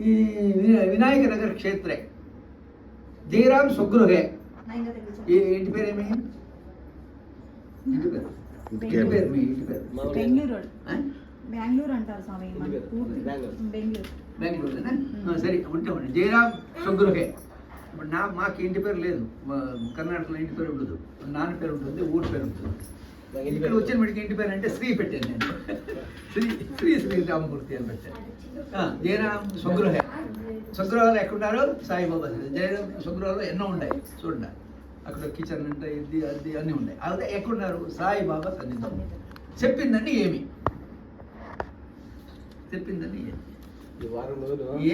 ఈ వినాయక నగర్ క్షేత్రే జయరాం స్వగృహే. ఈ ఇంటి పేరేమి? ఇంటి పేరు మీ ఇంటి పేరు బెంగళూరు అంటారు స్వామి. బెంగళూరునా? సరే ఉంటే ఉండి జయరాం స్వగృహే. ఇప్పుడు మాకు ఇంటి పేరు లేదు, కర్ణాటకలో ఇంటి పేరు ఉండదు, నాన్న పేరు ఉంటుంది, ఊరి పేరు ఉంటుంది. ఇక్కడ వచ్చిన మటుకు ఇంటి పేరు అంటే శ్రీ పెట్టాను నేను. శ్రీ రామమూర్తి అని పెట్టాను. జయరాం స్వగృహే. స్వగృహాలు ఎక్కడున్నారు? సాయిబాబా. జయరాం స్వగృహాలు ఎన్నో ఉన్నాయి చూడండి. అక్కడ కిచెన్ ఉంటాయి, ఇది అది అన్నీ ఉన్నాయి. అదే ఎక్కడున్నారు? సాయిబాబా సన్నిధం. చెప్పిందండి ఏమి? చెప్పిందని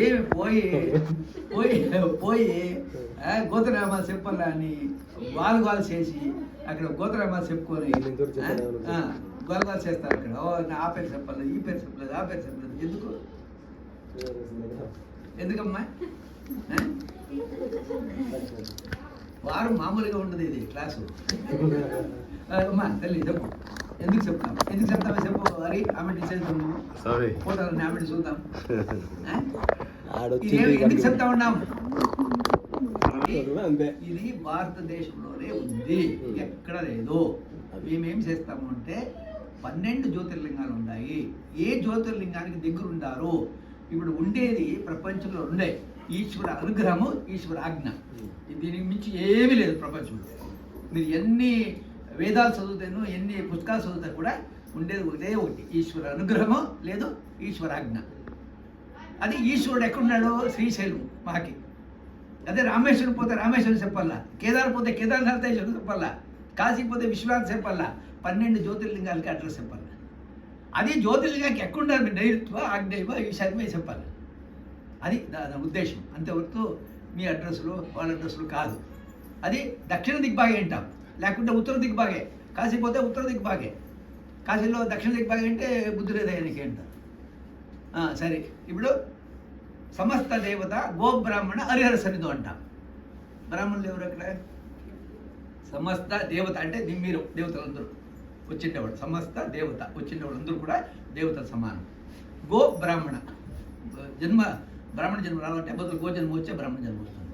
ఏమి పోయి పోయి పోయి గోత్రనామాలు చెప్పాలా అని గోలు చేసి అక్కడ గోత్రనామాలు చెప్పుకొని గోలు చేస్తారు. అక్కడ ఆ పేరు చెప్పలేదు, ఈ పేరు చెప్పలేదు, ఆ పేరు చెప్పలేదు. ఎందుకు? ఎందుకమ్మా? వారు మామూలుగా ఉండదు ఇది క్లాసు. అమ్మా తల్లి చెప్పు, ఎందుకు చెప్తాం? ఎందుకు చెప్తామో చెప్పు. అది ఆమె డిసైడ్ ఫోటోలు ఆమె చూద్దాం. ఎందుకు చెప్తా ఉన్నాం? ఇది భారతదేశంలోనే ఉంది, ఎక్కడ లేదు. మేమేం చేస్తాము అంటే 12 జ్యోతిర్లింగాలు ఉన్నాయి. ఏ జ్యోతిర్లింగానికి దగ్గర ఉండారు? ఇప్పుడు ఉండేది ప్రపంచంలో ఉండే ఈశ్వర అనుగ్రహము, ఈశ్వర ఆజ్ఞ. దీనికి మించి ఏమీ లేదు ప్రపంచంలో. మీరు ఎన్ని వేదాలు చదువుతాను, ఎన్ని పుస్తకాలు చదువుతా కూడా ఉండేది ఒకటే ఒకటి, ఈశ్వర అనుగ్రహము లేదు ఈశ్వరాజ్ఞ. అది ఈశ్వరుడు ఎక్కడున్నాడు? శ్రీశైలం మాకి. అదే రామేశ్వరం పోతే రామేశ్వరం చెప్పాలా, కేదార్ పోతే కేదార్నాథేశ్వరం చెప్పాలా, కాశీ పోతే విశ్వనాథ్ చెప్పాలా, 12 జ్యోతిర్లింగాలకి అడ్రస్ చెప్పాలి. అది జ్యోతిర్లింగానికి ఎక్కడున్నారు? మీరు నైరుత్వ ఆగ్నేయవ ఈశాన్యమే చెప్పాలి. అది దాని ఉద్దేశం. అంతవరకు మీ అడ్రస్లు వాళ్ళ అడ్రస్లు కాదు. అది దక్షిణ దిగ్భాగే అంటాం, లేకుంటే ఉత్తర దిగ్భాగే. కాశీ పోతే ఉత్తర దిగ్భాగే, కాశీలో దక్షిణ దిగ్భాగే అంటే బుద్ధులేదయానికి అంటారు. సరే, ఇప్పుడు సమస్త దేవత గోబ్రాహ్మణ హరిహర సన్నిధి అంటాం. బ్రాహ్మణులు ఎవరు అక్కడ? సమస్త దేవత అంటే మీరు దేవతలందరూ వచ్చిండేవాడు. సమస్త దేవత వచ్చిండేవాడు అందరూ కూడా దేవతల సమానం. గో బ్రాహ్మణ జన్మ, బ్రాహ్మణ జన్మ రావాలంటే బదులు గో జన్మ వచ్చే బ్రాహ్మణ జన్మ వస్తుంది.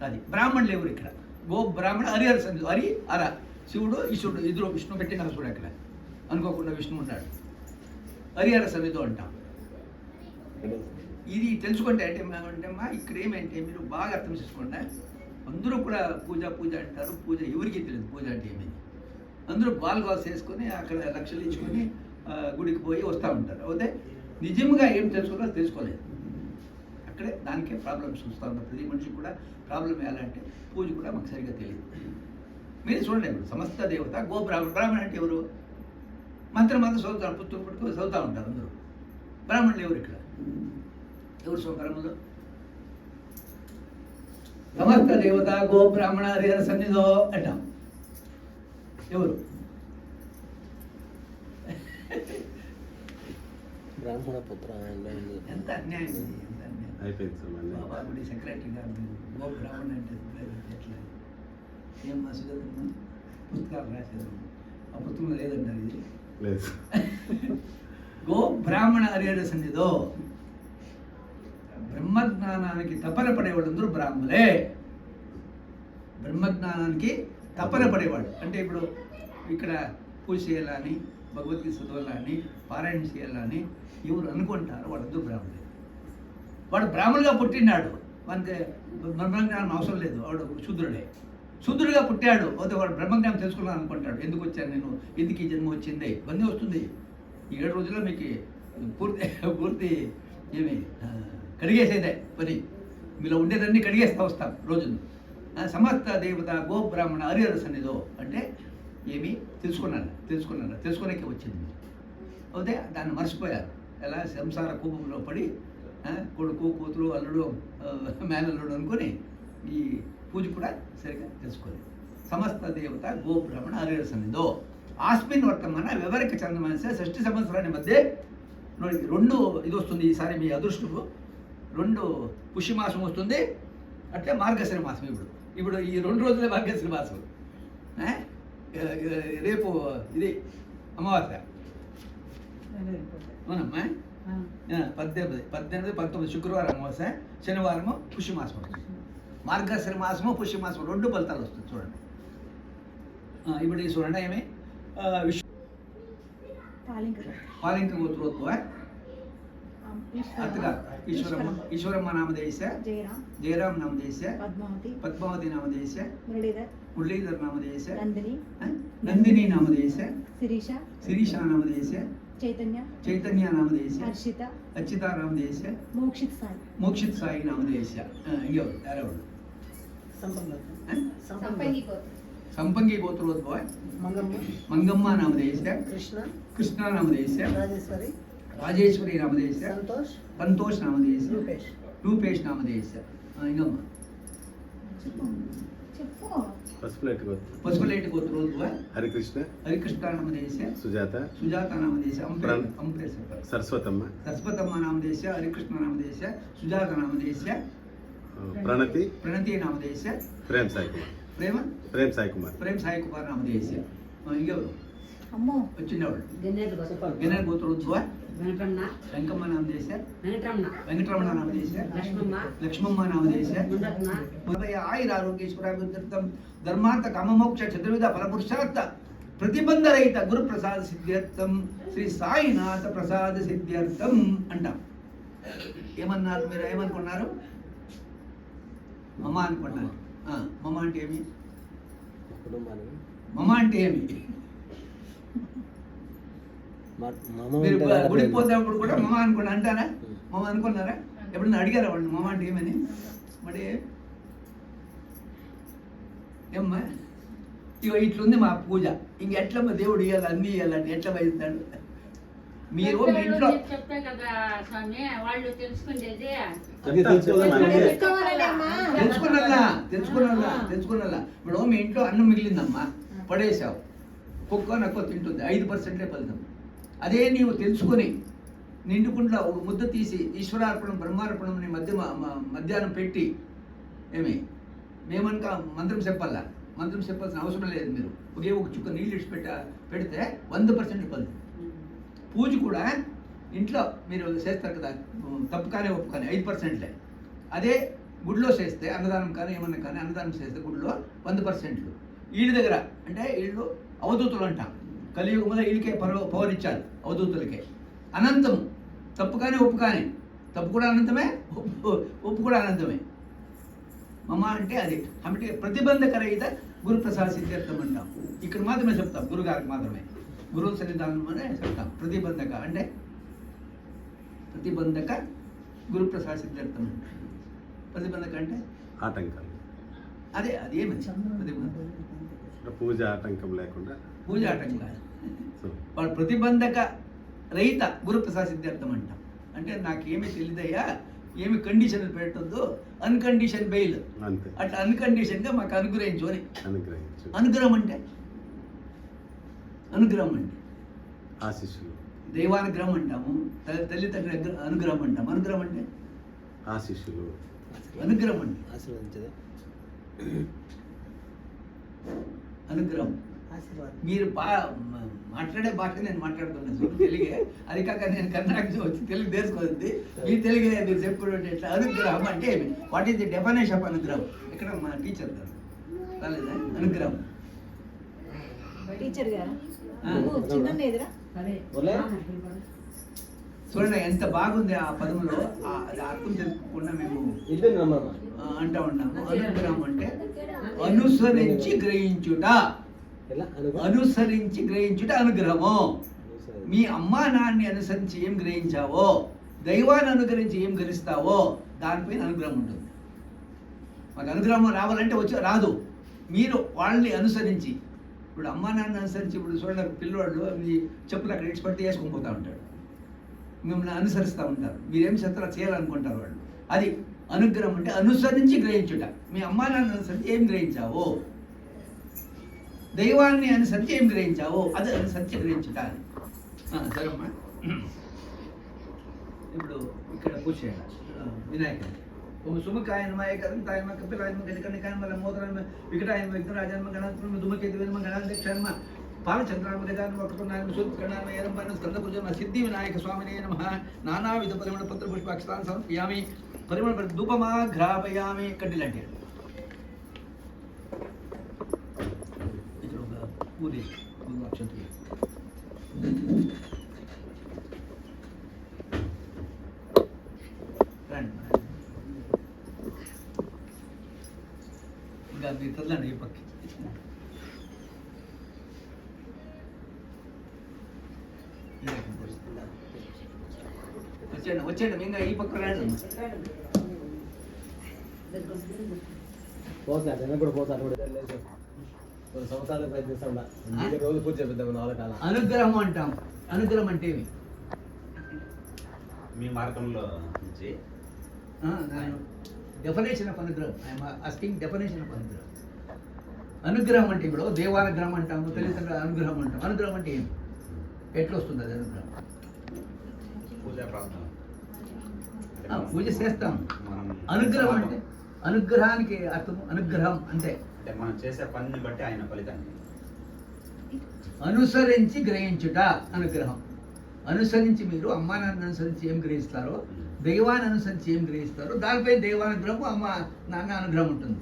అది బ్రాహ్మణులు ఎవరు ఇక్కడ? గో బ్రాహ్మణ హరిహర సన్నిధి. హరి అర శివుడు ఈశ్వరుడు ఇద్దరు విష్ణు పెట్టినారు చూడు. అక్కడ అనుకోకుండా విష్ణు ఉంటాడు. హరిహర సన్నిధి అంటాం. ఇది తెలుసుకుంటే అంటే ఏమంటేమ్మా ఇక్కడ ఏమంటే మీరు బాగా అర్థం చేసుకోండి. అందరూ కూడా పూజ అంటారు. పూజ ఎవరికి తెలియదు పూజ అంటే ఏమైంది. అందరూ గోలు చేసుకొని అక్కడ లక్షలు ఇచ్చుకొని గుడికి పోయి వస్తూ ఉంటారు. అయితే నిజంగా ఏం తెలుసుకోవాలో తెలుసుకోలేదు. అక్కడే దానికే ప్రాబ్లమ్స్ వస్తూ ఉంటారు. ప్రతి మనిషి కూడా ప్రాబ్లం ఎలా అంటే పూజ కూడా మాకు సరిగ్గా తెలియదు. మీరు చూడండి, ఇప్పుడు సమస్త దేవత గో బ్రాహ్మణ అంటే ఎవరు? మంత్రం చదువుతారు, పుస్తకం పట్టుకు చదువుతూ ఉంటారు అందరూ. బ్రాహ్మణులు ఎవరు ఇక్కడ? ఎవరు బ్రాహ్మణులు? సమస్త దేవత గో బ్రాహ్మణ హరిహర సన్నిధో అంటాం. ఎవరు? బ్రాహ్మణ పుత్ర. ఎంత అన్యాయం, ఎంత అన్యాయం. బాబా గుడి సెక్రటరీ గారు గో బ్రాహ్మణ అంటే ఎట్లా? ఏం సుజాతమ్మ పుస్తకాలు రాసేది ఆ పుస్తకంలో లేదంటారు. ఇది గో బ్రాహ్మణ హరిహర సన్నిధో. బ్రహ్మజ్ఞానానికి తపన పడేవాళ్ళందరూ బ్రాహ్మలే. బ్రహ్మజ్ఞానానికి తపన పడేవాడు అంటే ఇప్పుడు ఇక్కడ పూజ చేయాలని, భగవద్గీత చదవాలని, పారాయణ చేయాలని ఎవరు అనుకుంటారో వాళ్ళందరూ బ్రాహ్మణులే. వాడు బ్రాహ్మణులుగా పుట్టినాడు, వానికి బ్రహ్మజ్ఞానం అవసరం లేదు. వాడు శూద్రుడిగా పుట్టాడు. అయితే వాడు బ్రహ్మజ్ఞానం తెలుసుకున్నాను అనుకుంటాడు. ఎందుకు వచ్చాను నేను, ఎందుకు ఈ జన్మ వచ్చింది, ఇవన్నీ వస్తుంది. ఈ 7 రోజుల్లో మీకు పూర్తి ఏమి కడిగేసేదే పని. మీలో ఉండేదన్నీ కడిగేస్తూ వస్తాం రోజులు. సమస్త దేవత గో బ్రాహ్మణ హరిహర సన్నిధో అంటే ఏమి తెలుసుకునేకి వచ్చింది. అయితే దాన్ని మర్చిపోయారు. ఎలా సంసార కూపంలో పడి కొడుకు కూతురు అల్లుడు మేనల్లుడు అనుకొని ఈ పూజ కూడా సరిగ్గా తెలుసుకోలేదు. సమస్త దేవత గో బ్రాహ్మణ హరిహర సన్నిధో ఆస్మిన్ వర్తమాన వ్యవహారిక చంద్రమాస 6 సంవత్సరాల మధ్య 2 ఇది వస్తుంది. ఈసారి మీ అదృష్టము 2 పుష్యమాసం వస్తుంది, అట్లే మార్గశిర మాసం. ఇప్పుడు ఈ 2 రోజులే మార్గశిర మాసం. రేపు ఇది అమావాస్య అవునమ్మా. 18, 19 శుక్రవారం అమావాస్య, శనివారము పుష్యమాసం వస్తుంది. మార్గశిర మాసము పుష్యమాసం 2 ఫలితాలు వస్తుంది చూడండి. ఇప్పుడు ఈ చూడండి ఏమి పాలింక గోత్రోద్భవ అత్తగా ఈశ్వరమ్మ నామదేశ, జయరామ్ నామదేశ, పద్మావతి నామదేశ, మురళీధర్ నామదేశ, నందిని నామదేశ, శిరీష నామదేశ, చైతన్య నామదేశ, అర్చిత నామదేశ, మోక్షిత్ సాయి నామదేశ. ఇంకెవరు సంపంగి గోత్రోద్భవ మంగమ్మ నామదేశ, కృష్ణ నామదేశ, రాజేశ్వరి నామదేశ, సంతోష్ నామదేశ, రూపేష్ నామదేశ. ఇంకమ్మ పసుపులేటి గోత్రోద్భవ హరికృష్ణ నామదేశ, సుజాత నామదేశ, సరస్వతమ్మ నామదేశ, హరికృష్ణ నామదేశ, సుజాత నామదేశ, ప్రణతి నామదేశ, ప్రేమ్ సాయి కుమార్ నామదేశ. ఇంకెవరు వచ్చినవాడు గిన్నె గోత్రోద్భవ వెంకమ్మ నామదేశ, వెంకటరమణ నామదేశ, లక్ష్మమ్మ నామదేశ. ఆయుర ఆరోగ్యేశ్వరాభివృద్ధిర్థం ధర్మార్థ కామమోక్ష చతుర్విధ ఫలపురుషార్థ ప్రతిబంధరహిత గురు ప్రసాద సిద్ధ్యర్థం శ్రీ సాయినాథ ప్రసాద సిద్ధ్యర్థం అంటాం. ఏమన్నారు మీరు? ఏమనుకున్నారు? మమ అనుకున్నారు. మమ అంటే ఏమి? మమ అంటే ఏమి? మీరు గుడికి పోతే కూడా మమ అనుకున్నా అంటారా? మమ అనుకున్నారా? ఎప్పుడన్నా అడిగారా వాళ్ళు మమ అంటే ఏమని? మరి ఏమ్మా ఇగో ఇట్లుంది మా పూజ, ఇంకెట్లమ్మా దేవుడు ఇవ్వాలి, అన్నీ ఇవ్వాలంటే ఎట్లా బయలుతాడు? మీరు మీ ఇంట్లో తెలుసుకున్నలా ఇప్పుడు మీ ఇంట్లో అన్నం మిగిలిందమ్మా, పడేసావు, కుక్క నక్కో తింటుంది, 5% ఫలితం. అదే నీవు తెలుసుకొని నిండుకుండా ఒక ముద్ద తీసి ఈశ్వరార్పణం బ్రహ్మార్పణం అని మధ్యాహ్నం పెట్టి ఏమి మేమనక మంత్రం చెప్పాల్సిన అవసరం లేదు. మీరు ఒకే ఒక చుక్క నీళ్ళు ఇచ్చి పెడితే 100% ఫలితం. పూజ కూడా ఇంట్లో మీరు చేస్తారు కదా, తప్పుకానే ఒప్పుకానే 5%. అదే గుడిలో చేస్తే అన్నదానం కానీ ఏమన్నా కానీ అన్నదానం చేస్తే గుడిలో 100%. వీళ్ళ దగ్గర అంటే వీళ్ళు అవధూతులు అంటాం. కలియుగంలో వీళ్ళకే పవర్ ఇచ్చారు అవధూతులకే. అనంతము తప్పు కానీ ఒప్పు కానీ, తప్పు కూడా అనంతమే, ఒప్పు కూడా అనంతమే. మమ అంటే అది అంటే ప్రతిబంధకరహిత గురు ప్రసాద సిద్ధార్థం అంటాం. ఇక్కడ మాత్రమే చెప్తాం, గురుగారికి మాత్రమే, గురువు సన్నిధానం అనే చెప్తాం. ప్రతిబంధక అంటే ప్రతిబంధక గురు ప్రసాద సిద్ధార్థం అంటే ప్రతిబంధక అంటే ఆటంకాలు. అదే అదేమి ప్రతిబంధక పూజ ఆటంకం లేకుండా, పూజ ఆటంకం కాదు, వాడు ప్రతిబంధక రహిత గురు ప్రసాద సిద్ధార్థం అంటాం. అంటే నాకేమీ తెలియదయ్యా, ఏమి కండిషన్లు పెట్టద్దు, అన్కండిషన్ బెయిల్, అట్లా అన్కండిషన్గా మాకు అనుగ్రహించు అని. అనుగ్రహం అంటే ఆశీస్సులు, దైవానుగ్రహం అంటాము, తల్లిదండ్రుల అనుగ్రహం అంటాము. అనుగ్రహం అంటే ఆశీస్సులు, అనుగ్రహం అంటే అనుగ్రహం. మీరు మాట్లాడే భాష నేను మాట్లాడుతున్నాను తెలుగే, అది కాక నేను కర్ణాటక వచ్చి తెలుగు తెలుసుకోవద్ది. మీ తెలుగే మీరు చెప్పుకుంటే ఎట్లా? అనుగ్రహం అంటే ఏమి? What is the definition of అనుగ్రహం? ఇక్కడ మన టీచర్ గారు రాలేదా? అనుగ్రహం టీచర్ గారు చూడండి ఎంత బాగుంది ఆ పదములో. అది అర్థం తెలుసుకోకుండా మేము అంటా ఉన్నాము. అనుగ్రహం అంటే అనుసరించి గ్రహించుట, అనుగ్రహము. మీ అమ్మా నాన్ని అనుసరించి ఏం గ్రహించావో, దైవాన్ని అనుగ్రహించి ఏం గ్రహిస్తావో దానిపైన అనుగ్రహం ఉంటుంది. మాకు అనుగ్రహం రావాలంటే రాదు, మీరు వాళ్ళని అనుసరించి. ఇప్పుడు అమ్మా నాన్న అనుసరించి, ఇప్పుడు చూడండి పిల్లవాళ్ళు మీ చెప్పులు అక్కడ ఇడిచిపడితే వేసుకొని పోతూ ఉంటాడు, మిమ్మల్ని అనుసరిస్తూ ఉంటారు, మీరేం చేస్తారో చేయాలనుకుంటారు వాళ్ళు. అది అనుగ్రహం అంటే అనుసరించి గ్రహించుట. మీ అమ్మా నాన్న అనుసరించి ఏం గ్రహించావో, దైవాన్ని అనుసరించి ఏం గ్రహించావో అది అనుసరించి గ్రహించుట. సరేమ్మా, ఇప్పుడు ఇక్కడ పూజ చేయాలి వినాయకుడు. ఓం సుముఖాయనమ ఏకదంతాయనమ కపిలాయనమ గజకర్ణికాయనమ లంబోదరాయనమ వికటాయనమ విఘ్నరాజాయనమ గణాధిపతియనమ ధూమకేతువైనమ గణాధ్యక్షాయనమ పాలచంద్రామృగాన్ని వక్రతున్నాన్ని సూర్యకర్ణాన్ని ఏరంపాన్ని స్కందపుజన సిద్ధి వినాయక స్వామినే నమః నానావిధ పరిమళ పత్ర పుష్పాక్షతాన్ని సమర్పయామి పరిమళ ధూపమాఘ్రాపయామి కడ్డీలంటే ఇక్కడ ఒక పూరి అక్షంతులు ఇంకా మీరు కదలండి ఈ పక్కకి వచ్చేయండి వచ్చేయండి ఇంకా ఈ పక్క రండి పోతాడు నేను కూడా పోతాను కూడా కొన్ని సంవత్సరాలు ప్రయత్నిస్తా ఉన్నా రోజు పూజ చేపిద్దాం 4 కాలం అనుగ్రహం అంటాం అనుగ్రహం అంటే ఏమి మీ మార్గంలో నుంచి డెఫినేషన్ ఆఫ్ అనుగ్రహం ఐఎమ్ ఆస్కింగ్ డెఫినేషన్ ఆఫ్ అనుగ్రహం అనుగ్రహం అంటే ఇప్పుడు దేవానుగ్రహం అంటాము తల్లిదండ్రుల అనుగ్రహం అంటాం అనుగ్రహం అంటే ఏమి ఎట్లా వస్తుంది అది అనుగ్రహం పూజా ప్రార్థన పూజ చేస్తాం మనం అనుగ్రహం అంటే అనుగ్రహానికి అర్థం అనుగ్రహం అంటే మనం చేసే పనిని బట్టి ఆయన ఫలితాన్ని అనుసరించి గ్రహించుట అనుగ్రహం అనుసరించి మీరు అమ్మా నాన్న అనుసరించి ఏం గ్రహిస్తారో దైవాన్ని అనుసరించి ఏం గ్రహిస్తారో దానిపై దైవానుగ్రహం అమ్మ నాన్న అనుగ్రహం ఉంటుంది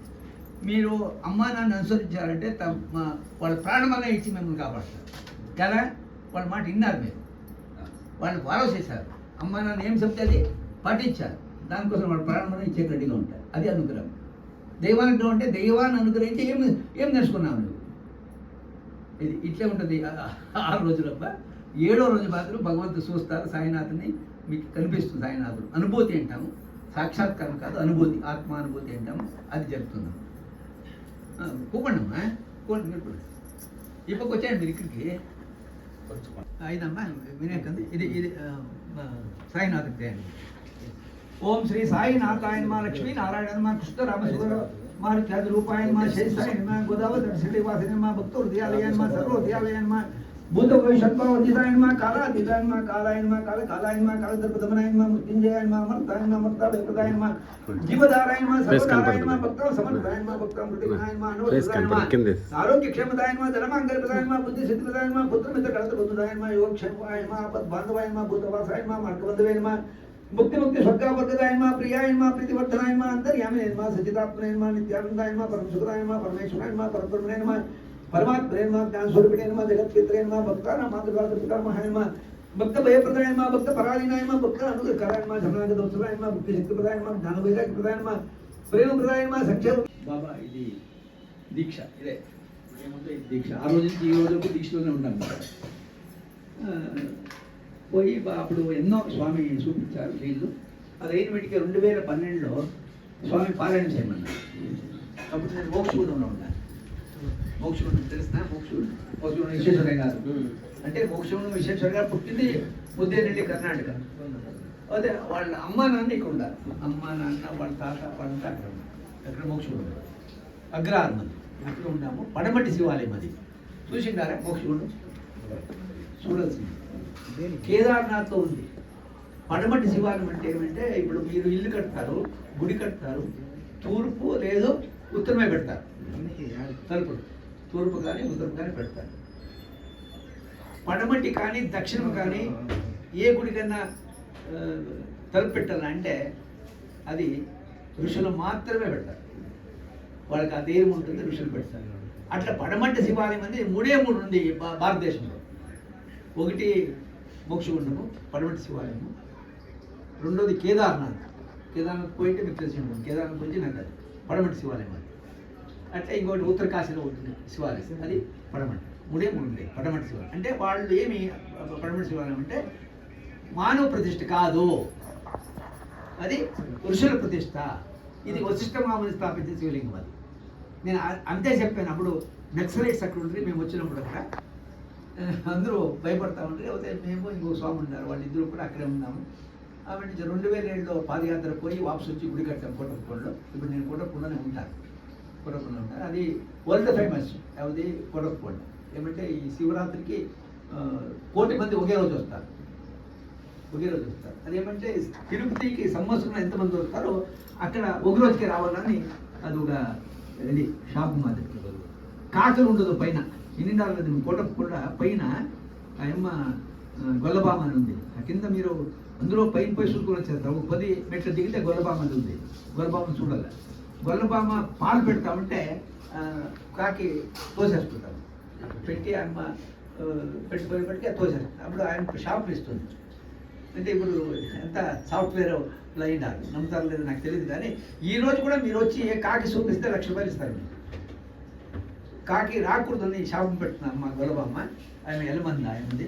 మీరు అమ్మా నాన్న అనుసరించారంటే వాళ్ళ ప్రాణమన్నా ఇచ్చి మిమ్మల్ని కాపాడతారు కదా వాళ్ళ మాట విన్నారు మీరు వాళ్ళు ఫాలో చేశారు అమ్మా నాన్న ఏం చెప్తే అది పాటించారు దానికోసం వాళ్ళ ప్రాణమన్నా ఇచ్చే రెడీగా ఉంటారు అది అనుగ్రహం దైవానుగ్రహం అంటే దైవాన్ని అనుగ్రహించి ఏం నేర్చుకున్నావు నువ్వు ఇది ఇట్లే ఉంటుంది 6 రోజులప్ప 7వ రోజు మాత్రం భగవంతుడు చూస్తారు సాయినాథుని మీకు కనిపిస్తుంది సాయినాథుడు అనుభూతి అంటాము సాక్షాత్కారం కాదు అనుభూతి ఆత్మానుభూతి అంటాము అది జరుగుతున్నాం కూపండమ్మా కూపండి మీరు కూడా ఈ పక్క వచ్చాయండి మీరు ఇక్కడికి అయిందమ్మా వినేకండి ఇది సాయినాథుడి అండి ఓం శ్రీ సాయినాథాయ నమః లక్ష్మీ నారాయణ నమః కృష్ణ రామ సుందర మారుత్యాది రూపాయ నమః శేషాయ నమః గోదావరి శ్రీనివాసాయ నమః భక్త హృదయాలయ నమః సర్వ హృదయాలయ నమః భూత భవిష్యత్పావధితాయ నమః కాలాతీతాయ నమః కాలాయ నమః కాలకాలాయ నమః కాలదర్పదమనాయ నమః మృత్యుంజయాయ నమః అమర్తాయ నమః అమర్తాభయప్రదాయ నమః జీవధారాయ నమః సర్వధారాయ నమః భక్త సమర్థాయ నమః భక్త మృతికాయ నమః అనవసరాయ నమః ఆరోగ్యక్షేమదాయ నమః ధనమాంగల్యప్రదాయ నమః బుద్ధిసిద్ధిప్రదాయ నమః పుత్రమిత్ర కళత్రబుద్ధాయ నమః యోగక్షేమాయ నమః ఆపద్బాంధవాయ నమః భూతవాసాయ నమః మార్గబంధవే నమః मुक्ति मुक्ति स्वर्गावर्गदाय नमः प्रियाय नमः प्रीतिवर्धनाय नमः अंतर्यामिने नमः सच्चिदात्मने नमः नित्यानंदाय नमः परमसुखदाय नमः परमेश्वराय नमः परब्रह्मणे नमः परमात्मने नमः ज्ञानस्वरूपिणे नमः जगत्पितरे नमः भक्तानां मातृपितामहाय नमः भक्त भयप्रदाय नमः भक्त पराधीनाय नमः भक्त अनुग्रहकाराय नमः धर्मागतोत्सवाय नमः भक्ति सिद्धिप्रदाय नमः ज्ञानवैराग्यप्रदाय नमः प्रेमप्रदाय नमः संक्षेप बाबा ఇది దీక్ష ఇదే ఏమంటే దీక్ష ఆ రోజు నుంచి ఈ రోజు దీక్షలోనే ఉన్నాం పోయి అప్పుడు ఎన్నో స్వామి చూపించారు వీళ్ళు అది అయిన వీటికి 2012లో స్వామి పారాయణ చేయమన్నారు అప్పుడు నేను మోక్షగుండంలో ఉన్నాను మోక్షగుండం తెలిసిన మోక్షగుండం విశ్వేశ్వరయ్య గారు అంటే మోక్షగుండం విశ్వేశ్వరయ్య గారు పుట్టింది ముద్దేనల్లి కర్ణాటక అదే వాళ్ళ అమ్మ నాన్న ఇక్కడ ఉన్నారు అమ్మ నాన్న వాళ్ళ తాత వాళ్ళంతా అక్కడ ఉన్నారు అక్కడ మోక్షగుండం అగ్రహారం అది అక్కడ ఉన్నాము పడమటి శివాలయం అది చూసిండారా మోక్షగుండం చూడాల్సింది కేదార్నాథ్లో ఉంది పడమటి శివాలయం అంటే ఏమంటే ఇప్పుడు మీరు ఇల్లు కడతారు గుడి కడతారు తూర్పు లేదు ఉత్తరమే పెడతారు తలుపులు తూర్పు కానీ ఉత్తరం కానీ పెడతారు పడమటి కానీ దక్షిణం కానీ ఏ గుడికైనా తలుపు పెట్టాలంటే అది ఋషులు మాత్రమే పెడతారు వాళ్ళకి ఆ ధైర్యం ఉంటుంది ఋషులు పెడతారు అట్లా పడమటి శివాలయం అనేది 3 ఉంది భారతదేశంలో ఒకటి మోక్షగుండము పడమటి శివాలయము రెండోది కేదార్నాథ్ పోయింటే మీకు తెలిసి ఉంటుంది కేదార్నాథ్ పోయి నాకు అది పడమటి శివాలయం అది అట్లా ఇంకోటి ఉత్తర కాశీలో ఉంటుంది శివాలయం అది పడమటి 3 ఉంటాయి పడమటి శివాలయం అంటే వాళ్ళు ఏమి పడమటి శివాలయం అంటే మానవ ప్రతిష్ఠ కాదు అది ఋషుల ప్రతిష్ఠ ఇది వశిష్ఠ మహాముని స్థాపించిన శివలింగం అది నేను అంతే చెప్పాను అప్పుడు నక్సలైట్స్ అక్కడ ఉంటుంది మేము వచ్చినప్పుడు అక్కడ అందరూ భయపడతా ఉంటారు అయితే మేము ఇంకో స్వామి ఉన్నారు వాళ్ళిద్దరూ కూడా అక్కడే ఉన్నాము అవి నుంచి 2007లో పాదయాత్ర పోయి వాపసు వచ్చి గుడి కట్టాం కోటప్పకొండలో ఇప్పుడు నేను కోటప్పకొండలోనే ఉంటాను అది వరల్డ్ ఫేమస్ అది కోటప్పకొండ ఏమంటే ఈ శివరాత్రికి 1 కోటి మంది ఒకే రోజు వస్తారు అదేమంటే తిరుపతికి సంవత్సరంలో ఎంతమంది వస్తారో అక్కడ ఒక రోజుకే రావాలని అది ఒక ఇది షాప్ మాదిరి కాకలు ఉండదు పైన ఇన్నిండాల కోటప్ప కూడా పైన ఆయమ్మ గొల్లబామ అని ఉంది. ఆ కింద మీరు అందులో పైన పోయి చూసుకొని వచ్చేస్తారు. 10 మెట్లు దిగితే గొల్లబామ అని ఉంది. గొల్లబామ చూడాలి. గొల్లబామ పాలు పెడతామంటే కాకి తోసేసుకుంటాం. పెట్టి ఆయమ్మ పెట్టిపోయేపటికి తోసేస్తాం. అప్పుడు ఆయన షాప్ ఇస్తుంది. అంటే ఇప్పుడు ఎంత సాఫ్ట్వేర్ అయినారు, నమ్ముతారు లేదు నాకు తెలియదు. కానీ ఈ రోజు కూడా మీరు వచ్చి ఏ కాకి చూపిస్తే 1,00,000 రూపాయలు ఇస్తారు మీరు. కాకి రాకూడదని శాపం పెడుతున్నాం మా గొల్లబామ్మ. ఆయన ఎలమంది ఆయనది.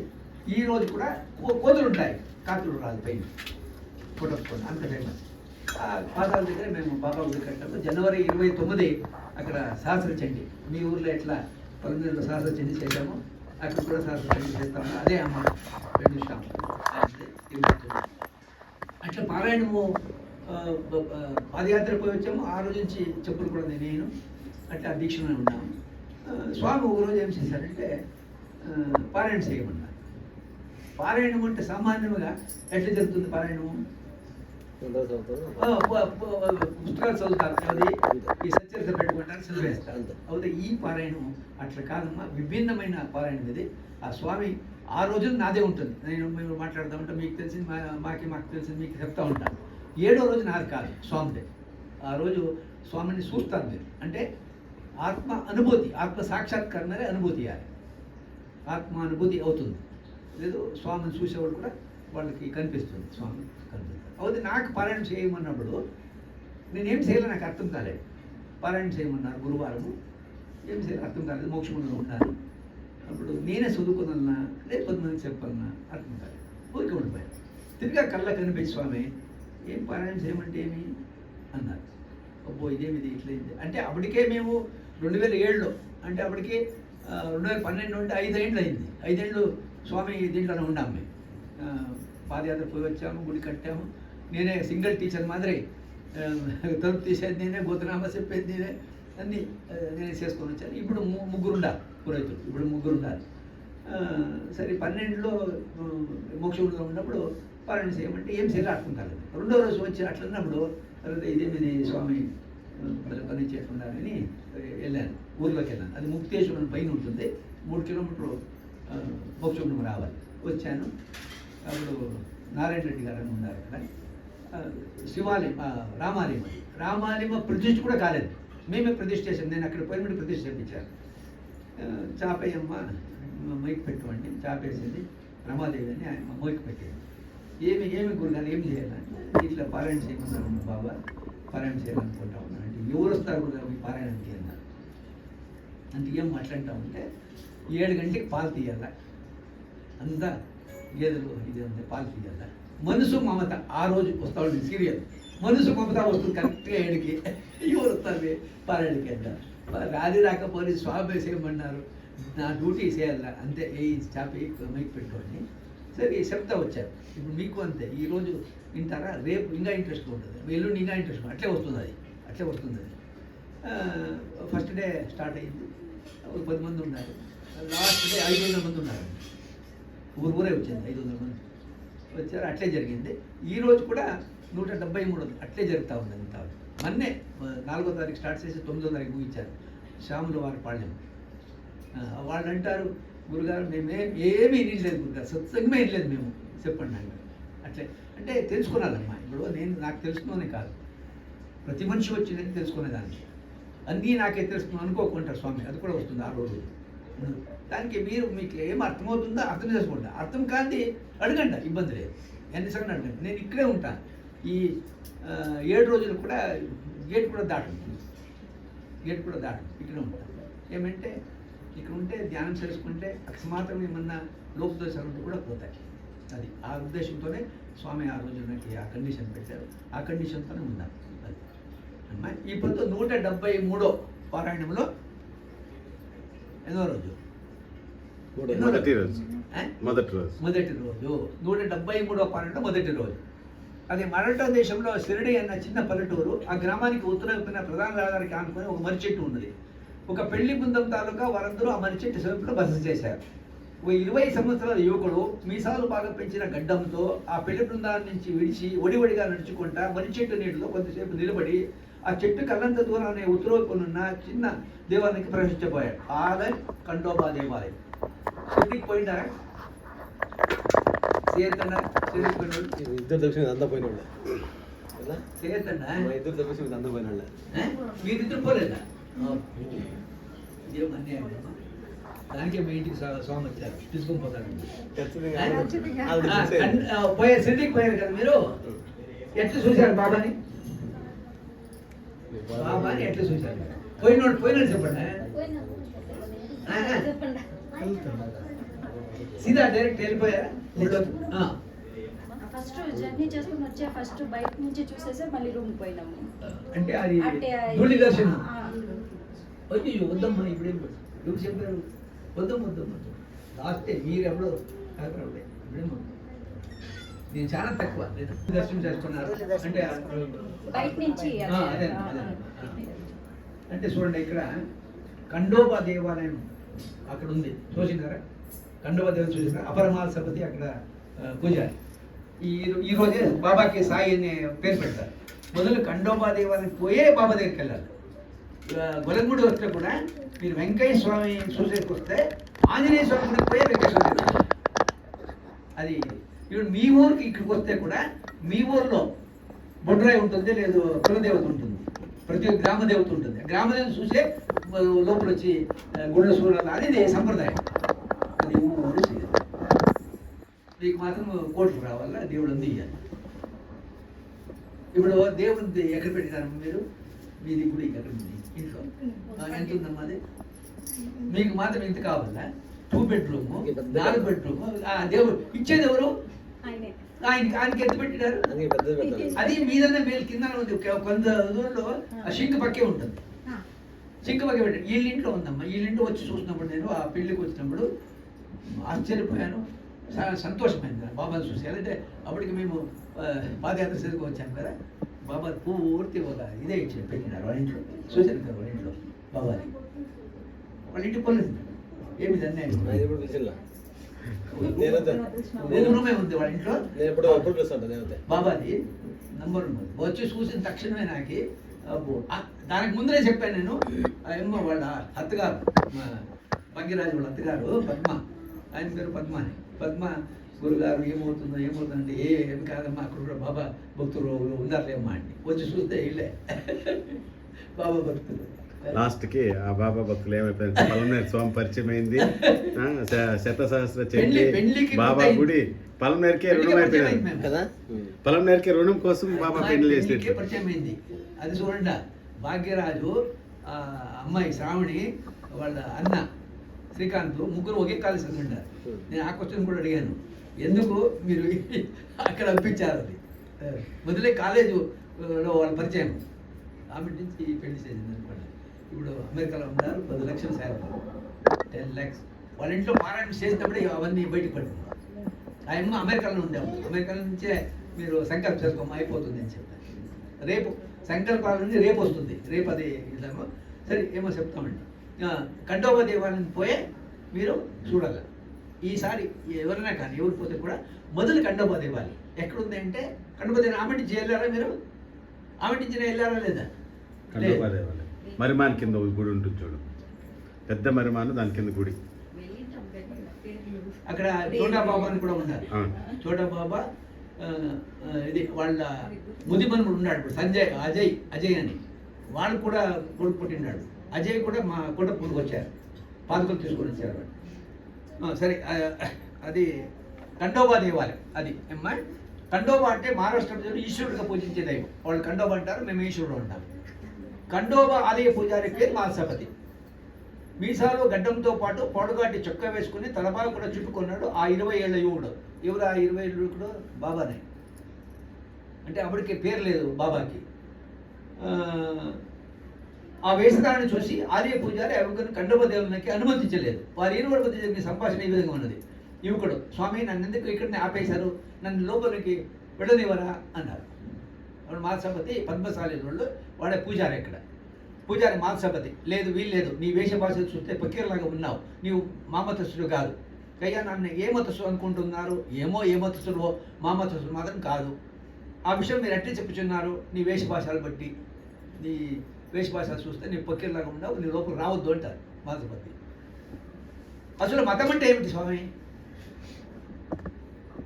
ఈ రోజు కూడా కోతులు ఉంటాయి, కాకులు రాదు పైన పుట్టకుండా, అంత ఫేమస్. పాదాల దగ్గర మేము బాబా గుడి కట్టాము. జనవరి 29 అక్కడ సహస్ర చండి, మీ ఊర్లో ఎట్లా పొలంలో సహస్ర చండి చేశాము, అక్కడ కూడా సహస్ర చండి చేస్తాము. అదే అమ్మ రెండు షాపు. అట్లా పారాయణము పాదయాత్ర పోయి వచ్చాము. ఆ రోజు నుంచి చెప్పులు కూడా నేను అట్లా దీక్షలో ఉన్నాము. స్వామి ఒక రోజు ఏం చేశారంటే పారాయణ చేయమన్నారు. పారాయణం అంటే సామాన్యంగా ఎట్లా జరుగుతుంది పారాయణము? పుస్తకాలు చదువుతారు, అది ఈ సత్యత పెట్టుకుంటారు, చదివేస్తారు. అవుతే ఈ పారాయణం అట్లా కాదమ్మా, విభిన్నమైన పారాయణం ఇది. ఆ స్వామి ఆ రోజు నాదే ఉంటుంది. మేము మాట్లాడుతూ ఉంటాం, మీకు తెలిసింది మాకు తెలిసింది మీకు చెప్తా ఉంటాను. 7వ రోజు నాది కాదు, స్వామిదే. ఆ రోజు స్వామిని చూస్తాను మీరు. అంటే ఆత్మ అనుభూతి, ఆత్మ సాక్షాత్కారమే అనుభూతి ఇవ్వాలి. ఆత్మ అనుభూతి అవుతుంది. లేదు స్వామిని చూసేవాడు కూడా వాళ్ళకి కనిపిస్తుంది, స్వామి కనిపిస్తుంది. అవుతే నాకు పారాయణ చేయమన్నప్పుడు నేనేం చేయాలో నాకు అర్థం కాలేదు. పారాయణ చేయమన్నారు గురువారము, ఏం చేయాలి అర్థం కాలేదు. మోక్షంలో ఉన్నాను. అప్పుడు నేనే చదువుకున్నా లేదు 10 మందికి చెప్పాలన్నా అర్థం కాలేదు. ఊరికే ఉండిపోయాను. తిరిగా కళ్ళ కనిపించి స్వామి ఏం పారాయణ చేయమంటే ఏమి అన్నారు. అబ్బో ఇదేమిది ఇట్లయింది అంటే అప్పటికే మేము 2007లో అంటే అప్పటికి 2012 అంటే 5 ఏళ్ళు అయింది. 5 ఏళ్ళు స్వామి దీంట్లోనే ఉన్నాము. మేము పాదయాత్ర పోయి వచ్చాము, గుడి కట్టాము. నేనే సింగిల్ టీచర్ మాదిరి తలుపు తీసేది నేనే, గోతనామా చెప్పేది నేనే, అన్నీ నేనే చేసుకొని వచ్చాను. ఇప్పుడు 3 ఉండాలి పురోహితులు, ఇప్పుడు 3 ఉండాలి. సరే 12లో మోక్షంలో ఉన్నప్పుడు పారాయణ చేయమంటే ఏం చేయాలి అర్థం కాలేదు. 2వ రోజు వచ్చి అట్లా ఉన్నప్పుడు తర్వాత ఇదేమిది స్వామి పని చేయకుండాలని వెళ్ళాను, ఊర్లోకి వెళ్ళాను. అది ముక్తేశ్వరం పైన ఉంటుంది, 3 కిలోమీటర్లు మోక్షం రావాలి. వచ్చాను. అప్పుడు నారాయణ రెడ్డి గారు అని ఉన్నారు అక్కడ. శివాలయం రామాలయం ప్రతిష్ఠ కూడా కాలేదు, మేమే ప్రతిష్ఠ చేసాం. నేను అక్కడ పోయి ప్రతిష్ఠ చేయించాను. చాపయ్యమ్మ మైక్ పెట్టుకోండి, చాపేసింది రమాదేవి అని ఆయన మైక్ పెట్టింది. ఏమి గురుగారు ఏం చేయాలంటే ఇట్లా పారాయణ చేయమన్నారు బాబా, పారాయణ చేయాలనుకుంటా ఉన్నాను. అంటే ఎవరు వస్తారు గురుగారు మీ పారాయణకి అన్నారు. అంటే ఏం మాట్లాడుతామంటే 7 గంటలకు పాలు తీయాల, అంతా గేదెలు ఇది అంతే పాలు తీయాల. మనసు మమత ఆ రోజు వస్తా ఉంటుంది సీరియల్. మనసు మమత వస్తుంది కరెక్ట్గా 7కి. ఎవరు వస్తారు పారాయణకి అంటారు. రాకపోతే స్వామి చేయమన్నారు, నా డ్యూటీ చేయాల అంతే. ఏ చాపి మైక్ పెట్టుకోండి. సరే చెప్తా వచ్చారు. ఇప్పుడు మీకు అంతే, ఈరోజు వింటారా, రేపు ఇంకా ఇంట్రెస్ట్ ఉంటుంది, ఎల్లుండి ఇంకా ఇంట్రెస్ట్ అట్లే వస్తుంది. అట్లే వస్తుంది. ఫస్ట్ డే స్టార్ట్ అయింది, 10 మంది ఉన్నారు. లాస్ట్ డే 500 మంది ఉన్నారు. ఊరే వచ్చింది, 500 మంది వచ్చారు. అట్లే జరిగింది. ఈరోజు కూడా 173 అట్లే జరుగుతూ ఉంది. అంతా మొన్నే 4వ తారీఖు స్టార్ట్ చేసి 9వ తారీఖు ముగించారు. శ్యాముల వారి పాళ్యం. వాళ్ళు అంటారు గురుగారు ఏమీ వినలేదు గురుగారు, సత్సంగమే వినలేదు మేము, చెప్పండి అంటారు. అట్లే అంటే తెలుసుకున్నారమ్మా. ఇప్పుడు నాకు తెలుసుకునే కాదు, ప్రతి మనిషి వచ్చిందని తెలుసుకునేదాన్ని. అన్నీ నాకే తెలుసుకున్నాను అనుకోకుంటారు స్వామి, అది కూడా వస్తుంది ఆ రోజు. దానికి మీకు ఏం అర్థమవుతుందో అర్థం చేసుకుంటా, అర్థం కాంది అడగండి, ఇబ్బంది లేదు. ఎన్నిసార్లు అడగండి, నేను ఇక్కడే ఉంటాను. ఈ 7 రోజులు కూడా గేట్ కూడా దాటను, ఇక్కడే ఉంటాను. ఏమంటే ఇక్కడ ఉంటే ధ్యానం చేసుకుంటే అకస్మాత్రం ఏమన్నా లోపదోషాలు ఉంటే కూడా పోతాయి. అది ఆ ఉద్దేశంతోనే స్వామి ఆ రోజు నాకు ఆ కండిషన్ పెట్టారు. ఆ కండిషన్తోనే ఉన్నాను. అది అమ్మా. ఇప్పుడు 173 పారాయణంలో ఎన్నో రోజు? మొదటి రోజు 173 పారాయణంలో మొదటి రోజు. అది మరాఠా దేశంలో షిరిడి అన్న చిన్న పల్లెటూరు. ఆ గ్రామానికి ఉత్తరైపున ప్రధాన రహదారికి ఆనుకొని ఒక మర్రి చెట్టు ఉన్నది. ఒక పెళ్లి బృందం తాలూకా వారందరూ ఆ మర్రి చెట్టు సమీపంలో బస చేశారు. ఓ 20 సంవత్సరాల యువకుడు మీసాలు బాగా పెంచిన గడ్డంతో ఆ పెళ్లి బృందాన్ని నుంచి విడిచి ఒడివడిగా నడుచుకుంటా మర్రి చెట్టు నీటిలో కొంతసేపు నిలబడి ఆ చెట్టు కల్లంత దూరాన్ని ఉత్తరవైపునున్న చిన్న దేవాలయానికి ప్రవేశించబోయాడు. ఆలయం ఖండోబా దేవాలయం. షిర్డీకి పోయినారా? చేయొద్దన్నా? షిర్డీకి పోయినాడు? ఇద్దరు తెలిసి అంతా పోయిన వాళ్ళే కదా, చేయొద్దన్నా? మా ఇద్దరు తెలిసి అంతా పోయిన వాళ్ళే. మీరిద్దరు పోలేదా? ఇదేం అన్యాయం అమ్మా. దానికే మీ ఇంటికి స్వామి వచ్చారు, తీసుకొని పోతాడు. పోయే షిర్డీకి పోయారు కదా మీరు, ఎట్లా చూశారు బాబాని? బాబాని ఎట్లా చూశారు? పోయినాడు చెప్పండి. సీదా డైరెక్ట్ వెళ్ళిపోయారా? ఫస్ట్ జర్నీ చేసుకుని వచ్చే ఫస్ట్ బయట నుంచి చూసేసే మళ్ళీ రూమ్ పోయినాము. అంటే అది అంటే ధూళి దర్శనం. అయ్యో వద్దమ్మా, ఇప్పుడేం ఎవరు చెప్పారు? వద్దం లాస్ట్ మీరు ఎప్పుడో కాకపోతే ఇప్పుడేం వద్దు. నేను చాలా తక్కువ దర్శనం చేసుకున్నారు అంటే బయట నుంచి అదే అంటే చూడండి, ఇక్కడ ఖండోబా దేవాలయం అక్కడ ఉంది, చూసినారా? ఖండోబా దేవాలయం చూసినారా? అపరమాల సపతి అక్కడ పూజారి. ఈ రోజే బాబాకి సాయి అనే పేరు పెడతారు. మొదలు ఖండోబా దేవాలయం పోయే బాబా దగ్గరికి వెళ్ళాలి. గొలగముడి వస్తే కూడా మీరు వెంకయ్య స్వామి చూసేకి వస్తే ఆంజనేయ స్వామి గుడికి పోయే వెంకటేశ్వర దేవాలయం. అది ఇప్పుడు మీ ఊరికి ఇక్కడికి వస్తే కూడా మీ ఊర్లో బొడ్రాయి ఉంటుంది, లేదు కులదేవత ఉంటుంది, ప్రతి గ్రామ దేవత ఉంటుంది. గ్రామదేవత చూసే లోపల వచ్చి గుళ్ళ సూరాలు అనేది సంప్రదాయం. అది ఊరు చేయాలి. మీకు మాత్రం కోట్లు రావాలా, దేవుడు ఉంది ఇవ్వాలి. ఇప్పుడు దేవుడి ఎక్కడ పెట్టినారు మీరు? మీది గుడి ఎక్కడ ఉంది? ఇంట్లో ఎంత ఉందమ్మా అది? మీకు మాత్రం ఇంత కావాలా? 2 బెడ్రూమ్, 4 బెడ్రూమ్. దేవుడు ఇచ్చేది ఎవరు? ఆయనకి ఎంత పెట్టినారు? అది మీదనే మేలు కింద ఉంది. కొంత దూరంలో ఆ షింక్ పక్కే ఉంటుంది. షింక్ పక్కే పెట్టాడు. వీళ్ళింట్లో ఉందమ్మా. వీళ్ళింట్లో వచ్చి చూసినప్పుడు నేను ఆ పెళ్లికి వచ్చినప్పుడు ఆశ్చర్యపోయాను, సంతోషమైంది బాబాని చూసి. అంటే అప్పటికి మేము పాదయాత్ర సరిగ్గా వచ్చాము కదా, బాబా పూర్తి ఒక ఇదే ఇచ్చి పెట్టినారు వాళ్ళ ఇంట్లో. చూశాను కదా వాళ్ళ ఇంట్లో బాబాని. వాళ్ళ ఇంటి పోలేదు, ఏమి అన్యాయం. రూమే ఉంది వాళ్ళ ఇంట్లో. బాబాది నంబర్ వచ్చి చూసిన తక్షణమే నాకు దానికి ముందరే చెప్పాను నేను. ఏమో వాళ్ళ అత్తగారు, భాగ్యరాజు వాళ్ళ అత్తగారు పద్మ, ఆయన పేరు పద్మ అని. పద్మ గురుగారు ఏమవుతుందంటే ఏం కాదమ్మా, అక్కడ కూడా బాబా భక్తులు ఉన్నారులేమ్మా అండి. వచ్చి చూస్తే ఇల్లే బాబా భక్తులు. లాస్ట్కి ఆ బాబా భక్తులు ఏమైపోయింది, పలమనేరు స్వామి పరిచయం అయింది. శతసహస్ర చెల్లి బాబా గుడి పలమనేరుకే రుణం అయిపోయింది కదా. పలమనేరుకే రుణం కోసం బాబా పెళ్లి చేసి పరిచయం అయింది. అది చూడండి, భాగ్యరాజు అమ్మాయి శ్రావణి వాళ్ళ అన్న శ్రీకాంత్ ముగ్గురు ఒకే కాలేజ్ ఉంటారు. నేను ఆ క్వశ్చన్ కూడా అడిగాను, ఎందుకు మీరు అక్కడ పంపించారు అది. మొదలే కాలేజీలో వాళ్ళ పరిచయం, ఆమె నుంచి పెళ్లి చేసింది అనమాట. ఇప్పుడు అమెరికాలో ఉన్నారు, 10 లక్షల శాలరీ, 10 lakhs. వాళ్ళ ఇంట్లో పారాయణ చేసినప్పుడే అవన్నీ బయటకు పడుతుంది. ఆయమ్మ అమెరికాలో ఉండేవాళ్ళు. అమెరికా నుంచే మీరు సంకల్పం చేసుకోమా అయిపోతుంది అని చెప్పారు. రేపు సంకల్పాల నుంచి రేపు వస్తుంది, రేపు అది ఇద్దాము. సరే ఏమో చెప్తామండి. ఖండోబా దేవాలయం పోయే మీరు చూడాలి. ఈసారి ఎవరైనా కానీ ఎవరు పోతే కూడా మొదలు ఖండోబా దేవాలయం ఎక్కడుంది అంటే, ఖండోబా దేవాలయం ఆమె నుంచి వెళ్ళారా మీరు? ఆమె నుంచి వెళ్ళారా లేదా? ఖండోబా దేవాలయం మరిమాన్ కింద గుడి ఉంటుంది చూడు, పెద్ద మరిమాను, దాని కింద గుడి. అక్కడ చోటా బాబా అని కూడా ఉన్నారు. చోటా బాబా ఇది వాళ్ళ ముదిమనుడు ఉన్నాడు ఇప్పుడు, సంజయ్ అజయ్ అని. వాళ్ళు కూడా కొడుకు పుట్టినాడు. అజయ్ కూడా మా కొడుకు పుట్టుకు వచ్చారు, పాదుకలు తీసుకొని వచ్చారు వాళ్ళు. సరే అది ఖండోబా దేవాలయం. అది అమ్మా ఖండోబా అంటే మహారాష్ట్ర ప్రజలు ఈశ్వరుడిగా పూజించే దైవం. వాళ్ళు ఖండోబా అంటారు, మేము ఈశ్వరుడు అంటాం. ఖండోబా ఆలయ పూజారి పేరు మాల్సపతి. మీసాలు గడ్డంతో పాటు పొడగాటి చొక్కా వేసుకుని తలపాగా కూడా చుట్టుకున్నాడు ఆ 20 ఏళ్ల యువకుడు. ఎవరు ఆ 20 ఏళ్ళ యువకుడు? బాబానే. అంటే అప్పటికే పేరు లేదు బాబాకి. ఆ వేషధారణ చూసి ఆలయ పూజారి యువకుని ఖండోబా దేవునికి అనుమతించలేదు. వారి ఇరువురి మధ్య జరిగిన సంభాషణ ఈ విధంగా ఉన్నది. యువకుడు, స్వామి నన్ను ఎందుకు ఇక్కడనే ఆపేశారు, నన్ను లోపలికి వెళ్ళనివ్వరా అన్నారు. వాడు మాల్సపతి పద్మశాలి వాళ్ళు, వాడే పూజారి. ఇక్కడ పూజారి మాల్సపతి, లేదు వీల్లేదు, నీ వేషభాష చూస్తే పకీర్లాగా ఉన్నావు, నీవు మామతస్తుడు కాదు. అయ్యా నన్ను ఏ మతస్థుడు అనుకుంటున్నారు? ఏమో ఏ మతస్థుడో, మా మతస్థుడు మాత్రం కాదు. ఆ విషయం మీరు ఎట్లా చెప్పుచున్నారు నీ వేషభాషలు బట్టి? నీ వేషభాష చూస్తే నీ పక్కిలాగా ఉండవు, నీ లోపల రావద్దు అంటారు మాధవపతి. అసలు మతం అంటే ఏమిటి స్వామి?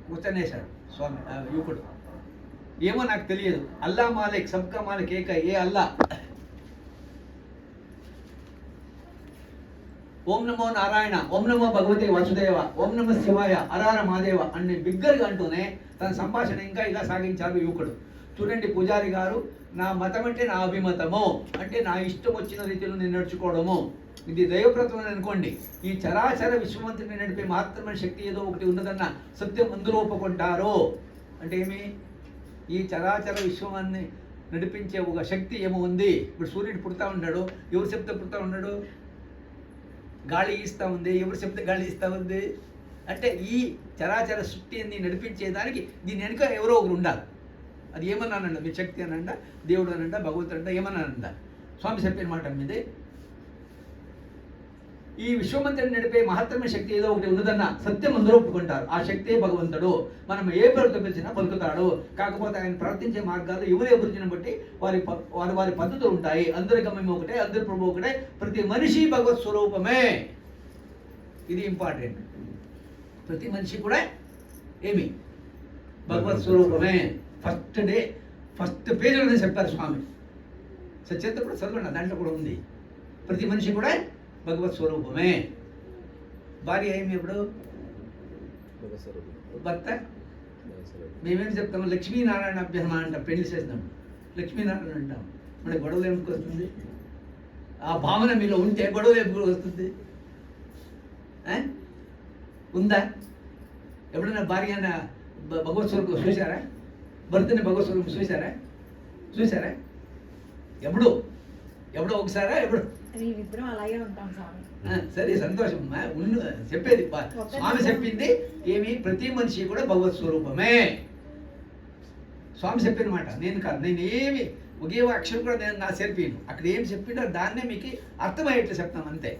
కూర్చొనేశాడు స్వామి యువకుడు. ఏమో నాకు తెలియదు. అల్లా మాలిక్, సబ్కా మాలిక్ ఏక, ఏ అల్లా. ఓం నమో నారాయణ, ఓం నమో భగవతే వాసుదేవ, ఓం నమ శివాయ, అరార మాదేవ అన్ని బిగ్గరగా అంటూనే తన సంభాషణ ఇంకా ఇలా సాగించారు యువకుడు. చూడండి పూజారి గారు, నా మతం అంటే నా అభిమతము, అంటే నా ఇష్టం వచ్చిన రీతిలో నేను నడుచుకోవడము. ఇది దైవప్రతం అని అనుకోండి. ఈ చరాచర విశ్వమంతుని నడిపే మహత్తరమైన శక్తి ఏదో ఒకటి ఉన్నదన్న సత్యం అందులో ఒప్పుకుంటారు. అంటే ఏమి? ఈ చరాచర విశ్వాన్ని నడిపించే ఒక శక్తి ఏమో ఉంది. ఇప్పుడు సూర్యుడు పుడతా ఉన్నాడు, ఎవరు చెప్తే పుడతా ఉన్నాడు? గాలి ఇస్తూ ఉంది, ఎవరు చెప్తే గాలి ఇస్తూ ఉంది? అంటే ఈ చరాచర సృష్టిని నడిపించేదానికి దీని వెనుక ఎవరో ఒకరు ఉండాలి. అది ఏమన్నానండ? మీ శక్తి అనండ, దేవుడు అనండ, భగవంతుడు అంట, ఏమన్నానండ? స్వామి చెప్పిన మాట మీద ఈ విశ్వమంతుడిని నడిపే మహత్తరమైన శక్తి ఏదో ఒకటి ఉన్నదన్న సత్యం అందరూ ఒప్పుకుంటారు. ఆ శక్తే భగవంతుడు. మనం ఏ పేరుతో పిలిచినా పలుకుతాడు. కాకపోతే ఆయన ప్రవర్తించే మార్గాలు ఎవరి అభిరుచిని బట్టి వారి పద్ధతులు ఉంటాయి. అందరి గమ్యం ఒకటే, అందరి ప్రభు ఒకటే, ప్రతి మనిషి భగవత్ స్వరూపమే. ఇది ఇంపార్టెంట్. ప్రతి మనిషి కూడా ఏమి? భగవత్ స్వరూపమే. ఫస్ట్ పేజీలోనే చెప్పారు స్వామి. సత్యత చదవండి, దాంట్లో కూడా ఉంది. ప్రతి మనిషి కూడా భగవత్ స్వరూపమే. భార్య ఏమి? ఎప్పుడు భర్త. మేమేం చెప్తాము? లక్ష్మీనారాయణ అభ్యహమ అంటాం. పెళ్లి చేస్తాం, లక్ష్మీనారాయణ అంటాం. మన గొడవలు ఎందుకు వస్తుంది? ఆ భావన మీలో ఉంటే గొడవలు ఎందుకు వస్తుంది? ఉందా? ఎప్పుడైనా భార్య భగవత్ స్వరూపం చూసారా? భర్తని భగవత్ స్వరూపం చూసారా? ఎప్పుడో ఒకసారా? ఎప్పుడు? అలాగే ఉంటాం స్వామి. సరే, సంతోషం. చెప్పేది స్వామి చెప్పింది ఏమి? ప్రతి మనిషి కూడా భగవత్ స్వరూపమే. స్వామి చెప్పిన మాట నేను కాదు. నేను ఏమి ఒకే అక్షరం కూడా నేను నా చెప్పాను. అక్కడ ఏం చెప్పిండో దాన్నే మీకు అర్థమయ్యేట్లు చెప్తాను అంతే.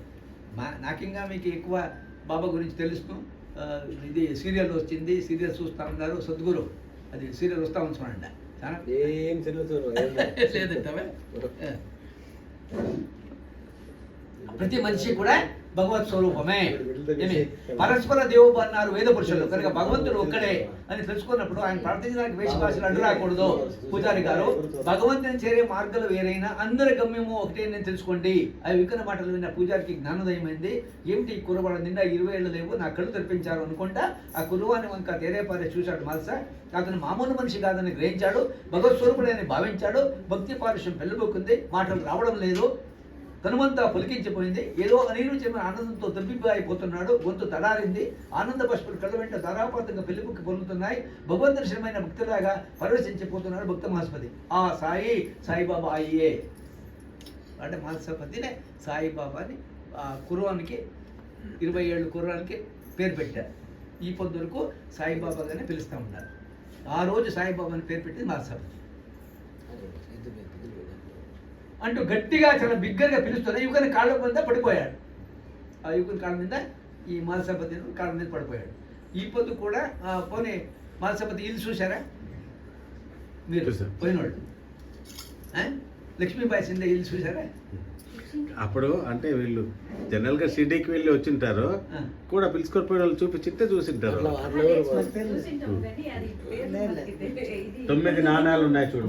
నాకు ఇంకా మీకు ఎక్కువ బాబా గురించి తెలుసు. ఇది సీరియల్ వచ్చింది, సీరియల్ చూస్తా ఉన్నారు. సద్గురు అది సీరియల్ వస్తా ఉంచుకోండి. చాలా లేదంటే ప్రతి మనిషి కూడా భగవత్ స్వరూపమే. పరస్పర దేవోభ అన్నారు వేద పురుషులు. కనుక భగవంతుడు ఒక్కడే అని తెలుసుకున్నప్పుడు ఆయన ప్రార్థించడానికి వేషభాషలు అడ్డు రాకూడదు. పూజారి గారు, భగవంతుని చేరే మార్గాలు వేరైనా అందరి గమ్యము ఒకటే నేను తెలుసుకోండి. అవి వికన మాటలు విన్న పూజారికి జ్ఞానోదయమైంది. ఏమిటి ఈ కుర్రవాడ నిండా 20 ఏళ్ళు లేవు, నా కళ్ళు తెరిపించారు అనుకుంటా ఆ కుర్రవాన్ని వంక తేరేపారే చూశాడు మాల్సా. అతను మామూలు మనిషి కాదని గ్రహించాడు. భగవత్ స్వరూపుడని భావించాడు. భక్తి పారుష్యం పెళ్ళబోకుంది. మాటలు రావడం లేదు. తనుమంతా పులికించిపోయింది. ఏదో అనిరుచిమైన ఆనందంతో తప్పిపోయిపోతున్నాడు. గొంతు తడారింది. ఆనంద పశువులు కళ్ళ వెంట ధారాపాతంగా పెళ్లిపుక్కి పొందుతున్నాయి. భగవంతునిమైన భక్తులాగా పరవశించిపోతున్నాడు భక్త మహస్పతి. ఆ సాయిబాబా అయ్యే అంటే మహస్పతినే సాయిబాబాని ఆ కుర్రానికి 20 ఏళ్ళు కుర్రానికి పేరు పెట్టారు. ఈ పొద్దులకు సాయిబాబాగానే పిలుస్తూ ఉన్నారు. ఆ రోజు సాయిబాబాని పేరు పెట్టింది మహస్పతి అంటూ గట్టిగా చాలా బిగ్గరగా పిలుస్తున్నారు. యువకుని కాళ్ళ మీద పడిపోయాడు. ఆ యువకుని కాళ్ళ మీద ఈ మహసపతి కాళ్ళ మీద పడిపోయాడు. ఈ పొద్దు కూడా పోనీ మహసపతి ఇల్లు చూసారా మీరు? పోయినోళ్ళు లక్ష్మీబాయి సింధే ఇల్లు చూసారా? అప్పుడు అంటే వీళ్ళు జనరల్ గా షిర్డీకి వెళ్ళి వచ్చింటారు కూడా పిలుచుకొని పోయిన వాళ్ళు చూపించితే చూసింటారు. 9 నాణాలు ఉన్నాయి చూడు.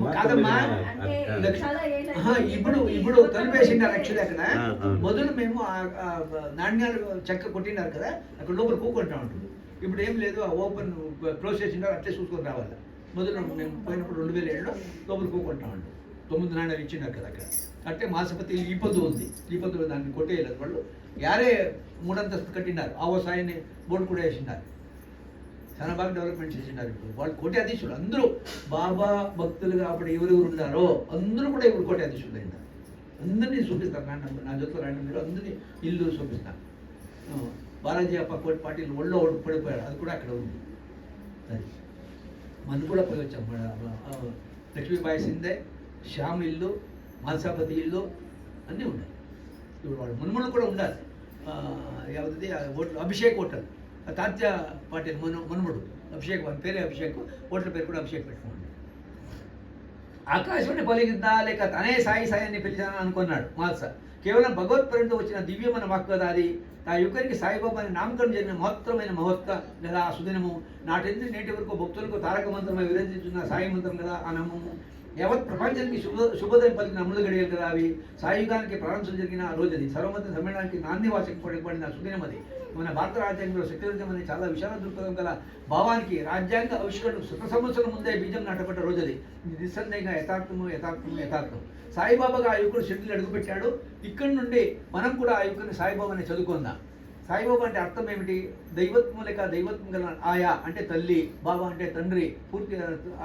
ఇప్పుడు కలిపేసిండారు యాక్చువల్లీ. అక్కడ మొదలు మేము నాణ్యాలు చెక్క కొట్టినారు కదా, అక్కడ లోపల కూకుంటా ఉంటుంది. ఇప్పుడు ఏం లేదు, ఓపెన్ క్లోజ్ చేసిండారు, అట్లే చూసుకొని రావాలి. మొదలు మేము పోయినప్పుడు 2007లో లోపల కూకుంటా ఉంటాం. 9 నాణ్యాలు ఇచ్చినారు కదా అక్కడ. అంటే మాసపతి ఈ పొద్దు ఉంది. ఈ పొద్దులో దాన్ని కొట్టేయలేదు వాళ్ళు. యారే 3 అంతస్తు కట్టినారు. ఆవో సాయిని బోర్డు కూడా వేసినారు. చాలా బాగా డెవలప్మెంట్ చేసినారు. ఇప్పుడు వాళ్ళు కోట్యాధీశులు అందరూ. బాబా భక్తులుగా అప్పుడు ఎవరెవరు ఉన్నారో అందరూ కూడా ఇప్పుడు కోట్యాధీశులు అయినారు. అందరినీ చూపిస్తారు. నా జొత్తులో రాండి మీరు అందరినీ ఇల్లు చూపిస్తాను. బాలాజీ అప్ప కోటి పార్టీలు ఒళ్ళో పడిపోయాడు. అది కూడా అక్కడ ఉంది. అది మనం కూడా పోయి వచ్చాం. లక్ష్మీబాయి సింధే, శ్యామ్ ఇల్లు, మహసాపతి ఇల్లు అన్నీ ఉన్నాయి. ఇప్పుడు వాళ్ళు మున్ముళ్ళు కూడా ఉండాలి. ఎవరిది అభిషేక్ హోటల్, తాత్య పాటిల్ మనుముడు అభిషేక్, వారి పేరే అభిషేక్, హోటల్ పేరు కూడా అభిషేక్ పెట్టుకోండి. ఆకాశవాణి పలికిద్దా లేక తనే సాయి సాయాన్ని పిలిచాను అనుకున్నాడు మాల్స. కేవలం భగవత్పరంతో వచ్చిన దివ్యమైన వాక్ కదా అది. ఆ యుగానికి సాయిబాబాని నామకరణం జరిగిన మహత్తరమైన మహోత్త లేదా ఆ సుదినము. నాటి నేటి వరకు భక్తులకు తారక మంత్రమై విరచిస్తున్న సాయి మంత్రం కదా ఆ నామము. యావత్ ప్రపంచానికి శుభోదయం పలికిన అమృత గడియలు కదా అవి. సాయుగానికి ప్రారంభం జరిగిన ఆ రోజు అది. సర్వమత సమ్మేళనానికి నాందివాచకం పడిన సుదినం అది. మన భారత రాజ్యాంగంలో సెక్యులరిజం అనే చాలా విశాల దృక్పథం గల భావానికి రాజ్యాంగ ఆవిష్కరణకు 100 సంవత్సరాల ముందే బీజం నాటపడ్డ రోజు అది. నిస్సందేహంగా యథార్థము. సాయిబాబాగా ఆ యువకుడు షెడ్యూల్ అడుగుపెట్టాడు. ఇక్కడి నుండి మనం కూడా ఆ యువకుని సాయిబాబాని చదువుకుందాం. సాయిబాబా అంటే అర్థం ఏమిటి? దైవత్వం లేక దైవత్వం గల ఆయా అంటే తల్లి, బాబా అంటే తండ్రి. పూర్తి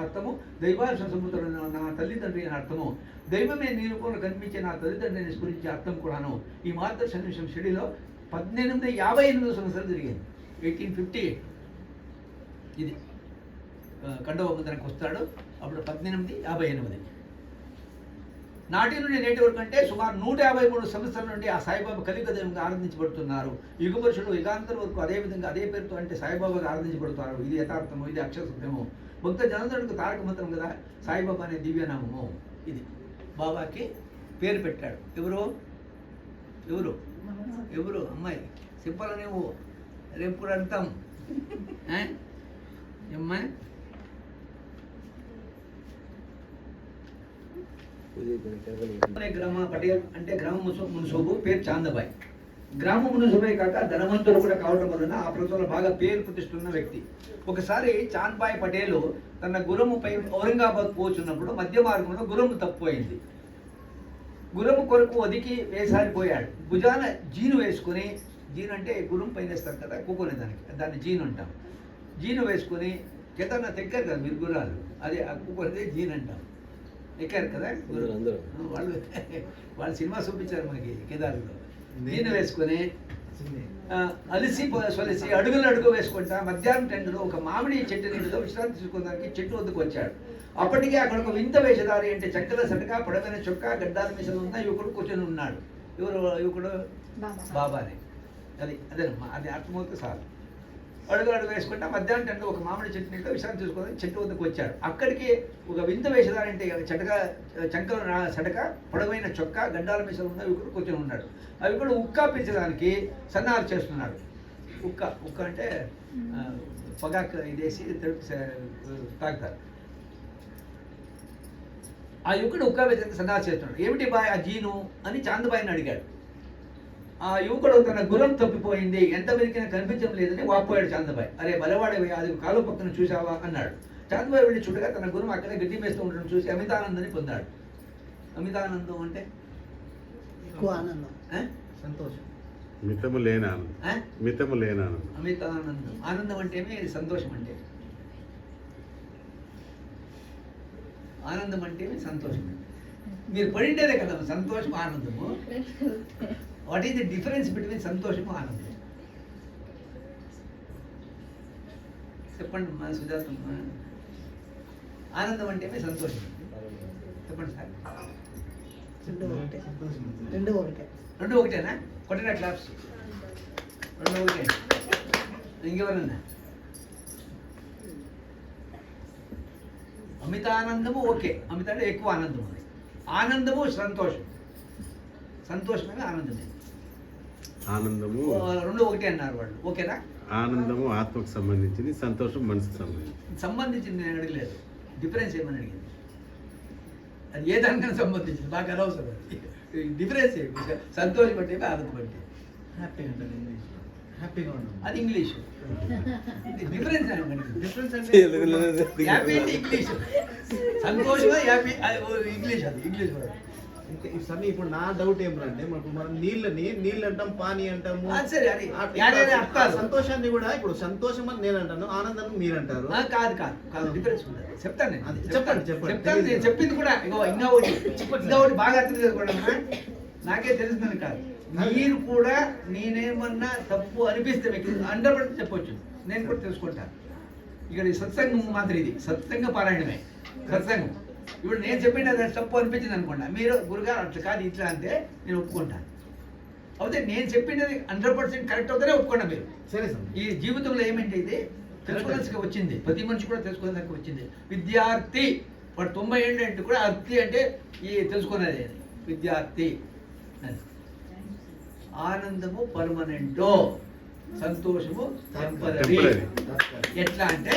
అర్థము దైవాంశ సముద్రం నా తల్లి తండ్రి అని అర్థము. దైవమే నీ రూపంలో కనిపించే నా తల్లిదండ్రిని స్ఫురించే అర్థం కూడాను. ఈ మాతృ సన్నివేశం షెడ్యూల్లో 1858 సంవత్సరాలు జరిగింది. 1858 ఇది కండవ ముద్రకు వస్తాడు. అప్పుడు 1858 నాటి నుండి నేటి వరకు అంటే సుమారు 153 సంవత్సరాల నుండి ఆ సాయిబాబా కలియుగ దైవంగా ఆరాధించబడుతున్నారు. యుగపురుషుడు యుగాంతరం వరకు అదే విధంగా అదే పేరుతో అంటే సాయిబాబాగా ఆరాధించబడుతున్నారు. ఇది యథార్థము, ఇది అక్షర సత్యము. భక్త జనందరికి తారక మంత్రం కదా సాయిబాబా అనే దివ్యనామము. ఇది బాబాకి పేరు పెట్టాడు. ఎవరు అమ్మాయి సింపల్ నువ్వు రేపు కూడా అంటాం అమ్మాయి. గ్రామ పటేల్ అంటే గ్రామ మున్సోబు పేరు చాందబాయ్. గ్రామ మున్సోబాయ్ కాక ధనవంతుడు కూడా కావడం వలన ఆ ప్రాంతంలో బాగా పేరు ప్రతిష్ఠున్న వ్యక్తి. ఒకసారి చాంద్బాయ్ పటేల్ తన గుర్రముపై ఔరంగాబాద్ పోచున్నప్పుడు మధ్య మార్గంలో గుర్రము తప్పిపోయింది. గుర్రము కొరకు ఒదికి వేసారిపోయాడు. భుజాన జీను వేసుకుని, జీను అంటే గుర్రం పైన వేస్తారు కదా కూకునే దాన్ని జీను అంటాం. జీను వేసుకుని కేదార్న తెక్కారు కదా మీరు గుర్రాలు, అదే ఆ కూకునేది జీన్ అంటాం. ఎక్కారు కదా వాళ్ళు సినిమా చూపించారు మనకి కేదార్లో. జీను వేసుకొని అలిసి సొలిసి అడుగు వేసుకుంటా మధ్యాహ్నం టెండలో ఒక మామిడి చెట్టు నీటిలో విశ్రాంతి తీసుకోవడానికి చెట్టు వద్దకు వచ్చాడు. అప్పటికే అక్కడ ఒక వింత వేషధారి అంటే చక్కల సటక పొడవైన చొక్కా గడ్డాల మిషన్లు ఉన్న యువకుడు కూర్చొని ఉన్నాడు. యువకుడు బాబానే. అదేనమ్మా, అది అర్థమవుతుంది సార్. అడుగు వేసుకుంటా మధ్యాహ్నం టెండలో ఒక మామిడి చెట్టు నీటిలో విశ్రాంతి తీసుకోవడానికి చెట్టు వద్దకు వచ్చాడు. అక్కడికి ఒక వింత వేషధారి అంటే చంకల సటక పొడవైన చొక్కా గడ్డాల మిషన్లు ఉన్న యువకుడు కూర్చొని ఉన్నాడు. ఆ యువకుడు ఉక్కా పీల్చడానికి సన్నాహాలు చేస్తున్నాడు. ఉక్క అంటే పొగాకు ఇదేసి తాగుతారు. ఆ యువకుడు ఉక్కా పీల్చడానికి సన్నాహాలు చేస్తున్నాడు. ఏమిటి బాయ్ ఆ జీను అని చాందబాయిని అడిగాడు. ఆ యువకుడు తన గుర్రం తప్పిపోయింది, ఎంత వెతికినా కనిపించడం లేదని వాపోయాడు చాందబాయ్. అరే బలవాడేవి, అది కాలు పక్కన చూసావా అన్నాడు. చాందబాయ్ వెళ్ళి చుట్టగా తన గుర్రం అక్కడే గడ్డి మేస్తూ ఉండడం చూసి అమితానందాన్ని పొందాడు. అమితానందం అంటే ఎక్కువ ఆనందం, సంతోషం, మితము లేని ఆనందం. అమితానందం. ఆనందం అంటేనే సంతోషం అంటే. ఆనందం అంటేనే సంతోషం. మీరు పడింటేనే కదా సంతోషం ఆనందము. What is the difference between సంతోషము ఆనందం? చెప్పండి మా సుజాత. ఆనందం అంటేనే సంతోషం. చెప్పండి సార్. రెండు ఒకటేనా? కొట్టిన క్లాప్స్. రెండు ఒకటే. ఇంకెవరన్నా? అమితానందము ఓకే. అమిత అంటే ఎక్కువ ఆనందం. అది ఆనందము సంతోషం. సంతోషమే ఆనందమే. ఆనందము రెండు ఒకటే అన్నారు వాళ్ళు. ఓకేనా? ఆనందము ఆత్మకు సంబంధించింది, సంతోషం మనసుకు సంబంధించింది. నేను అడగలేదు డిఫరెన్స్ ఏమని అడిగింది. అది ఏ దానికైనా సంబంధించింది, బాగా అనవసరం. డిఫరెన్స్ ఏంటి? సంతోషం బట్టి ఆనందం బట్టి. హ్యాపీగా ఉన్నాం, అది ఇంగ్లీష్. డిఫరెన్స్ అంటే హ్యాపీ అంటే ఇంగ్లీష్, సంతోషమే హ్యాపీ ఇంగ్లీష్. అది ఇంగ్లీష్ కూడా. సరే ఇప్పుడు నా డౌట్ ఏమిటంటే మనం నీళ్ళు అంటాం, పానీ అంటాము. సరే సంతోషాన్ని కూడా ఇప్పుడు సంతోషం అని నేను అంటాను, ఆనందం మీరు అంటారు. కాదు డిఫరెన్స్ ఉంటుంది. చెప్తాను నేను. చెప్పండి. నేను చెప్పింది కూడా ఇంకా ఒకటి బాగా అర్థం చేసుకోవడం. నాకే తెలుస్తుందని కాదు, మీరు కూడా నేనేమన్నా తప్పు అనిపిస్తే మీకు 100% చెప్పొచ్చు. నేను కూడా తెలుసుకుంటాను. ఇక్కడ సత్సంగం మాత్రం ఇది సత్సంగ పారాయణమే. సత్సంగం ఇప్పుడు నేను చెప్పిన అది తప్పు అనిపించింది అనుకోండి, మీరు గురుగారు అట్లా కాదు ఇట్లా అంటే నేను ఒప్పుకుంటాను. అయితే నేను చెప్పినది 100% కరెక్ట్ అవుతానే ఒప్పుకోండి మీరు. సరే సార్. ఈ జీవితంలో ఏమంటే ఇది తెలుసుకోవాల్సి వచ్చింది, ప్రతి మనిషి కూడా తెలుసుకోవడానికి వచ్చింది. విద్యార్థి వాడు 90 ఏళ్ళు అంటే కూడా అర్థి అంటే ఈ తెలుసుకున్నది విద్యార్థి అని. ఆనందము పర్మనెంటో, సంతోషము టెంపరరీ. ఎట్లా అంటే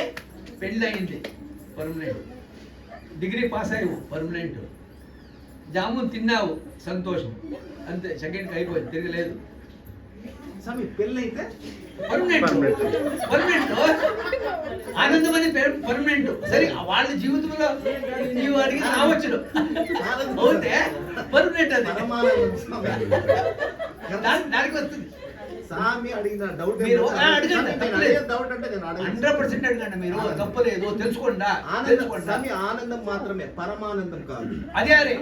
పెళ్ళయింది పర్మనెంట్, డిగ్రీ పాస్ అయ్యావు పర్మనెంట్, జామున్ తిన్నావు సంతోషం అంతే, సెకండ్కి అయిపోయింది, తిరగలేదు. స్వామి పెళ్ళైతే పర్మనెంట్ పర్మనెంట్ ఆనందం అని పర్మనెంట్. సరే వాళ్ళ జీవితంలో నీవు అడిగి రావచ్చు అవుతే పర్మనెంట్ అది దానికి వస్తుంది. స్వామి అడిగిన డౌట్ మీరు అడగండి, తప్పలేదు. డౌట్ అంటే నేను 100% అడగండి, మీరు తప్పలేదు, తెలుసుకోండి. స్వామి ఆనందం మాత్రమే, పరమానందం కాదు. అదే అరే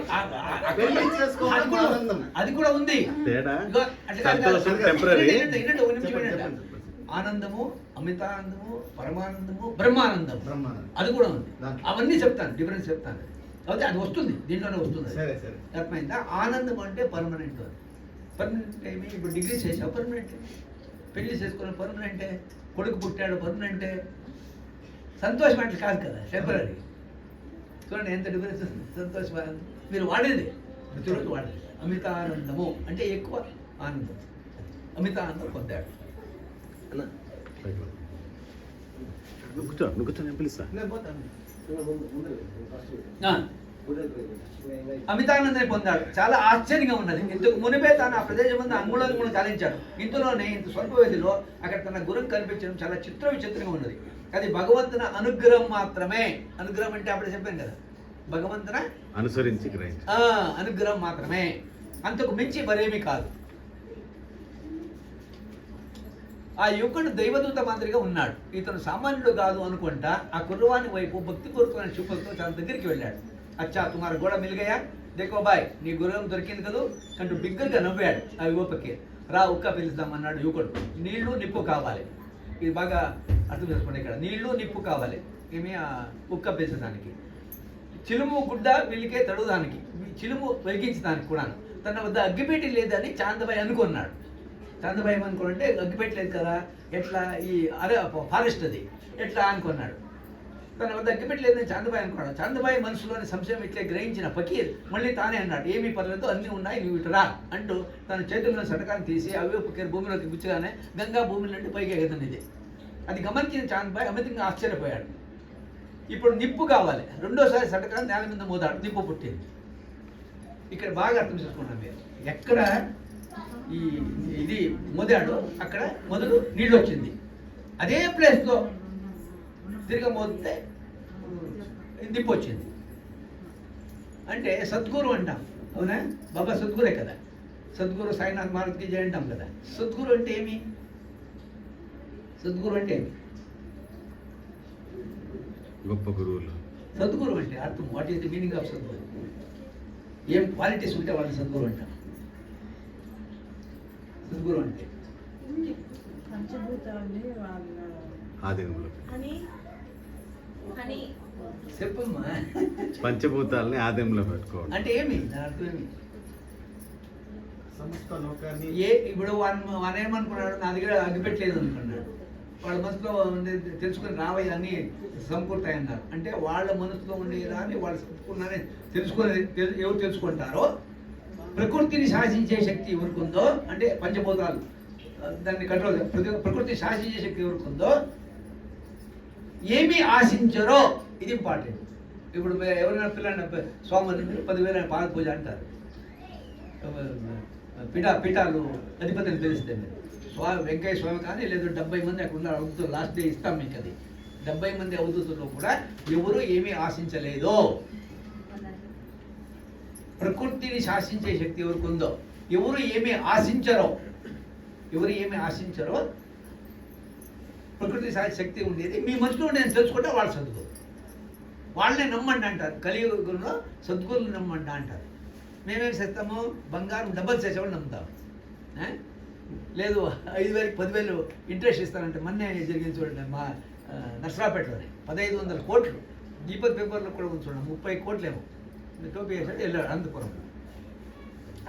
పెళ్లి చేసుకోవడం ఆనందం. అది కూడా ఉంది. తేడా ఇగో అట్లా కాదు, సంతోషం టెంపరరీ. వినండి, ఒక నిమిషం వినండి. ఆనందము, అమితానందము, పరమానందము, బ్రహ్మానందం, బ్రహ్మానందం. అది కూడా ఉంది. అవన్నీ చెప్తాను, డిఫరెన్స్ చెప్తాను. అయితే అది వస్తుంది, దీంట్లోనే వస్తుంది. సరే సరే. అర్థమైందా? ఆనందం అంటే పర్మనెంట్. పర్మనెంట్ ఏమి? ఇప్పుడు డిగ్రీ చేసావు పర్మనెంట్, పెళ్లి చేసుకున్న పర్మనెంటే, కొడుకు పుట్టాడు పర్మనెంటే. సంతోషం అంటే కాదు కదా, టెంపరీ. చూడండి ఎంత డిఫరెన్స్. సంతోషం మీరు వాడేది ప్రతిరోజు వాడేది. అమితానందము అంటే ఎక్కువ ఆనందం, అమితానందం పొందాడు. నువ్వు కూర్చో, నేను పిలుస్తా. నేను పోతాను. అమితానందాన్ని పొందాడు. చాలా ఆశ్చర్యంగా ఉన్నది. ఇంతకు మునిపే తాను ఆ ప్రదేశం ముందు అంగుళంగులను కాలించాడు. ఇంతలోనే ఇంత స్వల్ప వ్యధిలో అక్కడ తన గురువు కనిపించడం చాలా విచిత్రంగా ఉన్నది. అది భగవంతుని అనుగ్రహం మాత్రమే. అనుగ్రహం అంటే అప్పుడే చెప్పాను కదా, భగవంతున అనుసరించి గ్రహించు. అనుగ్రహం మాత్రమే, అంతకు మించి మరేమీ కాదు. ఆ యువకుడు దైవదూత మాదిరిగా ఉన్నాడు. ఇతను సామాన్యుడు కాదు అనుకుంటా ఆ కుర్రవాని వైపు భక్తిపూర్వకమైన చూపులతో చాలా దగ్గరికి వెళ్ళాడు. అచ్చా తుమార గోడ మిలిగయా, దేకో బాయ్, నీ గుర్రం దొరికింది కదూ అంటూ బిగ్గరగా నవ్వాడు ఆ యువపకి. రా ఉక్క పిలుస్తామన్నాడు యువకుడు. నీళ్లు నిప్పు కావాలి. ఇది బాగా అర్థం చేసుకోండి. ఇక్కడ నీళ్లు నిప్పు కావాలి. ఏమి? ఉక్క పెంచడానికి. చిలుము గుడ్డ పిల్లికే తడుదానికి, చిలుము వెలిగించడానికి కూడా. తన వద్ద అగ్గిపెట్టి లేదని చాందబాయి అనుకున్నాడు. చాందబాయి అనుకోనంటే అగ్గిపెట్టలేదు కదా, ఎట్లా ఈ అదే ఫారెస్ట్ అది ఎట్లా అనుకున్నాడు. తన వద్ద అగ్గిపెట్టలేదని చాందబాయి అనుకున్నాడు. చాందబాయి మనసులోని సంశయం ఇట్లే గ్రహించిన ఫకీర్ మళ్ళీ తానే అన్నాడు, ఏమీ పర్లేదు, అన్నీ ఉన్నాయి, నువ్వు ఇటురా అంటూ తన చేతుల్లో సటకాన్ని తీసి అవే ఫకీర్ భూమిలోకి గుచ్చగానే గంగా భూమి నుండి పైకి ఎగదనిది. అది గమనించిన చాందబాయి అమితంగా ఆశ్చర్యపోయాడు. ఇప్పుడు నిప్పు కావాలి. రెండోసారి సటకాన్ని నేల మీద మోదాడు, నిప్పు పుట్టింది. ఇక్కడ బాగా అర్థం చేసుకున్నాం మీరు. ఎక్కడ ఇది మోదాడు అక్కడ మొదలు నీళ్ళు వచ్చింది. అదే ప్లేస్లో తిరిగి మోదితే నిప్పు వచ్చింది. అంటే సద్గురు అంటాం, అవునా? బాబా సద్గురే కదా, సద్గురు సాయినాథ్ మహారాజ్కి జయ అంటాం కదా. సద్గురు అంటే ఏమి? సద్గురు అంటే ఏమి? గొప్ప గురువులు. సద్గురు అంటే అర్థం, what is the meaning of Sadhguru? ఏం క్వాలిటీస్ ఉంటే వాళ్ళు సద్గురు అంటాం. సద్గురు అంటే ఆధీనంలో చెప్పమ్మా. పంచభూతాలని ఆధీనంలో పెట్టుకోవాలి అంటే ఏమి? దాని అర్థం ఏమి? సమస్త లోకాన్ని ఇప్పుడు వాడు ఏమనుకున్నాడు, నా దగ్గర అగ్గిపెట్టలేదు అనుకున్నాడు. వాళ్ళ మనసులో తెలుసుకుని రావయ్య అన్ని సమకూరుతాయి అన్నారు. అంటే వాళ్ళ మనసులో ఉండేదాన్ని వాళ్ళు చెప్పుకున్నారని ఎవరు తెలుసుకుంటారో, ప్రకృతిని శాసించే శక్తి ఎవరికి ఉందో, అంటే పంచభూతాలు దాన్ని కంట్రోల్, ప్రకృతిని శాసించే శక్తి ఎవరికి ఉందో, ఏమి ఆశించరో, ఇది ఇంపార్టెంట్. ఇప్పుడు ఎవరైనా పిల్లలు స్వామి 10,000 పాద పూజ అంటారు. పీఠాలు అధిపతిని పిలిస్తే మీరు వెంకయ్య స్వామి కానీ లేదా 70 మంది అక్కడ ఉన్నారు అవధూతులు. లాస్ట్ డే ఇస్తాం మీకు అది. 70 మంది అవధూతుల్లో కూడా ఎవరు ఏమీ ఆశించలేదో. ప్రకృతిని శాసించే శక్తి ఎవరికి ఉందో, ఎవరు ఏమీ ఆశించరో, ప్రకృతి శక్తి ఉండేది మీ మనసులో నేను తెలుసుకుంటే వాళ్ళు సద్గురు. వాళ్ళనే నమ్మండి అంటారు. కలియుగంలో సద్గురులు నమ్మండి అంటారు. మేమేం చేస్తాము? బంగారం డబ్బులు చేసేవాళ్ళు నమ్ముతాము. లేదు 5,000 10,000 ఇంట్రెస్ట్ ఇస్తారంటే మొన్నే జరిగింది చూడండి, మా నర్సరాపేటలోనే 1,500 కోట్లు దీపక్ పేపర్లో కూడా ఉంది చూడండి, 30 కోట్లేమో టోపీ వేసాడు వెళ్ళాడు అనంతపురం.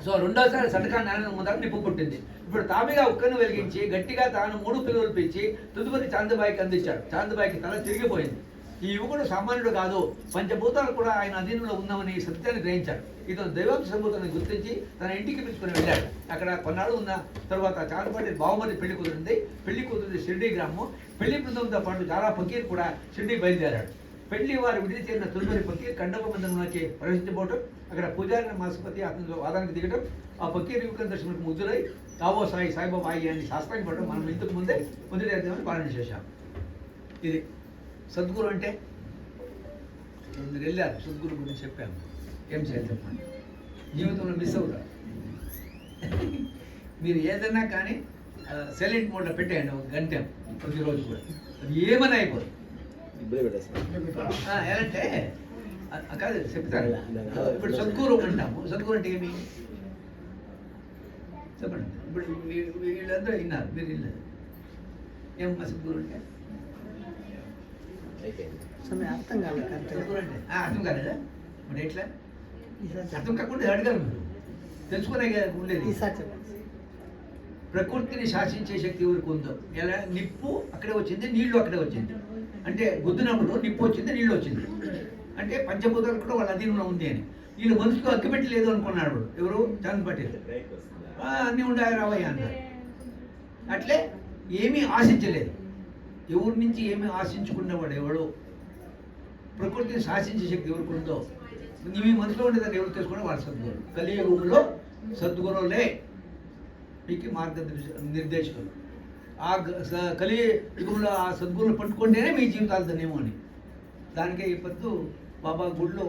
సో రెండోసారి సటకా నారాయణ ముందర నిప్పు పుట్టింది. ఇప్పుడు తామిగా ఉక్కను వెలిగించి గట్టిగా తాను 3 పిలువలు పిలిచి తుదుపరి చాందబాయికి అందించాడు. చాందబాయికి తల తిరిగిపోయింది. ఈ యువకుడు సామాన్యుడు కాదు, పంచభూతాలు కూడా ఆయన అధీనంలో ఉన్నామని సత్యాన్ని గ్రహించాడు. ఇతను దైవాంశభూతాన్ని గుర్తించి తన ఇంటికి పిలుచుకొని వెళ్ళాడు. అక్కడ కొన్నాళ్ళు ఉన్న తర్వాత చాలాపాటి బావమరి పెళ్లి కుదిరింది. పెళ్లి కుదిరింది షిర్డీ గ్రామం. పెళ్లి బృందంతో పాటు చాలా ఫకీర్ కూడా షిర్డీ బయలుదేరాడు. పెళ్లి వారు విడిది చేరిన తొలిమరి ఫకీర్ కండప మందిరంలోకి ప్రవేశించబోవడం, అక్కడ పూజారి మాసపతి అతనితో వాదానికి దిగడం, ఆ ఫకీర్ యువకుల దర్శనకు ముగ్గురై తావో సాయి సాయిబాబా అయ్యి అని శాస్త్రానికి పడడం మనం ఇంతకు ముందే మొదటి అధ్యాయాన్ని పాలన చేశాం. ఇది సద్గురు అంటే మీరు వెళ్ళారు, సద్గురు గురించి చెప్పాము. ఏం చేయాలి చెప్పండి, జీవితంలో మిస్ అవుతారు. మీరు ఏదన్నా కానీ సైలెంట్ మోడ్లో పెట్టేయండి ఒక గంట ప్రతిరోజు కూడా, అది ఏమని అయిపోతుంది. ఎలాంటే కాదు చెప్తారు. ఇప్పుడు సద్గురు అంటాము. సద్గురు అంటే ఏమి చెప్పండి. ఇప్పుడు వీళ్ళందరూ విన్నారు, మీరు విన్నారు. ఏమమ్మా సద్గురు అంటే? అర్థం కాలేదు. సద్గురు అంటే అర్థం కాలేదా? మరి ఎట్లా అర్థం కాకుండా అడగాలి, మీరు తెలుసుకునే ఉండేది. ప్రకృతిని శాసించే శక్తి ఎవరికి ఉందో, ఎలా నిప్పు అక్కడే వచ్చింది, నీళ్లు అక్కడే వచ్చింది. అంటే గుద్దినప్పుడు నిప్పు వచ్చింది, నీళ్ళు వచ్చింది. అంటే పంచభూతాలు కూడా వాళ్ళ అధీనంలో ఉంది అని. వీళ్ళు మనుషులు అగ్గిపెట్టి లేదు అనుకున్నాడు ఎవరు, చంద్ర పటేల్. అన్నీ ఉండాలి రావయ్య అన్నారు. అట్లే ఏమీ ఆశించలేదు, ఎవరి నుంచి ఏమీ ఆశించుకున్నవాడు ఎవడో. ప్రకృతిని శాసించే శక్తి ఎవరికి ఉందో, మీ మనసులో ఉండేదాన్ని ఎవరు తెలుసుకుని వాడు సద్గురు. కలియుగంలో సద్గురులే మీకు నిర్దేశకులు. ఆ కలియుగంలో ఆ సద్గురులు పట్టుకుంటేనే మీ జీవితాలు ధన్యమో అని. దానికే ఈ పొద్దు బాబా గుళ్ళు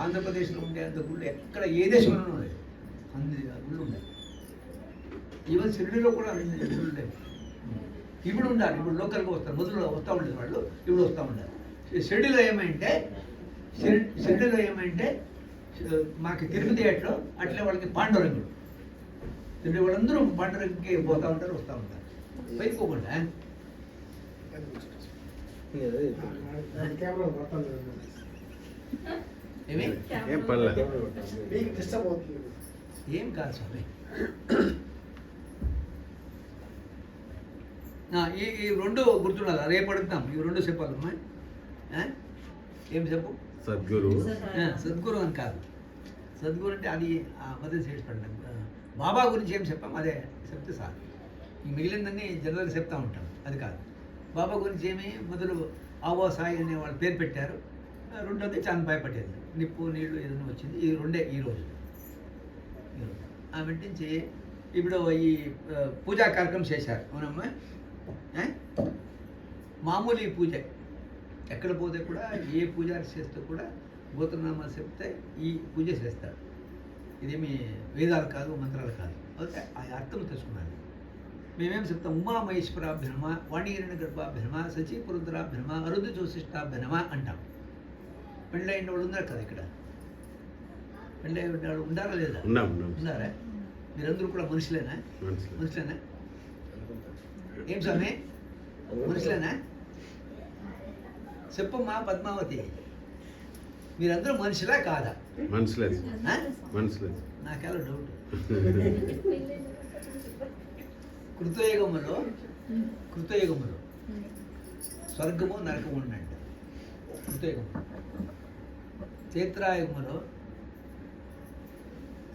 ఆంధ్రప్రదేశ్లో ఉండే అంత గుళ్ళు ఎక్కడ ఏ దేశంలోనూ ఉన్నాయి, అన్ని గుళ్ళు ఉన్నాయి. ఈవెన్ షిరిడీలో కూడా అన్ని గుళ్ళు ఉండేవి. ఇప్పుడు ఉండాలి, ఇప్పుడు లోకల్గా వస్తారు, మొదలు వస్తూ ఉండేది వాళ్ళు, ఇప్పుడు వస్తూ ఉండాలి. షిరిడీలో ఏమంటే మాకు తిరుపతి అట్లో అట్లే వాళ్ళకి పాండురంగుడు. తిరుపతి వాళ్ళందరూ పాండురంగుకి పోతూ ఉంటారు, వస్తూ ఉంటారు. పైపోకుండా ఏమి ఏం పర్లేదు. ఏం కాదు స్వామి. ఈ రెండు గుర్తుండాలి, రేపు అడుగుతాం. ఈ రెండు చెప్పాలమ్మా. ఏం చెప్పు? సద్గురు. సద్గురు అని కాదు. సద్గురు అంటే అది మొదటి చేసి పడ్డాం. బాబా గురించి ఏం చెప్పాం అదే చెప్తే సార్. ఈ మిగిలిందన్నీ జనరల్గా చెప్తా ఉంటాం, అది కాదు. బాబా గురించి ఏమి మొదలు ఆవో సాయి అనే వాళ్ళు పేరు పెట్టారు. రెండోది చాంద్బాయ్ పటేల్, నిప్పు నీళ్లు ఏదైనా వచ్చింది. ఈ రెండే ఈరోజు. వెంటించి ఇప్పుడు ఈ పూజా కార్యక్రమం చేశారు. అవునమ్మా, మామూలు పూజ ఎక్కడ పోతే కూడా ఏ పూజ చేస్తే కూడా గోత్రనామాలు చెప్తే ఈ పూజ చేస్తారు. ఇదేమి వేదాలు కాదు, మంత్రాలు కాదు. ఓకే, ఆ అర్థం తెలుసుకున్నాను. మేమేం చెప్తాం? ఉమామహేశ్వరాభ్యనమ, వాణిగిరిణ గర్భాభ్యనమ, సచీపురుద్రాభ్యనమ, అరుదు చోశిష్టాభ్యనమ అంటాం. పెళ్ళైన వాళ్ళు ఉన్నారు కదా ఇక్కడ, పెళ్ళైన వాళ్ళు ఉండారా లేదా? ఉన్నారా? మీరందరూ కూడా మనుషులేనా? మనుషులేనా? ఏం స్వామి, మనుషులేనా? చెప్పమ్మా పద్మావతి, మీరందరూ మనుషులా కాదా? మనుషులేదు. నాకెలా డౌట్. కృతయుగములో స్వర్గము నరకము ఉండంట. కృతయుగము. క్షేత్రాయుగములో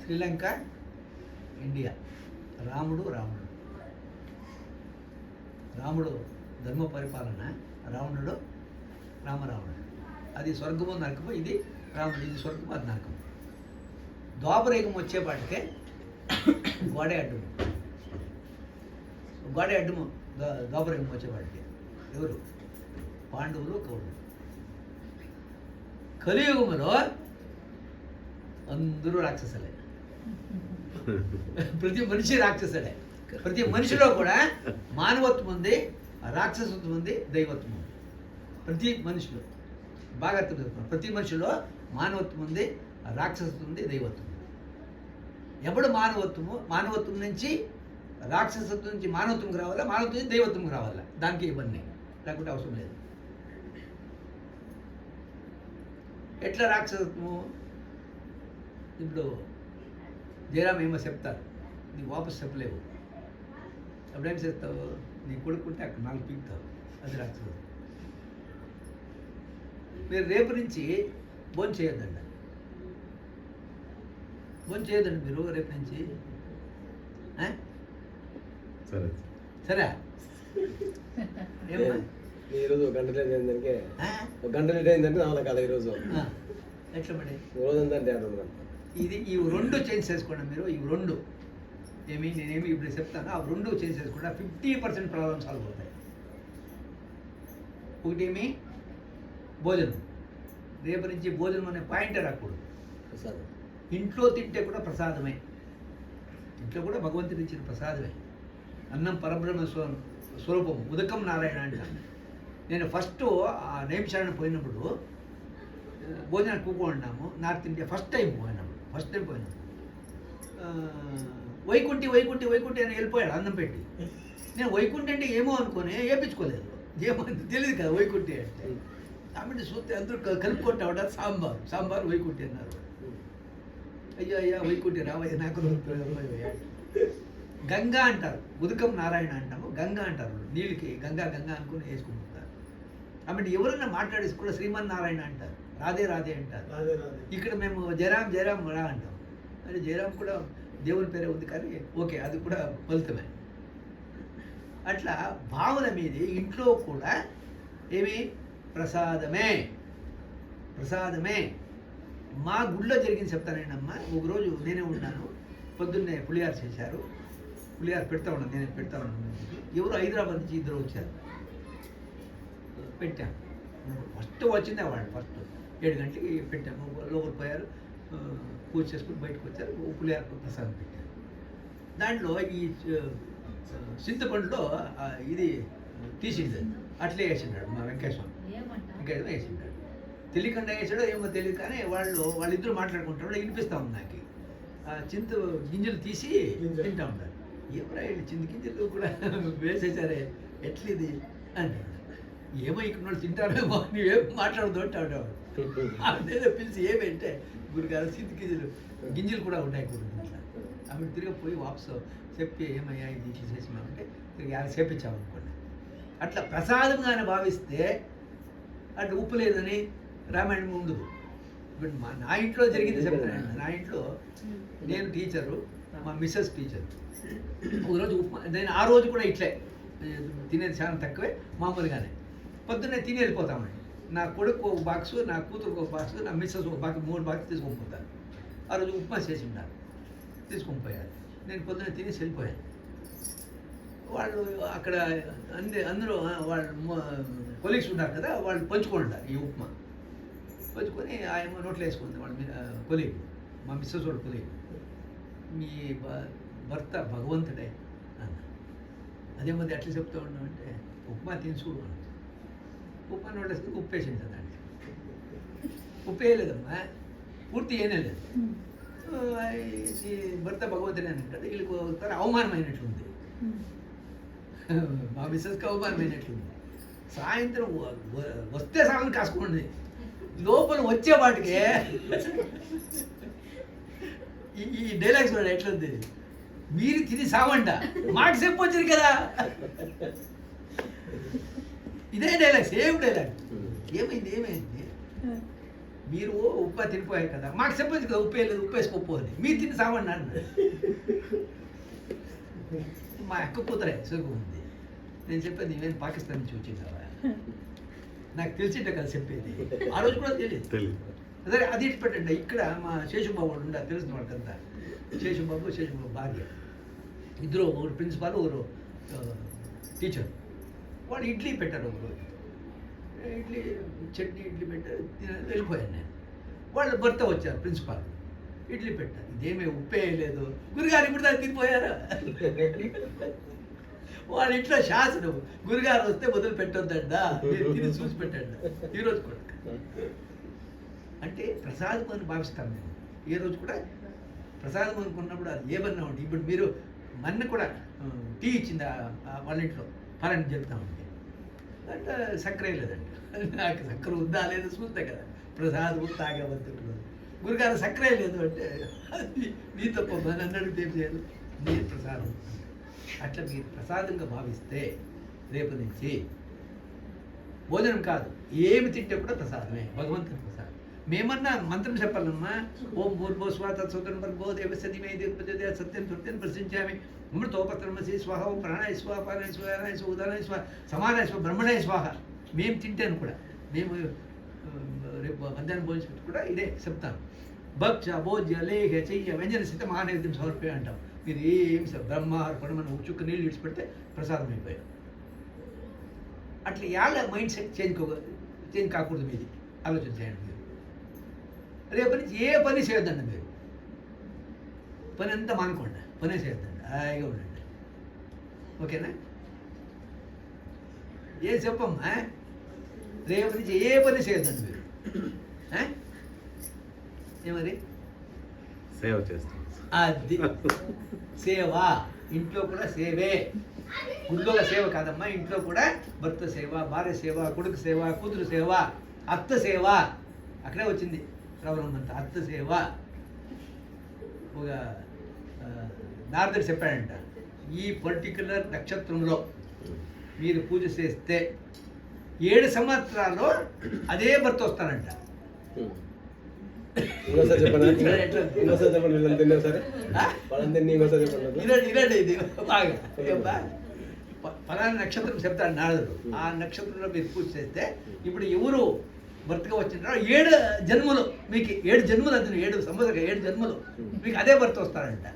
శ్రీలంక, ఇండియా. రాముడు ధర్మ పరిపాలన, రావణుడు రామరావణుడు. అది స్వర్గము నరకము, ఇది రాముడు, ఇది స్వర్గము, అది నరకము. ద్వాపరయుగం వచ్చేపాటికే గోడే అడ్డము. ద్వాపరయుగం వచ్చేపాటికి ఎవరు? పాండవులు, కౌరవులు. కలియుగములో అందరూ రాక్షసులే. ప్రతి మనిషి రాక్షసుడే. ప్రతి మనిషిలో కూడా మానవత్వం ఉంది, రాక్షసత్వం ఉంది, దైవత్వం ఉంది. ప్రతి మనిషిలో బాగా అర్థం చేసుకోండి. ప్రతి మనిషిలో మానవత్వం ఉంది, రాక్షసత్వం ఉంది, దైవత్వం ఉంది. ఎప్పుడు మానవత్వం నుంచి రాక్షసత్వం నుంచి మానవత్వంకి రావాలా, మానవత్వం నుంచి దైవత్వంకి రావాలా. దానికి ఇవన్నీ లేకుంటే అవసరం లేదు. ఎట్లా రాక్షసత్వము? ఇప్పుడు జయరామ్ ఏమో చెప్తారు, నీకు వాపసు చెప్పలేవు. అప్పుడేం చేస్తావు? నీ కొడుకుంటే అక్కడ 4 పీకుతావు, అది రాక్షసత్వం. మీరు రేపు నుంచి భోజనం చేయొద్దండి, భోజనం చేయొద్దండి మీరు రేపు నుంచి. సరే సరే ఏమన్నా ఈరోజు ఒక గంట లేట్ అయిందానికి ఒక గంట లేట్ అయిందంటే నా కాదు ఈరోజు ఎట్లా మరి రోజంతా తేడా. ఇది ఈ రెండు చేంజ్ చేసుకోండి మీరు. ఈ రెండు నేనేమి ఇప్పుడు చెప్తాను, ఆ రెండు చేంజ్ చేసుకుంటా 50% ప్రాబ్లమ్ సాల్వ్ అవుతాయి. ఒకటేమి భోజనం, రేపు నుంచి భోజనం అనే పాయింటే రాకూడదు. ఇంట్లో తింటే కూడా ప్రసాదమే, ఇంట్లో కూడా భగవంతుడి ఇచ్చిన ప్రసాదమే. అన్నం పరబ్రహ్మ స్వరూపం, ఉదకం నారాయణ అంట. నేను ఫస్ట్ ఆ నైమిషాలను పోయినప్పుడు భోజనాన్ని కూకున్నాము, నార్త్ ఇండియా ఫస్ట్ టైం పోయినాము. వైకుంఠి వైకుంఠి వైకుంఠి అని వెళ్ళిపోయాడు అన్నం పెట్టి. నేను వైకుంఠి అంటే ఏమో అనుకొని వేయించుకోలేదు, ఏమో తెలియదు కదా వైకుంఠి అంటే. కాబట్టి చూస్తే అందరూ కలుపుకుంటా సాంబార్ సాంబార్ వైకుంఠి అన్నారు. అయ్యో అయ్యా వైకుంఠి రావయ్య నాకు. గంగా అంటారు, ఉదకం నారాయణ అంటాము, గంగా అంటారు. నీళ్ళకి గంగా గంగా అనుకుని వేసుకుంటారు. కాబట్టి ఎవరైనా మాట్లాడేసి కూడా శ్రీమన్నారాయణ అంటారు, రాధే రాధే అంటారు. ఇక్కడ మేము జయరాం జయరాం రా అంటాం. అంటే జయరాం కూడా దేవుని పేరే ఉంది కానీ ఓకే, అది కూడా ఫలితమే. అట్లా భావన మీది ఇంట్లో కూడా ఏమి ప్రసాదమే, ప్రసాదమే. మా గుళ్ళో జరిగింది చెప్తానండి అమ్మ. ఒకరోజు నేనే ఉన్నాను, పొద్దున్నే పులిహార చేశారు, పులిహార పెడతా ఉన్నాను, నేనే పెడతా ఉన్నాను. ఎవరు హైదరాబాద్ నుంచి ఇద్దరు వచ్చారు, పెట్టాము. ఫస్ట్ వచ్చిందే వాళ్ళు, ఫస్ట్ 7 గంటలకి పెట్టాము. లోపల పోయారు, పూజ చేసుకుని బయటకు వచ్చారు, పులిహార ప్రసాదం పెట్టారు. దాంట్లో ఈ చింతపండులో ఇది తీసింది, అట్లే వేసిండాడు మా వెంకటేశ్వరం. వెంకటేశ్వరం వేసిండాడు, తెలియకుండా వేసాడో ఏమో తెలియదు కానీ వాళ్ళిద్దరూ మాట్లాడుకుంటాడు, వినిపిస్తూ ఉంది నాకు. ఆ చింత గింజలు తీసి తింటా ఉంటారు. ఏమరా చింత గింజలు కూడా వేసేసారే, ఎట్లిది అంటాడు. ఏమో ఇక్కడ వాళ్ళు తింటారేమో, నువ్వేం మాట్లాడదు అంటాడు. అదేదో పిలిచి ఏమంటే గురుగారు చింత గింజలు కూడా ఉంటాయి కూడా. ఆమె తిరిగి పోయి వాపసు చెప్పి ఏమయ్యా ఇది ఇట్లా చేసినామంటే తిరిగి అది చేపించామనుకోండి. అట్లా ప్రసాదంగానే భావిస్తే అట్లా ఉప్పు లేదని రామాయణం ఉండదు. ఇప్పుడు నా ఇంట్లో జరిగింది చెప్తాను. నా ఇంట్లో నేను టీచరు, మా మిస్సెస్ టీచర్. ఒకరోజు ఉప్మా, నేను ఆ రోజు కూడా ఇట్లే తినేది చాలా తక్కువే, మామూలుగానే పొద్దున్నే తిని వెళ్ళిపోతామండి. నా కొడుకు ఒక బాక్సు, నా కూతురుకు ఒక బాక్సు, నా మిస్సెస్ ఒక బాక్స్, 3 బాక్స్ తీసుకొని పోతాను. ఆ రోజు ఉప్మా చేసి ఉంటారు, తీసుకొని పోయారు. నేను పొద్దున్న తినేసి వెళ్ళిపోయాను. వాళ్ళు అక్కడ అందరూ వాళ్ళు కొలీగ్స్ ఉన్నారు కదా, వాళ్ళు పంచుకుంటారు ఈ ఉప్మా. పంచుకొని ఆయన నోట్లో వేసుకుంది వాళ్ళ మీద కొలీగ్, మా మిస్సెస్ వాళ్ళ కొలీగ్. మీ భర్త భగవంతుడే అన్న. అదే మధ్య ఎట్లా చెప్తూ ఉన్నామంటే ఉప్మా తిని చూడు అన్న. ఉప్మా నోట్లో వేసుకుని ఉప్పు వేసింది దాంట్లో. ఉప్పు వేయలేదమ్మా, పూర్తి వేయలేదు. భర్త భగవంతుడే అని అంటాడు. వీళ్ళకి ఒకసారి అవమానమైనట్లుంది, మా మిస్సెస్కి అవమానమైనట్లుంది. సాయంత్రం వస్తే సాగని కాసుకోండి, లోపల వచ్చే వాటికే ఈ డైలాగ్స్ వాడు ఎట్లుంది, మీరు తిని సావంట మాకు చెప్పొచ్చారు కదా. ఇదే డైలాగ్, సేమ్ డైలాగ్. ఏమైంది మీరు ఉప్మా తినిపోయారు కదా, మాకు చెప్పొచ్చు కదా ఉప్పు వేయలేదు, ఉప్పు వేసుకోపోవాలి, మీరు తిని సావండి అన్నాడు. మా అక్క కూతురే సుఖం ఉంది. నేను చెప్పేది నువ్వేం పాకిస్తాన్ నుంచి వచ్చిందావా, నాకు తెలిసింటే కదా చెప్పేది. ఆ రోజు కూడా తెలియదు. సరే అది ఇటు పెట్టండి. ఇక్కడ మా శేషుబాబు వాడు ఉండాలి, తెలిసిన వాళ్ళకంతా. శేషుబాబు భార్య ఇద్దరు, ఒకరు ప్రిన్సిపాల్, ఒకరు టీచర్. వాళ్ళు ఇడ్లీ పెట్టారు ఒకరోజు, ఇడ్లీ చట్నీ ఇడ్లీ పెట్టారు, వెళ్ళిపోయాను నేను. వాళ్ళు భర్త వచ్చారు ప్రిన్సిపాల్, ఇడ్లీ పెట్టారు, ఇదేమీ ఉప్పే లేదు. గురుగారు ఇప్పుడు దాన్ని తినిపోయారా? వాళ్ళు ఇంట్లో శాసనం, గురుగారు వస్తే మొదలు పెట్టొద్దండా, తిని చూసి పెట్టండి. ఈరోజు కూడా అంటే ప్రసాదం అని భావిస్తాను నేను. ఏ రోజు కూడా ప్రసాదం అనుకున్నప్పుడు అది ఏమన్నా ఉండి. ఇప్పుడు మీరు మొన్న కూడా టీ ఇచ్చింది వాళ్ళ ఇంట్లో పలాని చెప్తామండి అంటే సక్కర లేదండి. నాకు సక్కర ఉందా లేదా చూస్తే కదా ప్రసాదం తాగవద్దు. గురుగారు సక్కరే లేదు అంటే నీ తప్ప నన్ను అడిగితే ఏం చేయాలి, నీ ప్రసాదం. అట్లా మీరు ప్రసాదంగా భావిస్తే రేపు నుంచి భోజనం కాదు, ఏమి తింటే కూడా ప్రసాదమే, భగవంతుని ప్రసాదం. మేమన్నా మంత్రం చెప్పాలమ్మా, ఓం భూర్భువస్సువః తత్సవితుర్వరేణ్యం భర్గో దేవస్య ధీమహి ధియో యో నః సత్యం సత్యం ప్రసించామి అమృతోపత్రమసి స్వాహ ఓం ప్రాణాయ స్వాహ పానాయ స్వాహ యానాయ స్వాహ ఉదానాయ స్వాహ సమానాయ స్వాహ బ్రహ్మణాయ స్వాహ. మేము తింటాను కూడా, మేము రేపు మధ్యాహ్నం భోజనం కూడా ఇదే చెప్తాను. భక్ష భోజ్య లేహ చెయ్య వ్యంజన సిత మహానైవేద్యం సమర్పే అంటాం. మీరు ఏం బ్రహ్మార్పణ మనం చుక్క నీళ్ళు విడిచిపెడితే ప్రసాదం అయిపోయాం. అట్లా యాళ్ళ మైండ్ సెట్ చేంజ్ కాకూడదు. మీది ఆలోచన చేయండి. మీరు రేపటి నుంచి ఏ పని చేయొద్దండి. మీరు పని అంతా మానుకోండి, పనే చేయొద్దండి, హాయిగా ఉండండి. ఓకేనా? ఏ చెప్పమ్మా, రేపటి నుంచి ఏ పని చేయొద్దండి మీరు. ఏమది సేవ చేస్తాం. అది సేవ. ఇంట్లో కూడా సేవే, గుళ్ళో సేవ కాదమ్మా, ఇంట్లో కూడా భర్త సేవ, భార్య సేవ, కొడుకు సేవ, కూతురు సేవ, అత్త సేవ. అక్కడే వచ్చింది ప్రాబ్లం అంతా, అత్త సేవ. ఒక నారదుడు చెప్పాడంట, ఈ పర్టికులర్ నక్షత్రంలో మీరు పూజ చేస్తే 7 సంవత్సరాల్లో అదే భర్త వస్తానంట. ఇంకోసారి చెప్పండి, ఇంకోసారి చెప్పండి. వీళ్ళని తిన్నాం సరే, వాళ్ళని తిని ఇంకోసారి చెప్పండి. ఇలాంటి ఇది బాగా ఫలానా నక్షత్రం చెప్తాడు నారదుడు. ఆ నక్షత్రంలో మీరు పూజ చేస్తే ఇప్పుడు ఎవరు భర్తగా వచ్చినారో 7 జన్మలు మీకు, 7 జన్మలు అది 7 సంవత్సరాలు 7 జన్మలు మీకు అదే భర్త వస్తారంట.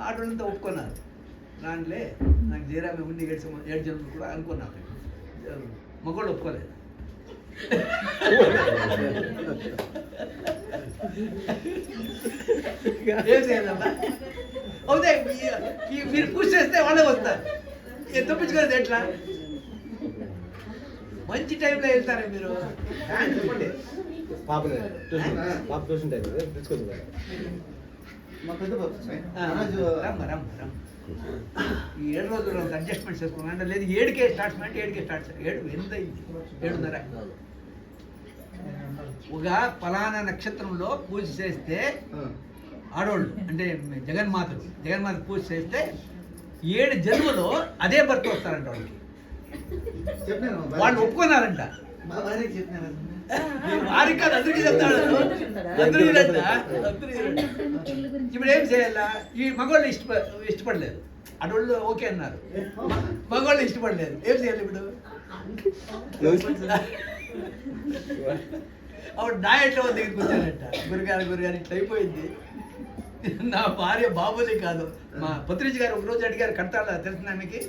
ఆటోళ్ళంతా ఒప్పుకున్నారు. రానిలే, నాకు జీరామే ఉండి 7 జన్మలు కూడా అనుకున్నాను. మగోళ్ళు ఒప్పుకోలేదు. ఏం చేయాలమ్మా? అవుతే మీరు పూజ చేస్తే వాళ్ళే వస్తారు. తప్పించుకోలేదు ఎట్లా? మంచి టైంలో వెళ్తారా మీరు? చెప్పండి. పాప ట్యూషన్ టైం తీసుకొచ్చి మా పెద్ద బాబు రమ్మ రమ్మ రమ్మ. ఈ 7 రోజులు అడ్జస్ట్మెంట్ చేసుకోండి. లేదు 7కే స్టార్ట్ అంటే 7కే స్టార్ట్. 7 ఎంత అయింది? 7:30. ఒక ఫలానా నక్షత్రంలో పూజ చేస్తే ఆడోళ్ళు అంటే జగన్మాత పూజ చేస్తే 7 జన్మలో అదే భర్త వస్తారంట వాళ్ళకి. వాళ్ళు ఒప్పుకున్నారంట. వారికి కాదు, అందరికీ చెప్తాడు. ఇప్పుడు ఏం చేయాలా? ఈ మగవాళ్ళు ఇష్టపడలేదు, అడోళ్ళు ఓకే అన్నారు. మగవాళ్ళు ఇష్టపడలేదు, ఏం చేయాలి ఇప్పుడు? అప్పుడు డయట్లో దగ్గరికి కూర్చోనంట. గురుగారు ఇట్లా అయిపోయింది. నా భార్య బాబుని కాదు, మా పత్రిజీ గారు ఒకరోజు అడిగారు, కడతాడా తెలిసిన మీకు?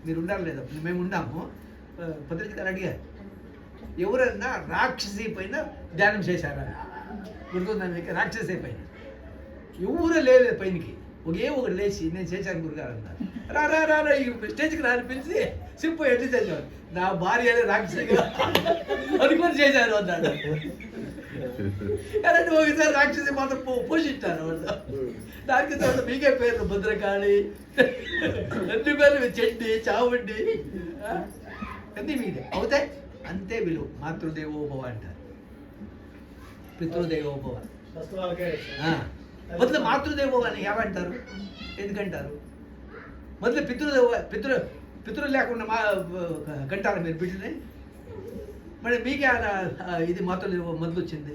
మీరు ఉండాలి లేదా? మేము ఉన్నాము. పత్రిజీ గారు అడిగారు, ఎవరన్నా రాక్షసి పైన ధ్యానం చేశారా? గుర్తుందా మీకు? రాక్షసి పైన ఎవరు లేదు పైనకి. ఒకటి లేచి నేను చేశాను గురుగారు అన్నారు. రా ఈ స్టేజ్కి రాని పిలిచి సింపు ఎట్లా చేశారు? నా భార్య రాక్షసిగా అనుకొని చేశారు అన్నాడు. అలాంటి ఒకసారి రాక్షసి మాత్రం పోషించాను. దానికి తర్వాత మీకే పేర్లు భద్రకాళి, అన్ని పేర్లు చెడ్డి, చావుండి అన్నీ మీదే అవుతాయి. అంతే విలువ. మాతృదేవోభవ అంటారు, పితృదేవోభవ. మొదలు మాతృదేవోభవ అని ఏమంటారు? ఎందుకంటారు? మొదలు పితృ లేకుండా కంటారా మీరు బిడ్డని? మరి మీకే ఇది మాతృదేవో మొదలు వచ్చింది.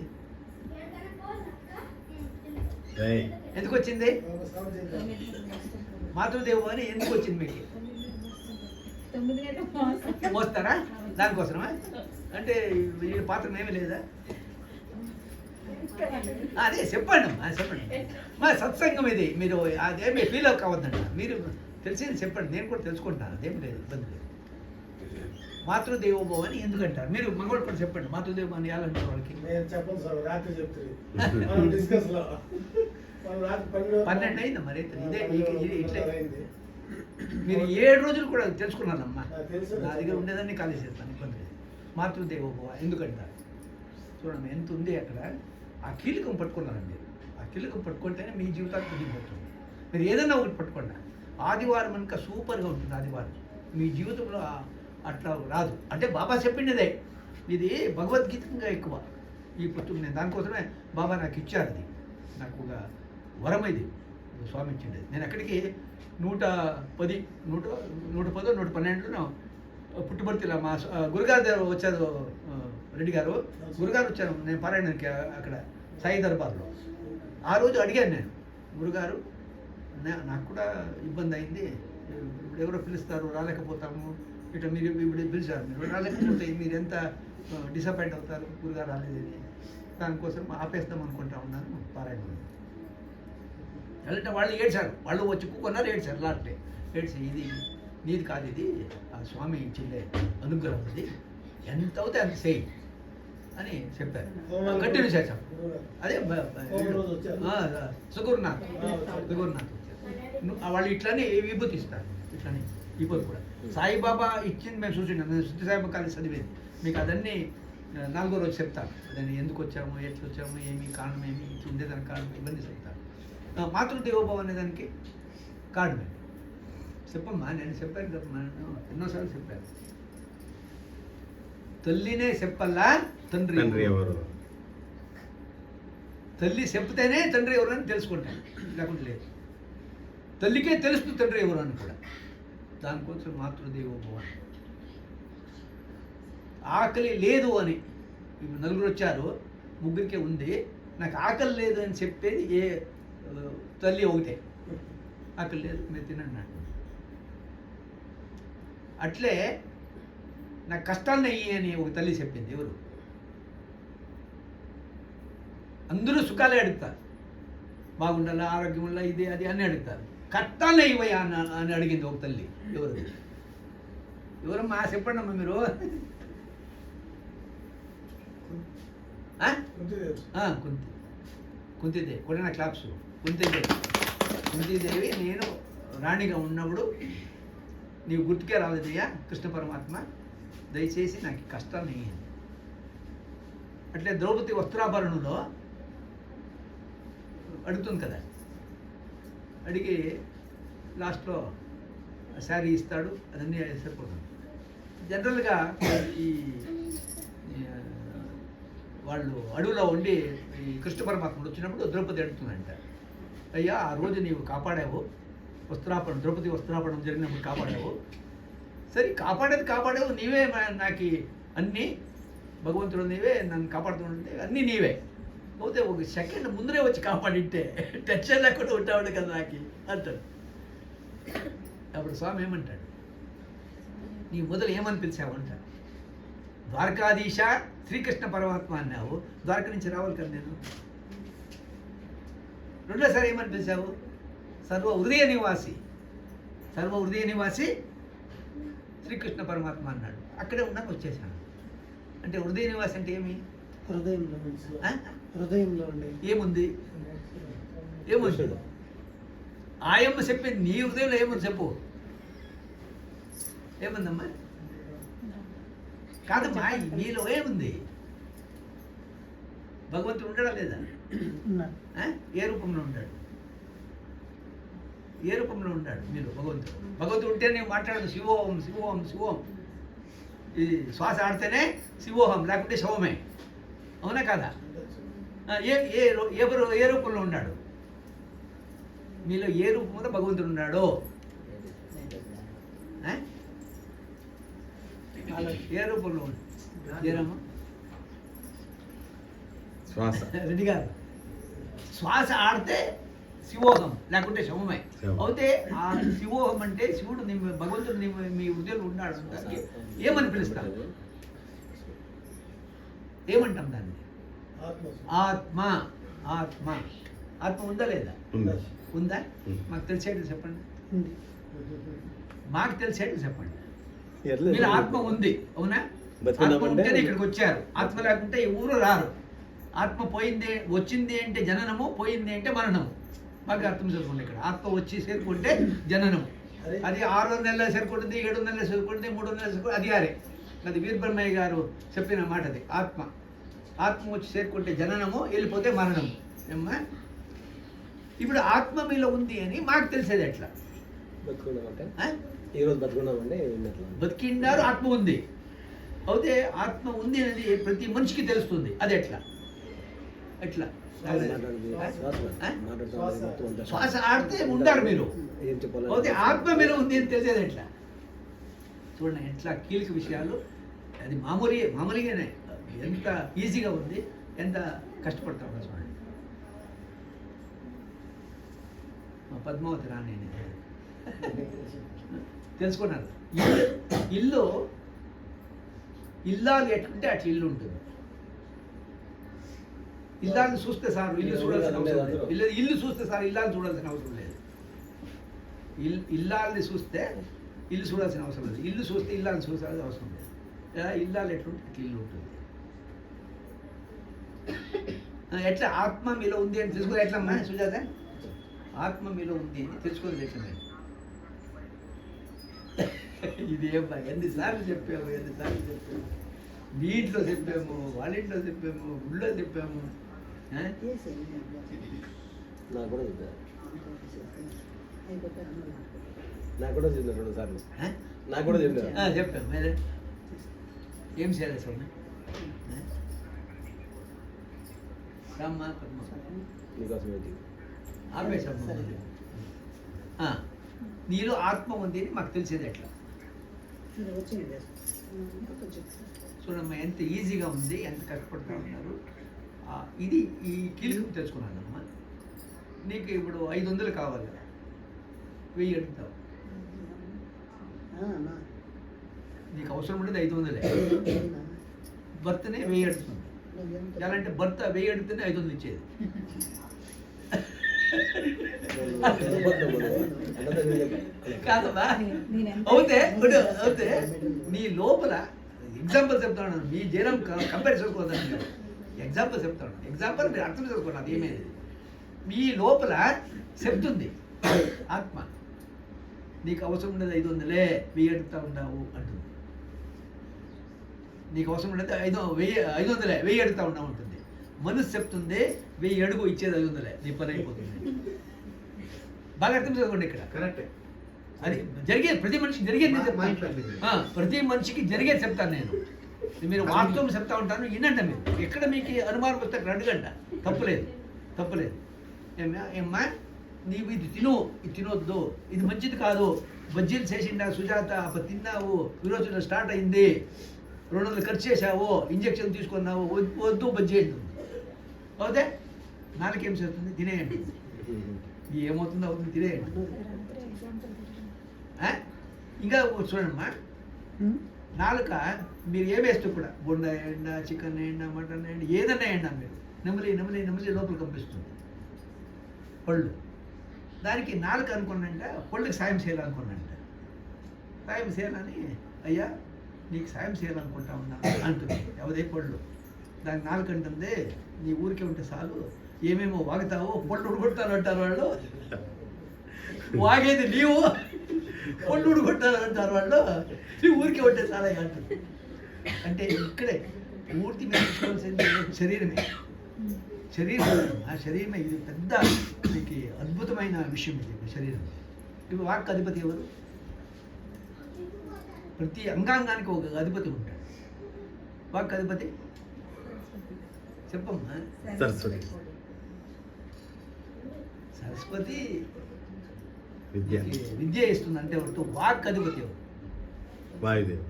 ఎందుకు వచ్చింది మాతృదేవో అని? ఎందుకు వచ్చింది మీకు? మోస్తారా దానికోసమా? అంటే ఈ పాత్ర ఏమీ లేదా? అదే చెప్పండి మా సత్సంగం ఇది. మీరు అదేమి ఫీల్ కావద్దండి. మీరు తెలిసింది చెప్పండి, నేను కూడా తెలుసుకుంటాను. అదేమి లేదు, ఇబ్బంది లేదు. మాతృదేవోభవ అని ఎందుకంటారు? మీరు మగవాళ్ళు కూడా చెప్పండి. మాతృదేవ అని ఎలా అంటారు వాళ్ళకి? చెప్పండి సార్, రాత్రి చెప్తుంది 12 అయిందా? మరి ఇదే ఇట్లా మీరు 7 రోజులు కూడా తెలుసుకున్నానమ్మా. నా దగ్గర ఉండేదాన్ని ఖాళీ చేస్తాను, ఇబ్బంది లేదు. మాతృదేవోభవ ఎందుకంటారు? చూడండి ఎంత ఉంది అక్కడ. ఆ కీలకం పట్టుకున్నారండి మీరు. ఆ కీలకం పట్టుకుంటేనే మీ జీవితానికి దిగిపోతుంది. మీరు ఏదైనా ఒకటి పట్టుకోండి. ఆదివారం ఇంకా సూపర్గా ఉంటుంది. ఆదివారం మీ జీవితంలో అట్లా రాదు. అంటే బాబా చెప్పిండేదే ఇది, భగవద్గీతంగా ఎక్కువ ఈ పుస్తకం. నేను దానికోసమే బాబా నాకు ఇచ్చారు. అది నాకు ఒక వరం. ఇది స్వామి ఇచ్చిండేది. నేను అక్కడికి 110, 112 పుట్టుబడితిలా మా గురుగారు దగ్గర వచ్చారు రెడ్డి గారు, గురుగారు వచ్చారు నేను పారాయణకి అక్కడ సాయి దర్బార్లో. ఆ రోజు అడిగాను నేను, గురుగారు నాకు కూడా ఇబ్బంది అయింది, ఇప్పుడు ఎవరో పిలుస్తారు రాలేకపోతాము, ఇట్లా మీరు ఇప్పుడు పిలిచారు, మీరు రాలేకపోతే మీరు ఎంత డిసప్పాయింట్ అవుతారు, గురుగారు రాలేదని. దానికోసం ఆపేస్తాం అనుకుంటా ఉన్నాను పారాయణం. అంటే వాళ్ళు ఏడ్చారు, వాళ్ళు వచ్చి కూకున్నారు, ఏడ్చారు. లాస్ట్ ఏడ్చి ఇది నీది కాదు, ఇది ఆ స్వామి ఇచ్చిందే అనుగ్రహం, ఇది ఎంత అవుతే అంత చేయి అని చెప్పారు. కంటిన్యూ చేశాం. అదే సుగురునాథ్ వాళ్ళు ఇట్లానే విభూతి ఇస్తారు, ఇట్లానే విభూతి కూడా సాయిబాబా ఇచ్చింది మేము చూసినాం. నేను శుద్ధి సాయిబాబా కాలేజ్ చదివేది, మీకు అదన్నీ 4వ రోజు చెప్తాను. దాన్ని ఎందుకు వచ్చాము, ఎట్లా వచ్చాము, ఏమి కారణం, ఏమి ఉండేదానికి కారణం, ఇవన్నీ చెప్తాను. మాతృదేవోభవ అనేదానికి కారణమే చెప్పమ్మా, నేను చెప్పాను కదా, ఎన్నోసార్లు చెప్పాను. తల్లినే చెప్పల్లా తండ్రి ఎవరు, తల్లి చెప్తేనే తండ్రి ఎవరు అని తెలుసుకుంటాను, లేకుండా లేదు. తల్లికే తెలుస్తుంది తండ్రి ఎవరు అని కూడా. దానికోసం మాతృదేవోభవ. ఆకలి లేదు అని ఇప్పుడు 4 వచ్చారు, 3కే ఉంది, నాకు ఆకలి లేదు అని చెప్పేది ఏ తల్లి ఒకటే. ఆకలి లేదు మీరు తినండి. అట్లే నాకు కష్టాలు అయ్యి అని ఒక తల్లి చెప్పింది. ఎవరు? అందరూ సుఖాలే అడుగుతారు, బాగుండాలా, ఆరోగ్యం వల్ల ఇది అది అని అడుగుతారు. కష్టాలు అయ్యవయ్యా అని అడిగింది ఒక తల్లి. ఎవరమ్మా చెప్పండి అమ్మా మీరు. కుంతిదేవి కూడా నా క్లాప్స్. కుంతిదేవి నేను రాణిగా ఉన్నప్పుడు నీవు గుర్తుకే రాలేదయ్యా కృష్ణ పరమాత్మ, దయచేసి నాకు కష్టాలు నెయ్యింది. అట్లే ద్రౌపది వస్త్రాభరణంలో అడుగుతుంది కదా, అడిగి లాస్ట్లో శారీ ఇస్తాడు, అదన్నీ సరిపోతుంది. జనరల్గా ఈ వాళ్ళు అడవిలో ఉండి ఈ కృష్ణ పరమాత్ముడు వచ్చినప్పుడు ద్రౌపది అడుగుతుందంట, అయ్యా ఆ రోజు నీవు కాపాడావు, వస్త్రాపణం ద్రౌపది వస్త్రాపణం జరిగినప్పుడు కాపాడావు, సరే కాపాడావు నీవే, నాకు అన్నీ భగవంతుడు నీవే, నన్ను కాపాడుతుంటే అన్నీ నీవే, పోతే ఒక సెకండ్ ముందరే వచ్చి కాపాడింటే టెన్షన్ లేకుండా ఉంటాడు కదా నాకు అంటాడు. అప్పుడు స్వామి ఏమంటాడు, నీ మొదలు ఏమని పిలిచావు అంటాడు. ద్వారకాధీశ శ్రీకృష్ణ పరమాత్మ అన్నావు, ద్వారక నుంచి రావాలి కదా నేను. రెండోసారి ఏమని పిలిచావు, సర్వ హృదయ నివాసి శ్రీకృష్ణ పరమాత్మ అన్నాడు. అక్కడే ఉన్నాను, వచ్చేసాను. అంటే హృదయ నివాసి అంటే ఏమి? హృదయంలో ఏముంది? ఆయమ్మ చెప్పింది, నీ హృదయంలో ఏముంది చెప్పు. ఏముందమ్మా? కాదమ్మా, మీలో ఏముంది? భగవంతుడు ఉండడా లేదా? ఏ రూపంలో ఉంటాడు? ఏ రూపంలో ఉంటాడు మీరు? భగవంతుడు ఉంటే నేను మాట్లాడదు శివోహం శివోహం శివోహం. ఇది శ్వాస ఆడితేనే శివోహం, లేకుంటే శవమే. అవునా కాదా? ఏ రూపంలో ఉన్నాడు? మీలో ఏ రూపంలో భగవంతుడు ఉన్నాడు? ఏ రూపంలో ఉన్నాడు? శ్వాస. రెడ్డి గారు, శ్వాస ఆడితే శివోహం, లేకుంటే శవమే. అయితే ఆ శివోహం అంటే శివుడు భగవంతుడు మీ హృదయంలో ఉన్నాడు అంటానికి ఏమని పిలుస్తాం? ఏమంటాం దాన్ని? ఆత్మ. ఆత్మ ఆత్మ ఉందా లేదా? ఉందా? మాకు తెలిసేట్టు చెప్పండి. మాకు తెలిసేట్టు చెప్పండి. మీరు ఆత్మ ఉంది, అవునా? ఆత్మ ఉంటేనే ఇక్కడికి వచ్చారు. ఆత్మ లేకుంటే ఎవరు రారు. ఆత్మ పోయింది వచ్చింది అంటే జననము, పోయింది అంటే మరణము. బాగా అర్థం చేసుకోండి. ఇక్కడ ఆత్మ వచ్చి చేరుకుంటే జననము, అది 6 నెలలు చేరుకుంటుంది, 7 నెలలు చేరుకుంటుంది, 3 నెలలు చేరుకుంటుంది, అది ఆరే. అది వీరబ్రహ్మయ్య గారు చెప్పిన మాట అది. ఆత్మ వచ్చి చేరుకుంటే జననము, వెళ్ళిపోతే మరణము. ఏమ్మా, ఇప్పుడు ఆత్మ మీలో ఉంది అని మాకు తెలిసేది ఎట్లా? బతికిండారు, ఆత్మ ఉంది. అయితే ఆత్మ ఉంది అనేది ప్రతి మనిషికి తెలుస్తుంది. అది ఎట్లా? శ్వాస ఆడితే ఉండారు మీరు. అయితే ఆత్మ మీరు ఉంది అని తెలిసేది ఎట్లా? చూడండి ఎట్లా కీలక విషయాలు, అది మామూలుగానే ఎంత ఈజీగా ఉంది, ఎంత కష్టపడతామో చూడండి. మా పద్మావతి రాణి తెలుసుకున్నారు. ఇల్లు ఇల్లాలు ఎట్లుంటే అట్లా ఇల్లు ఉంటుంది. ఇల్లాన్ని చూస్తే సార్ ఇల్లు చూడాల్సిన అవసరం లేదు. ఇల్లు చూస్తే సార్ ఇల్లాన్ని చూడాల్సిన అవసరం లేదు. ఇల్లాల్ని చూస్తే ఇల్లు చూడాల్సిన అవసరం లేదు. ఇల్లు చూస్తే ఇల్లాన్ని చూడాల్సిన అవసరం లేదు. ఇల్లాలు ఎట్లుంటే అట్లా ఇల్లు ఉంటుంది. ఎట్లా ఆత్మ మీలో ఉంది అని తెలుసుకోవాలి. ఎట్లమ్మా సుజాత? ఆత్మ మీలో ఉంది అని తెలుసుకోవాలి. ఎట్లా ఇది ఏం ఎన్నిసార్లు చెప్పాము, మీ ఇంట్లో చెప్పాము, వాళ్ళ ఇంట్లో చెప్పాము, గుళ్ళో చెప్పాము. నాకు కూడా చెప్పారు, నాకు కూడా చెప్పారు 2 సార్లు, నాకు కూడా చెప్పారు. చెప్పాము. మీరే ఏం చేయాలి సార్? రామ్మా పద్మ నీకోసం వెయిటింగ్. ఆపేసమ్మా. నీలో ఆత్మ ఉంది అని మాకు తెలిసేది ఎట్లా? చూడమ్మా ఎంత ఈజీగా ఉంది, ఎంత కష్టపడుతూ ఉన్నారు. ఇది ఈ కీలకం తెలుసుకున్నానమ్మా. నీకు ఇప్పుడు 500 కావాలి కదా, 1000 అడుగుతావు. నీకు అవసరం ఉండేది 500. భర్తనే 1000 అడుగుతుంది. ఎలా అంటే భర్త 1000 అడిగితేనే 500 ఇచ్చేది. కాదమ్మా, అవుతే నీ లోపల ఎగ్జాంపుల్ చెప్తాను. మీ జనం కంపేర్ చేసుకోవద్దండి. ఎగ్జాంపుల్ చెప్తాను. ఎగ్జాంపుల్ మీరు అర్థం చేసుకోండి. అది ఏమేది మీ లోపల చెప్తుంది ఆత్మ. నీకు అవసరం ఉండేది 500, 1000 అడుగుతా ఉన్నావు అంటుంది. నీకు అవసరం ఉండేది 500, 1000 అడుగుతా ఉన్నావు ఉంటుంది. మనసు చెప్తుంది 1000 అడుగు, ఇచ్చేది 500. నీ పని అయిపోతుంది. బాగా అర్థం చేసుకోండి. ఇక్కడ కరెక్టే. అది జరిగేది, ప్రతి మనిషికి జరిగేది ప్రతి మనిషికి జరిగేది చెప్తాను నేను. మీరు వాస్తవం చెప్తా ఉంటాను, వినండి. మీరు ఎక్కడ మీకు అనుమానం వస్తే అక్కడ అడగండి. తప్పులేదు. ఏమ్మా నీవు ఇది తిను, ఇది తినొద్దు, ఇది మంచిది కాదు, బజ్జీలు చేసిండా సుజాత, అప్పుడు తిన్నావు, విరోచన స్టార్ట్ అయింది, 200 ఖర్చు చేసావు, ఇంజక్షన్ తీసుకున్నావు, వద్దు బజ్జీ అంటుంది. అవుతే నాలుకేం చేస్తుంది? తినేయండి. ఏమవుతుందో అవుతుంది, తినేయండి. ఇంకా చూడమ్మా, నాలుక మీరు ఏమేస్తూ కూడా బొండ ఎండ, చికెన్ ఎండ, మటన్ ఎండ, ఏదన్నా ఎండ మీరు నెమలి లోపల కంపిస్తుంది. పళ్ళు దానికి నాలుక అనుకున్నంట, పళ్ళకి సాయం చేయాలనుకున్నంట. సాయం చేయాలని, అయ్యా నీకు సాయం చేయాలనుకుంటా ఉన్నా అంటుంది. ఎవదే పళ్ళు. దానికి నాలుక అంటుంది, నీ ఊరికే ఉంటే చాలు, ఏమేమో వాగుతావో పళ్ళు ఉడగొడతారు అంటారు వాళ్ళు. వాగేది నీవు, పళ్ళు ఉడగొట్టారు అంటారు వాళ్ళు. నీ ఊరికే ఉంటే చాలా అంటుంది. అంటే ఇక్కడే పూర్తి మెచ్చుకోవాల్సింది శరీరమే. ఆ శరీరమే. ఇది పెద్ద మీకు అద్భుతమైన విషయం. ఇది శరీరం. ఇప్పుడు వాక్ అధిపతి ఎవరు? ప్రతి అంగాంగానికి ఒక అధిపతి ఉంటాడు. వాక్ అధిపతి చెప్పమ్మా. సరస్వతి విద్య ఇస్తుంది. అంటే వాక్ అధిపతి ఎవరు? వాయుదేవ్.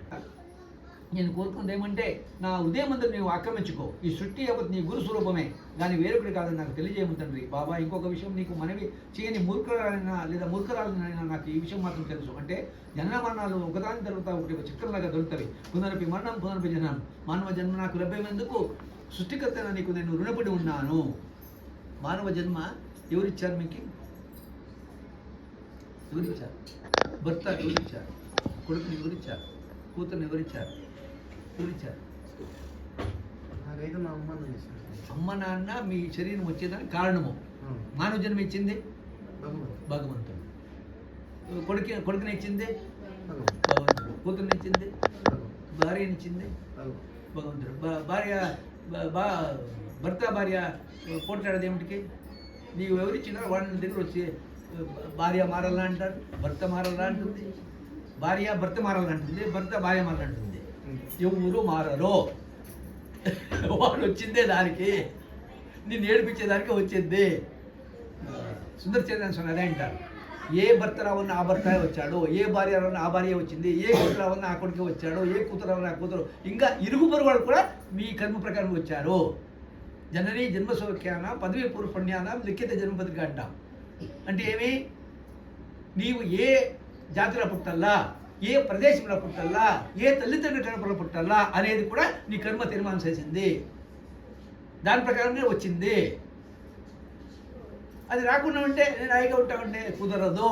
నేను కోరుకున్నది ఏమంటే, నా ఉదయమంతా నీవు ఆక్రమించుకో. ఈ సృష్టి యావత్ నీ గురు స్వరూపమే, కానీ వేరొకటి కాదని నాకు తెలియజేయము తండ్రి. బాబా ఇంకొక విషయం నీకు మనవి చేయని మూర్ఖరాలైనా లేదా మూర్ఖరాలైనా నాకు ఈ విషయం మాత్రం తెలుసు. అంటే జనన మరణాలు ఒకదాని తర్వాత ఒకటి చక్రంలాగా దొరుకుతాయి. పునరపి మరణం, పునరపి జనం. మానవ జన్మ నాకు లభ్యమేందుకు సృష్టికర్తగా నీకు నేను రుణపడి ఉన్నాను. మానవ జన్మ ఎవరిచ్చారు మీకు? ఎవరిచ్చారు? భర్త ఎవరిచ్చారు? కొడుకుని ఎవరిచ్చారు? కూతుర్ని ఎవరిచ్చారు? ఎవరిచ్చారు? అమ్మ నాన్న మీ శరీరం వచ్చేదానికి కారణము. మానవ జన్మ ఇచ్చింది భగవంతుడు. కొడుకుని ఇచ్చింది భగవంతుడు. కూతుర్ని ఇచ్చింది, భార్యనిచ్చింది భగవంతుడు. భర్త భార్య పోట్లాడేది ఏమిటికి? నీవు ఎవరిచ్చినారో వాళ్ళ దగ్గర వచ్చి భార్య మారాలా అంటారు, భర్త మారాలా అంటుంది, భార్య భర్త మారాలంటుంది, భర్త భార్య మారాలంటుంది. ఎవరు మారరు. వాడు వచ్చిందే దానికి, నిన్ను ఏడిపించేదానికి వచ్చింది. సుందర చేతన స్వామి అదే అంటారు. ఏ భర్త రావన్న ఆ భర్త వచ్చాడు, ఏ భార్య రావన్న ఆ భార్య వచ్చింది, ఏ కొడుకు రావన్న ఆ కొడుకు వచ్చాడు, ఏ కూతురు రావన్న ఆ కూతురు, ఇంకా ఇరుగు పొరుగు వాళ్ళు కూడా మీ కర్మ ప్రకారం వచ్చారు. జనని జన్మ సౌఖ్యాన పదవి పూర్వ పుణ్యాన లిఖిత జన్మపత్రిక అంటాం. అంటే ఏమి, నీవు ఏ జాతిలో పుట్టల్లా, ఏ ప్రదేశంలో పుట్టల్లా, ఏ తల్లిదండ్రుల కడపలో పుట్టల్లా అనేది కూడా నీ కర్మ తీర్మానం చేసింది. దాని ప్రకారంగా వచ్చింది. అది రాకుండా ఉంటే నేను హాయిగా ఉంటామంటే కుదరదు,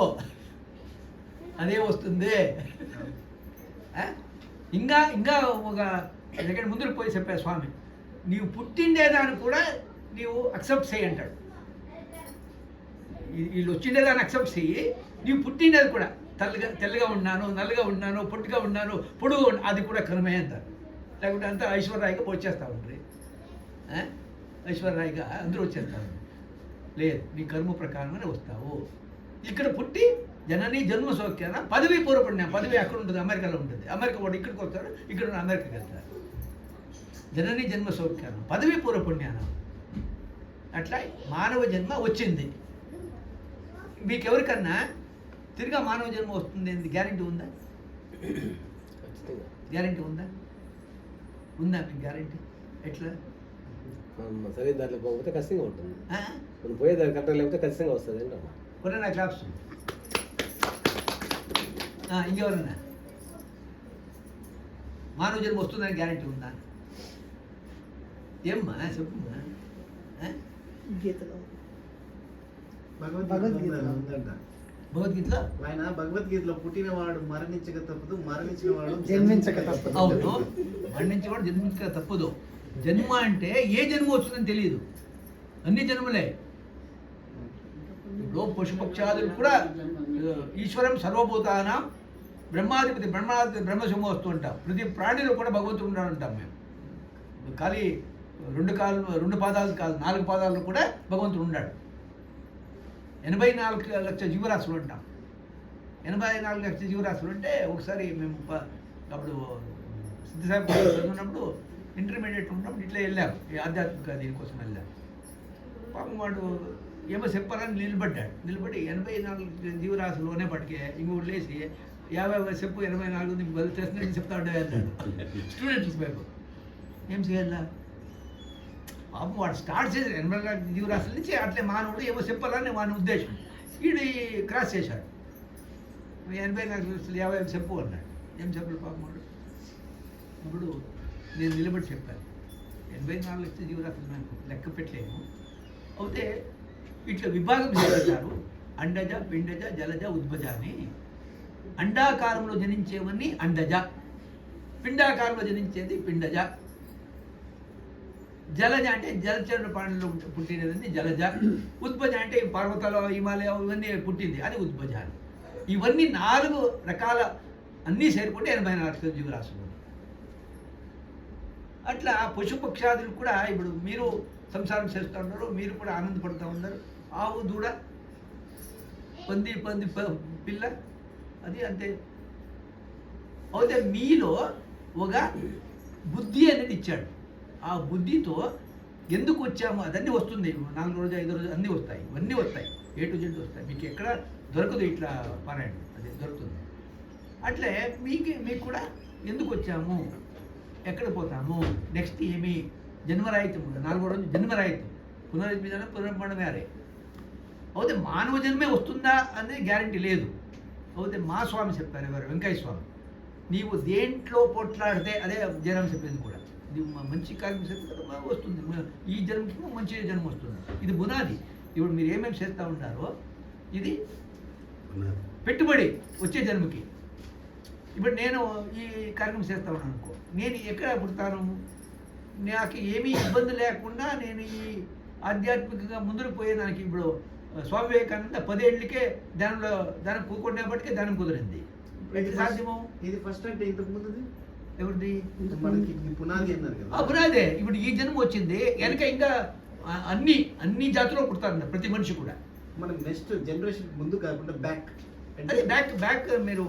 అదే వస్తుంది. ఇంకా ఇంకా ఒక సెకండ్ ముందుకు పోయి చెప్పారు స్వామి, నీవు పుట్టిండేదాన్ని కూడా నీవు అక్సెప్ట్ చేయి అంటాడు. వీళ్ళు వచ్చిండేదాన్ని అక్సెప్ట్ చెయ్యి, నీవు పుట్టిండేది కూడా తెల్లగా ఉన్నాను, నల్లగా ఉన్నాను, పొట్టిగా ఉన్నాను, పొడుగు అది కూడా కర్మే అంటారు. లేకుంటే అంతా ఐశ్వర్యరాయిగా వచ్చేస్తా ఉంటారు. ఐశ్వర్యరాయిగా అందరూ వచ్చేస్తారు. లేదు, నీ కర్మ ప్రకారంగానే వస్తావు. ఇక్కడ పుట్టి జనని జన్మ సౌఖ్యాన పదవి పూర్వపుణ్యం. పదవి అక్కడ ఉంటుంది, అమెరికాలో ఉంటుంది. అమెరికా వాడు ఇక్కడికి వస్తాడు, ఇక్కడ అమెరికాకి వెళ్తారు. జనని జన్మ సౌఖ్యానం పదవి పూర్వపుణ్యానం. అట్లా మానవ జన్మ వచ్చింది. మీకెవరికన్నా తిరిగా మానవ జన్మ వస్తుంది అని గ్యారెంటీ ఉందా? గ్యారెంటీ ఉందా? ఉందా మీకు గ్యారెంటీ? ఎట్లా? సరే దాంట్లో పోతే ఖచ్చితంగా ఉంటుంది. మనం పోయేదాన్ని కరెక్ట్గా లేకపోతే ఖచ్చితంగా వస్తుంది ఏంటో. కొన్ని నా క్లాప్స్. ఇంకెవరన్నా మానవ జన్మ వస్తుందని గ్యారెంటీ ఉందా? ఏమ్మా చెప్పమ్మా. గీతలో భగవద్గీతలో ఆయన భగవద్గీతలో పుట్టినవాడు మరణించక తప్పదు, మరణించిన వాడు జన్మించక తప్పదు. అవును, మరణించేవాడు జన్మించక తప్పదు. జన్మ అంటే ఏ జన్మ వస్తుందని తెలియదు, అన్ని జన్మలే. ఇప్పుడు పశుపక్షాదులు కూడా ఈశ్వరం సర్వభూతానం బ్రహ్మాధిపతి బ్రహ్మసింహ వస్తూ ఉంటాం. ప్రతి ప్రాణిలో కూడా భగవంతుడు ఉన్నాడు అంటాం మేము. ఖాళీ 2 పాదాలు కాదు, 4 పాదాలు కూడా భగవంతుడు ఉన్నాడు. 84 లక్షల జీవరాశులు అంటాం. 84 లక్షల జీవరాశులు అంటే ఒకసారి మేము అప్పుడు సిద్ధిసాయి చదువున్నప్పుడు ఇంటర్మీడియట్ ఉన్నప్పుడు ఇట్లా వెళ్ళాము, ఈ ఆధ్యాత్మిక దీనికోసం వెళ్ళాము. పాపం వాడు ఏమో చెప్పాలని నిలబడి 84 జీవరాశుల్లోనే పట్టుకే ఇంకొకటి లేచి 50 చెప్పు 84 తెలిసిన చెప్తా ఉండే అన్నాడు. స్టూడెంట్స్ వైపు ఏం చేయాలా? పాపం వాడు స్టార్ట్ చేసి 84 జీవరాశుల నుంచి అట్లే మానవుడు ఏమో చెప్పాలని వాని ఉద్దేశం. వీడు క్రాస్ చేశాడు. 84 50 చెప్పు అన్నాడు. ఏం చెప్పాడు పాపం వాడు? ఇప్పుడు నేను నిలబడి చెప్పాను 84 లక్షల జీవరాశులు మేము లెక్క పెట్టలేము. అయితే ఇట్లా విభాగం చేస్తారు, అండజ, పిండజ, జలజ, ఉద్భజ అని. అండాకారంలో జనించేవన్నీ అండజ, పిండాకారంలో జనించేది పిండజ, జలజ అంటే జలచర ప్రాణులు పుట్టినది జలజ, ఉద్భజ అంటే పర్వతాలు హిమాలయం ఇవన్నీ పుట్టింది అది ఉద్భజ. ఇవన్నీ 4 రకాల అన్నీ చేరుకుంటే 84 లక్షల జీవరాశులు. అట్లా పశుపక్షాదులు కూడా ఇప్పుడు మీరు సంసారం చేస్తూ ఉన్నారు, మీరు కూడా ఆనందపడుతూ ఉన్నారు. ఆవు, దూడ, పంది పిల్ల అది అంతే. అయితే మీలో ఒక బుద్ధి అనేది ఇచ్చాడు. ఆ బుద్ధితో ఎందుకు వచ్చాము అదన్నీ వస్తుంది. 4 రోజు 5 రోజు అన్నీ వస్తాయి, ఇవన్నీ వస్తాయి, A to Z వస్తాయి. మీకు ఎక్కడ దొరకదు ఇట్లా పారాయణ, అది దొరుకుతుంది. అట్లే మీకు కూడా ఎందుకు వచ్చాము, ఎక్కడ పోతాము, నెక్స్ట్ ఏమి, జన్మరాహిత్యం. 4వ రోజు జన్మరాహిత్యం, పునరుజ్జీవనం పునర్మరణం వేరే. అయితే మానవ జన్మే వస్తుందా అనేది గ్యారంటీ లేదు. అయితే మా స్వామి చెప్పారు, ఎవరు వెంకయ్య స్వామి, నీవు దేంట్లో పోట్లాడితే అదే జనం చెప్పింది కూడా. ఇది మంచి కార్యం చేస్తే వస్తుంది, ఈ జన్మకి మంచి జన్మ వస్తుంది. ఇది బునాది. ఇప్పుడు మీరు ఏమేమి చేస్తూ ఉంటారో ఇది పెట్టుబడి వచ్చే జన్మకి. ఇప్పుడు నేను ఈ కార్యక్రమం చేస్తా ఉన్నాను అనుకో, నేను ఎక్కడ పుడతాను, నాకు ఏమీ ఇబ్బంది లేకుండా నేను ఈ ఆధ్యాత్మికంగా ముందుకు పోయేదానికి. ఇప్పుడు స్వామి వివేకానంద 10 ఏళ్ళకే దానం కూకుండేపటికే దానం కుదిరింది. సాధ్యము ఇది ఫస్ట్ అంటే ఇంతకు ముందు ఎవరిది? మనకి పునాది అన్నారు కదా, పునాదే. ఇప్పుడు ఈ జన్మ వచ్చింది, వెనక ఇంకా అన్ని జాతుల్లో పుడతారు ప్రతి మనిషి కూడా. మనం నెక్స్ట్ జనరేషన్ ముందు కాకుండా బ్యాక్ అదే బ్యాక్ మీరు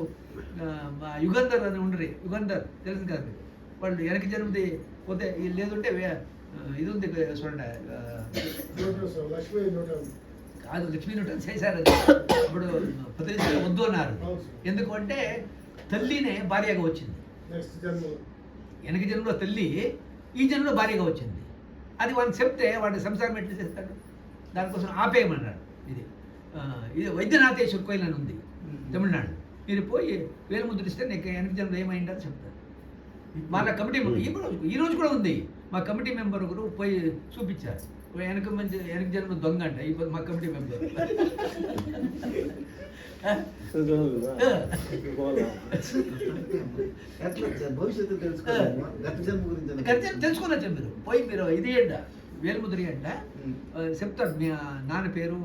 యుగంధర్ అని ఉండరు, యుగంధర్ తెలుసు కదా, వాళ్ళు వెనక జన్మది పోతే లేదంటే ఇది ఉంది చూడండి, కాదు లక్ష్మీ నృత్యం చేశారు అది. ఇప్పుడు ప్రతినిధి వద్దు అన్నారు. ఎందుకు అంటే తల్లినే భార్యగా వచ్చింది. వెనక జన్మలో తల్లి, ఈ జన్మలో భార్యగా వచ్చింది. అది వాడిని చెప్తే వాడిని సంసారం ఎట్లా చేస్తాడు? దానికోసం ఆపేయమన్నాడు. ఇది వైద్యనాథేశ్వర కోయిల్ అని ఉంది తమిళనాడు. మీరు పోయి వేలు ముద్రిస్తే నీకు వెనక జన్మలో ఏమైందో చెప్తారు. మా కమిటీ ఈ రోజు కూడా ఉంది. మా కమిటీ మెంబర్ ఒకరు పోయి చూపించారు. వెనక జన్మ దొంగ అంట ఇప్పుడు మా కమిటీ మెంబర్. భవిష్యత్తు తెలుసుకోవాలి, గత జన్మ గురించి తెలుసుకోవచ్చు. మీరు మీరు ఇది అంట వేలుముద్రి అంట చెప్తాడు. మీ నాన్న పేరు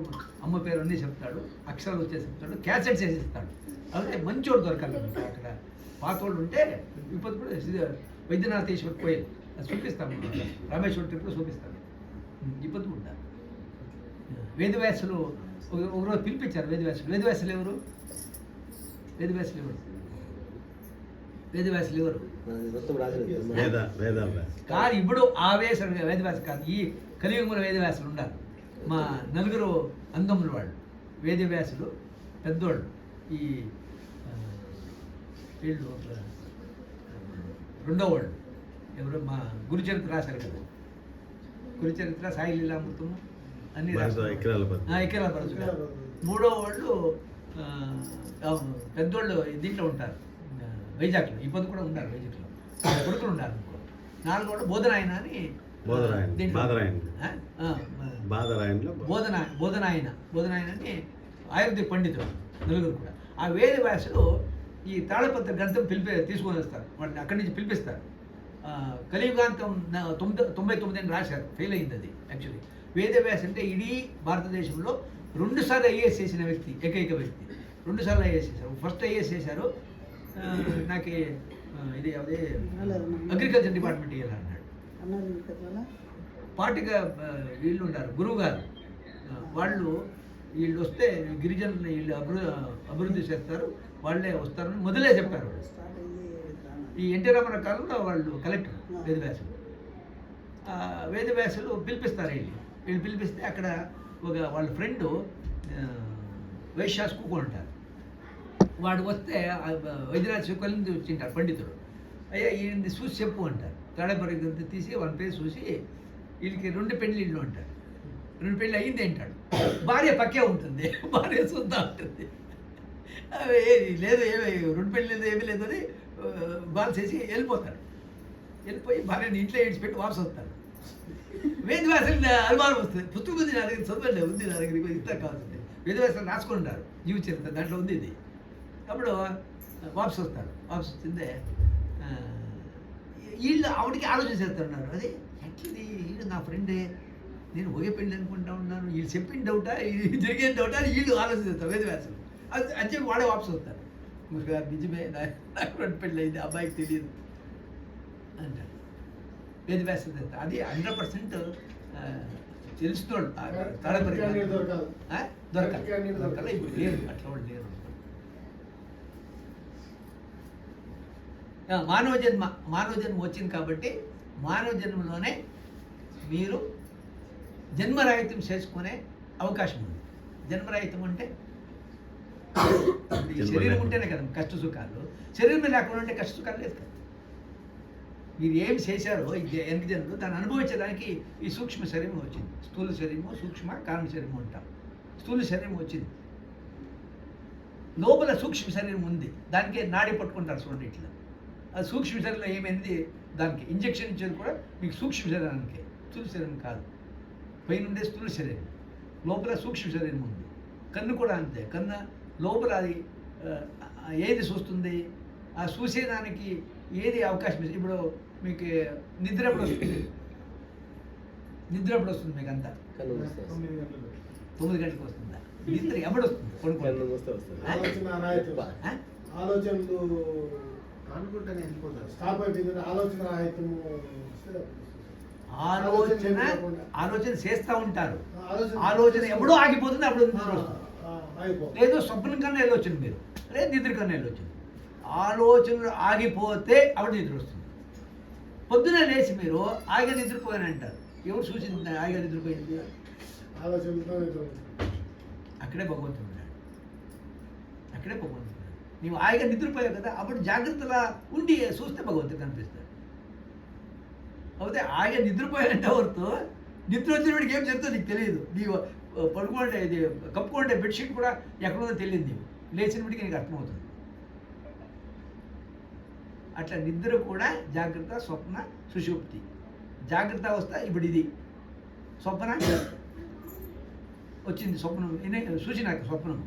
అమ్మ పేరు అన్నీ చెప్తాడు. అక్షరాలు వచ్చేసి చెప్తాడు. క్యాసెట్స్ వేసిస్తాడు. అలాగే మంచోడు దొరకాలి మీకు. అక్కడ పాతోళ్ళు ఉంటే ఇప్పుడు కూడా వైద్యనాథేశ్వర కోయిల్ అది చూపిస్తాము. రామేశ్వర ట్రిప్లో చూపిస్తాను. ఇప్పుడు ఉంటారు. వేదవ్యాసులు ఒకరోజు పిలిపించారు. వేదవ్యాసులు ఎవరు? వేదవ్యాసులు ఎవరు? కాదు ఇప్పుడు ఆవేశం వేదవ్యాసు కాదు. ఈ కలియుగంలో వేదవ్యాసులు ఉండాలి. మా నలుగురు అందముల వాళ్ళు వేదవ్యాసులు పెద్దోళ్ళు. ఈ వీళ్ళు రెండో వాళ్ళు ఎవరు? మా గురుచరిత్ర రాశారు కదా. గురుచరిత్ర, సాయి లీలామృతము అన్ని ఎకరాల పరచు. మూడో వాళ్ళు పెద్దోళ్ళు దీంట్లో ఉంటారు వైజాగ్లో. ఈ పొద్దు కూడా ఉన్నారు వైజాగ్లో. కొడుకులు ఉన్నారు. నాలుగో వాళ్ళు బోధనాయన అని బోధనాయన అని ఆయుర్వేద పండితుడు. నలుగురు కూడా. ఆ వేదవ్యాసులు ఈ తాళపత్ర గ్రంథం తీసుకొని వస్తారు. వాళ్ళని అక్కడి నుంచి పిలిపిస్తారు. కలియుగాంతం 99 అని రాశారు. ఫెయిల్ అయింది అది యాక్చువల్లీ. వేదవ్యాస్ అంటే ఇడీ భారతదేశంలో 2 సార్లు ఐఏఎస్ చేసిన వ్యక్తి, ఏకైక వ్యక్తి. 2 సార్లు ఐఏఎస్ చేశారు. ఫస్ట్ ఐఏఎస్ చేశారు. నాకు ఇది అదే అగ్రికల్చర్ డిపార్ట్మెంట్ ఇవ్వాలి అన్నాడు. పార్టీగా వీళ్ళు ఉన్నారు గురువు గారు. వీళ్ళు వస్తే గిరిజనులు వీళ్ళు అభివృద్ధి చేస్తారు, వాళ్ళే వస్తారని మొదలే చెప్పారు. ఈ ఎన్టీ రామారావు కాలంలో వాళ్ళు కలెక్టర్ వేదవ్యాసులు పిలిపిస్తారు. వీళ్ళు పిలిపిస్తే అక్కడ వాళ్ళ ఫ్రెండ్ వైశ్యాస్ కూకొని ఉంటారు. వాడు వస్తే వైద్యరాజ శుక్లని వచ్చింటారు పండితుడు. అయ్యా ఈయనది చూసి చెప్పు అంటారు. తాడేపల్లి గ్రంథం తీసి వాళ్ళ పేరు చూసి వీళ్ళకి 2 పెళ్ళిళ్ళు అంటారు. 2 పెళ్ళి అయ్యింది అంటాడు. భార్య పక్కే ఉంటుంది, భార్య చూద్దా ఉంటుంది. లేదు ఏమి 2 పెళ్ళి లేదు ఏమీ లేదు అని బాల్ చేసి వెళ్ళిపోతాడు. వెళ్ళిపోయి భార్యని ఇంట్లో ఏడ్చిపెట్టి వాపసు వస్తాడు. వేదవ్యాసులు అనుమానం వస్తుంది. పుస్తకం ఉంది నా దగ్గర, చదవండి ఉంది నా దగ్గర, ఇస్తారు కావాల్సింది. వేదవ్యాసులు రాసుకుంటారు జీవ చరిత్ర, దాంట్లో ఉంది ఇది. అప్పుడు వాపసు వస్తాడు. వాపసు వచ్చిందే వీళ్ళు ఆవిడకి ఆలోచన చేస్తున్నారు. అదే యాక్చువల్లీ వీళ్ళు నా ఫ్రెండే, నేను ఒకే పెళ్ళి అనుకుంటా ఉన్నాను, వీళ్ళు చెప్పిన డౌటా జరిగిన డౌటా అని వీళ్ళు ఆలోచన చేస్తారు వేదవ్యాసులు. అది చెప్పి వాడే వాపసు వస్తారు. నిజమే నాకు 2 పెళ్ళి అయింది, అబ్బాయికి తెలియదు అంటాడు. వేదవ్యాసులు చేస్తారు. అది 100% తెలుస్తున్నాడు. తాడపల్లి దొరకాలి. ఇప్పుడు లేరు, అట్లా వాళ్ళు లేరు. మానవ జన్మ వచ్చింది కాబట్టి మానవ జన్మలోనే మీరు జన్మరాహిత్యం చేసుకునే అవకాశం ఉంది. జన్మరాహిత్యం అంటే శరీరం ఉంటేనే కదా కష్ట సుఖాలు. శరీరం లేకుండా ఉంటే కష్ట సుఖాలు లేదు కదా. మీరు ఏమి చేశారో వెనక జన్మలో దాన్ని అనుభవించడానికి ఈ సూక్ష్మ శరీరం వచ్చింది. స్థూల శరీరము, సూక్ష్మ, కారణ శరీరం అంటాం. స్థూల శరీరం వచ్చింది. లోపల సూక్ష్మ శరీరం ఉంది. దానికే నాడి పట్టుకుంటారు చూడండి ఇట్లా. ఆ సూక్ష్మ శరీరంలో ఏమైంది, దానికి ఇంజక్షన్ ఇచ్చేది కూడా మీకు సూక్ష్మ శరీరానికి, స్థూల శరీరం కాదు. పైన ఉండే స్థూల శరీరం, లోపల సూక్ష్మ శరీరం ఉంది. కన్ను కూడా అంతే. కన్ను లోపల అది ఏది చూస్తుంది, ఆ చూసేదానికి ఏది అవకాశం. ఇప్పుడు మీకు నిద్ర ఎప్పుడు వస్తుంది? నిద్ర ఎప్పుడు వస్తుంది మీకు అంతా? 9 గంటలకు వస్తుందా నిద్ర? ఎప్పుడు వస్తుంది? ఆలోచన చేస్తూ ఉంటారు. ఆలోచన ఎప్పుడూ ఆగిపోతుంది, అప్పుడు నిద్ర వస్తుంది. లేదు స్వప్నం కన్నా వెళ్ళొచ్చింది మీరు, లేదు నిద్ర కన్నా వెళ్ళొచ్చింది. ఆలోచనలు ఆగిపోతే అప్పుడు నిద్ర వస్తుంది. పొద్దున లేచి మీరు ఆగి నిద్రపోయాను అంటారు. ఎవరు సూచించింది ఆగి నిద్రపోయింది? అక్కడే భగవంతుడు ఉన్నాడు, అక్కడే భగవంతుడు ఉన్నాడు. నీవు హాయిగా నిద్రపోయావు కదా, అప్పుడు జాగ్రత్తగా ఉండి చూస్తే భగవంతుడు కనిపిస్తాడు. అయితే హాయిగా నిద్రపోయాలంటే ఎవరితో నిద్ర వచ్చిన వాడికి ఏం చెప్తుందో నీకు తెలియదు. నీవు పడుకుంటే ఇది కప్పుకుంటే బెడ్షీట్ కూడా ఎక్కడుందో తెలియదు, నీవు లేచిన వాడికి నీకు అర్థమవుతుంది. అట్లా నిద్ర కూడా జాగ్రత్త, స్వప్న, సుషుప్తి. జాగ్రత్త అవస్థ ఇప్పుడు ఇది, స్వప్న వచ్చింది, స్వప్నం చూసినాక స్వప్నము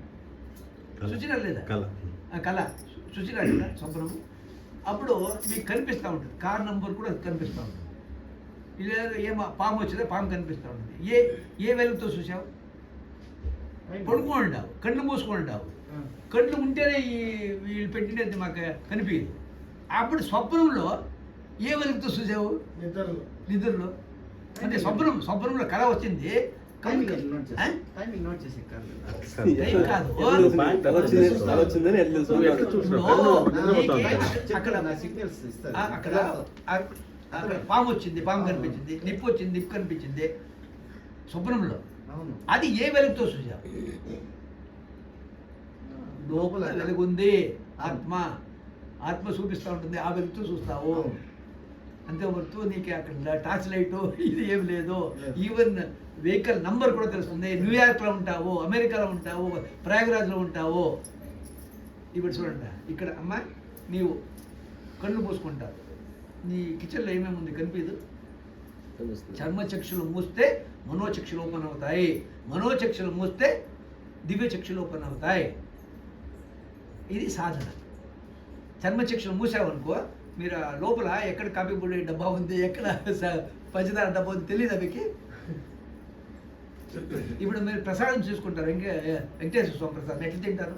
చూసినా లేదా కళ చూసినా లేదా స్వప్నము. అప్పుడు మీకు కనిపిస్తూ ఉంటుంది, కార్ నంబర్ కూడా కనిపిస్తూ ఉంటుంది. ఇలా ఏమో పాము వచ్చిందో పాము కనిపిస్తూ ఉంటుంది. ఏ వెలుగుతో చూసావు? పడుకొని ఉంటావు, కళ్ళు మూసుకొని ఉంటావు. కళ్ళు ఉంటేనే వీళ్ళు పెట్టినది మాకు కనిపించదు. అప్పుడు స్వప్నంలో ఏ వెలుగుతో చూసావు? నిద్రలో. అంటే స్వప్నంలో కళ వచ్చింది. టైమింగ్ నోట్ చేసే టైం కాదు, వచ్చిందని ఎట్లా అక్కడ సిగ్నల్స్ ఇస్తారు. అక్కడ పాము వచ్చింది, పాము కనిపించింది. నిప్పు వచ్చింది, నిప్పు కనిపించింది స్వప్నంలో. అవును. అది ఏ వెలుగుతో చూసావు? లోపల వెలుగుంది, ఆత్మ చూపిస్తూ ఉంటుంది, ఆ వెలుగుతో చూస్తావు. అంతే వర్తు నీకు అక్కడ టార్చ్ లైట్ ఇది ఏం లేదు. ఈవెన్ వెహికల్ నంబర్ కూడా తెలుస్తుంది. న్యూయార్క్లో ఉంటావు, అమెరికాలో ఉంటావు, ప్రయాగరాజ్లో ఉంటావు. ఇప్పుడు చూడండి, ఇక్కడ అమ్మ నీవు కళ్ళు మూసుకుంటావు, నీ కిచెన్లో ఏమేమి ఉంది కనిపించదు. చర్మచక్షులు మూస్తే మనోచక్షులు ఓపెన్ అవుతాయి, మనోచక్షులు మూస్తే దివ్యచక్షులు ఓపెన్ అవుతాయి. ఇది సాధన. చర్మచక్షులు మూసావనుకో, మీరు లోపల ఎక్కడ కాఫీ పొడి డబ్బా ఉంది, ఎక్కడ పంచదార డబ్బా ఉంది తెలియదు మీకు. ఇప్పుడు మీరు ప్రసాదం చూసుకుంటారు, వెంకటేశ్వర స్వామి ప్రసాదం ఎట్లా తింటారు?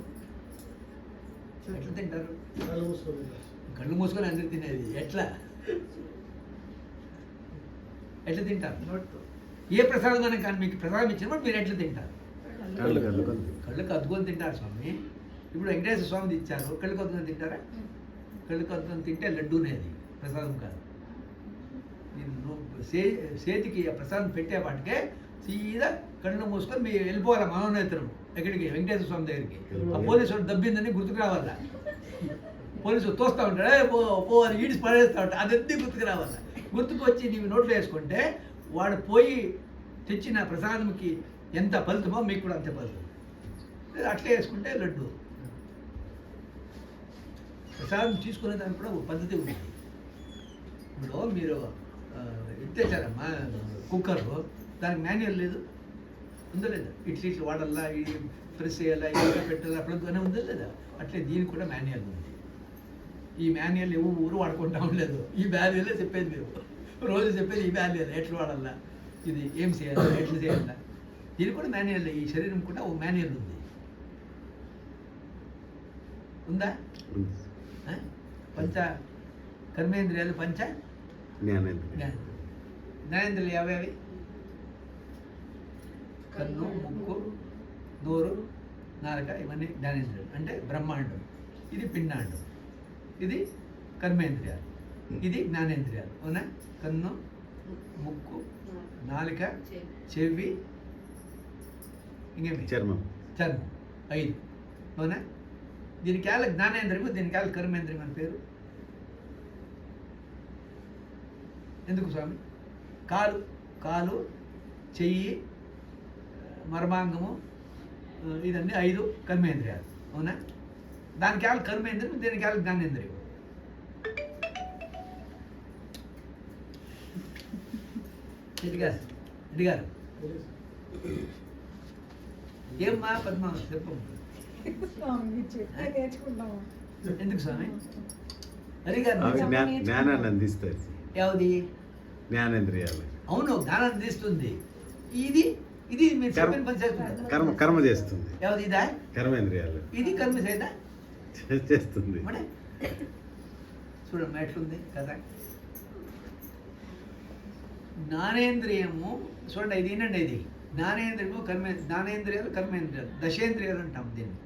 కళ్ళు మూసుకొని అందరు తినేది ఎట్లా తింటారు? ఏ ప్రసాదం అయినా కానీ మీకు ప్రసాదం ఇచ్చినప్పుడు మీరు ఎట్లా తింటారు? కళ్ళకు అద్దుకొని తింటారు స్వామి. ఇప్పుడు వెంకటేశ్వర స్వామిది ఇచ్చారు, కళ్ళకు అద్దుకొని తింటారా? కళ్ళకు అద్దుకొని తింటే లడ్డూనేది, ప్రసాదం కాదు. చేతికి ప్రసాదం పెట్టే వాటికే సీదా కళ్ళు మూసుకొని మీరు వెళ్ళిపోవాలి మనోనేత్రం ఎక్కడికి? వెంకటేశ్వర స్వామి దగ్గరికి. ఆ పోలీసు దబ్బిందని గుర్తుకు రావాలా? పోలీసు తోస్తూ ఉంటాడు, పో అని ఈడ్చి పడేస్తూ ఉంటాడు. అదన్నీ గుర్తుకు రావాలా? గుర్తుకు వచ్చి నీవు నోట్లో వేసుకుంటే వాడు పోయి తెచ్చిన ప్రసాదంకి ఎంత ఫలితమో మీకు కూడా అంతే ఫలితం. అట్లే వేసుకుంటే లడ్డు. ప్రసాదం తీసుకునే దానికి కూడా ఒక పద్ధతి ఉంది. ఇప్పుడు మీరు ఎత్తేసారమ్మా కుక్కర్, దానికి మాన్యువల్ లేదు, ఉందా లేదా? ఇట్లా వాడాలా, ఇది ప్రెస్ చేయాలా, ఇలా పెట్టాలా, అట్లా ఉందా లేదా? అట్లే దీనికి కూడా మాన్యువల్ ఉంది. ఈ మాన్యువల్ ఊరు వాడుకుంటాం లేదు, ఈ మాన్యువలే చెప్పేది మీరు రోజు చెప్పేది ఈ మాన్యువల్ ఎట్లా వాడాలా, ఇది ఏం చేయాలా, ఎట్లా చేయాలా. దీనికి కూడా మాన్యువల్. ఈ శరీరం కూడా ఒక మాన్యువల్ ఉంది, ఉందా? పంచ కర్మేంద్రియాలు, పంచ జ్ఞానేంద్రియాలు యాభై. కన్ను, ముక్కు, నోరు, నాలుక, ఇవన్నీ జ్ఞానేంద్రియాలు. అంటే బ్రహ్మాండం, ఇది పిండాండం, ఇది కర్మేంద్రియాలు, ఇది జ్ఞానేంద్రియాలు. అవునా? కన్ను, ముక్కు, నాలుక, చెవి, ఇంకేమి చర్మం, 5. అవునా? దీనికి కాళ్ళ జ్ఞానేంద్రియము, దీనికి కాళ్ళ కర్మేంద్రియం అని పేరు. ఎందుకు స్వామి? కాలు, చెయ్యి, మర్మాంగము, ఇదన్నీ 5 కర్మేంద్రియాలు. అవునా? దానికి కాళ్ళ కర్మేంద్రియం, దీనికి కాళ్ళ జ్ఞానేంద్రియం. ఎడిగారు ఏమ్మా పద్మ చెప్పు. ఎందుకు స్వామి? జ్ఞానాన్ని అందిస్తాయి. ఏది? జ్ఞానేంద్రియాలు. అవును, జ్ఞానాన్ని అందిస్తుంది. ఇది మీరు చెప్పిన పని చేస్తుంది. కర్మ చేస్తుంది. ఏది? ఇదా కర్మేంద్రియాలు. ఇది కర్మ చేద్దా చేస్తుంది. చూడమ్మా ఎట్లుంది కదా. జ్ఞానేంద్రియము చూడండి, ఇది ఏంటండి, ఇది జ్ఞానేంద్రియము జ్ఞానేంద్రియాలు, కర్మేంద్రియాలు, దశేంద్రియాలు అంటాం దీన్ని.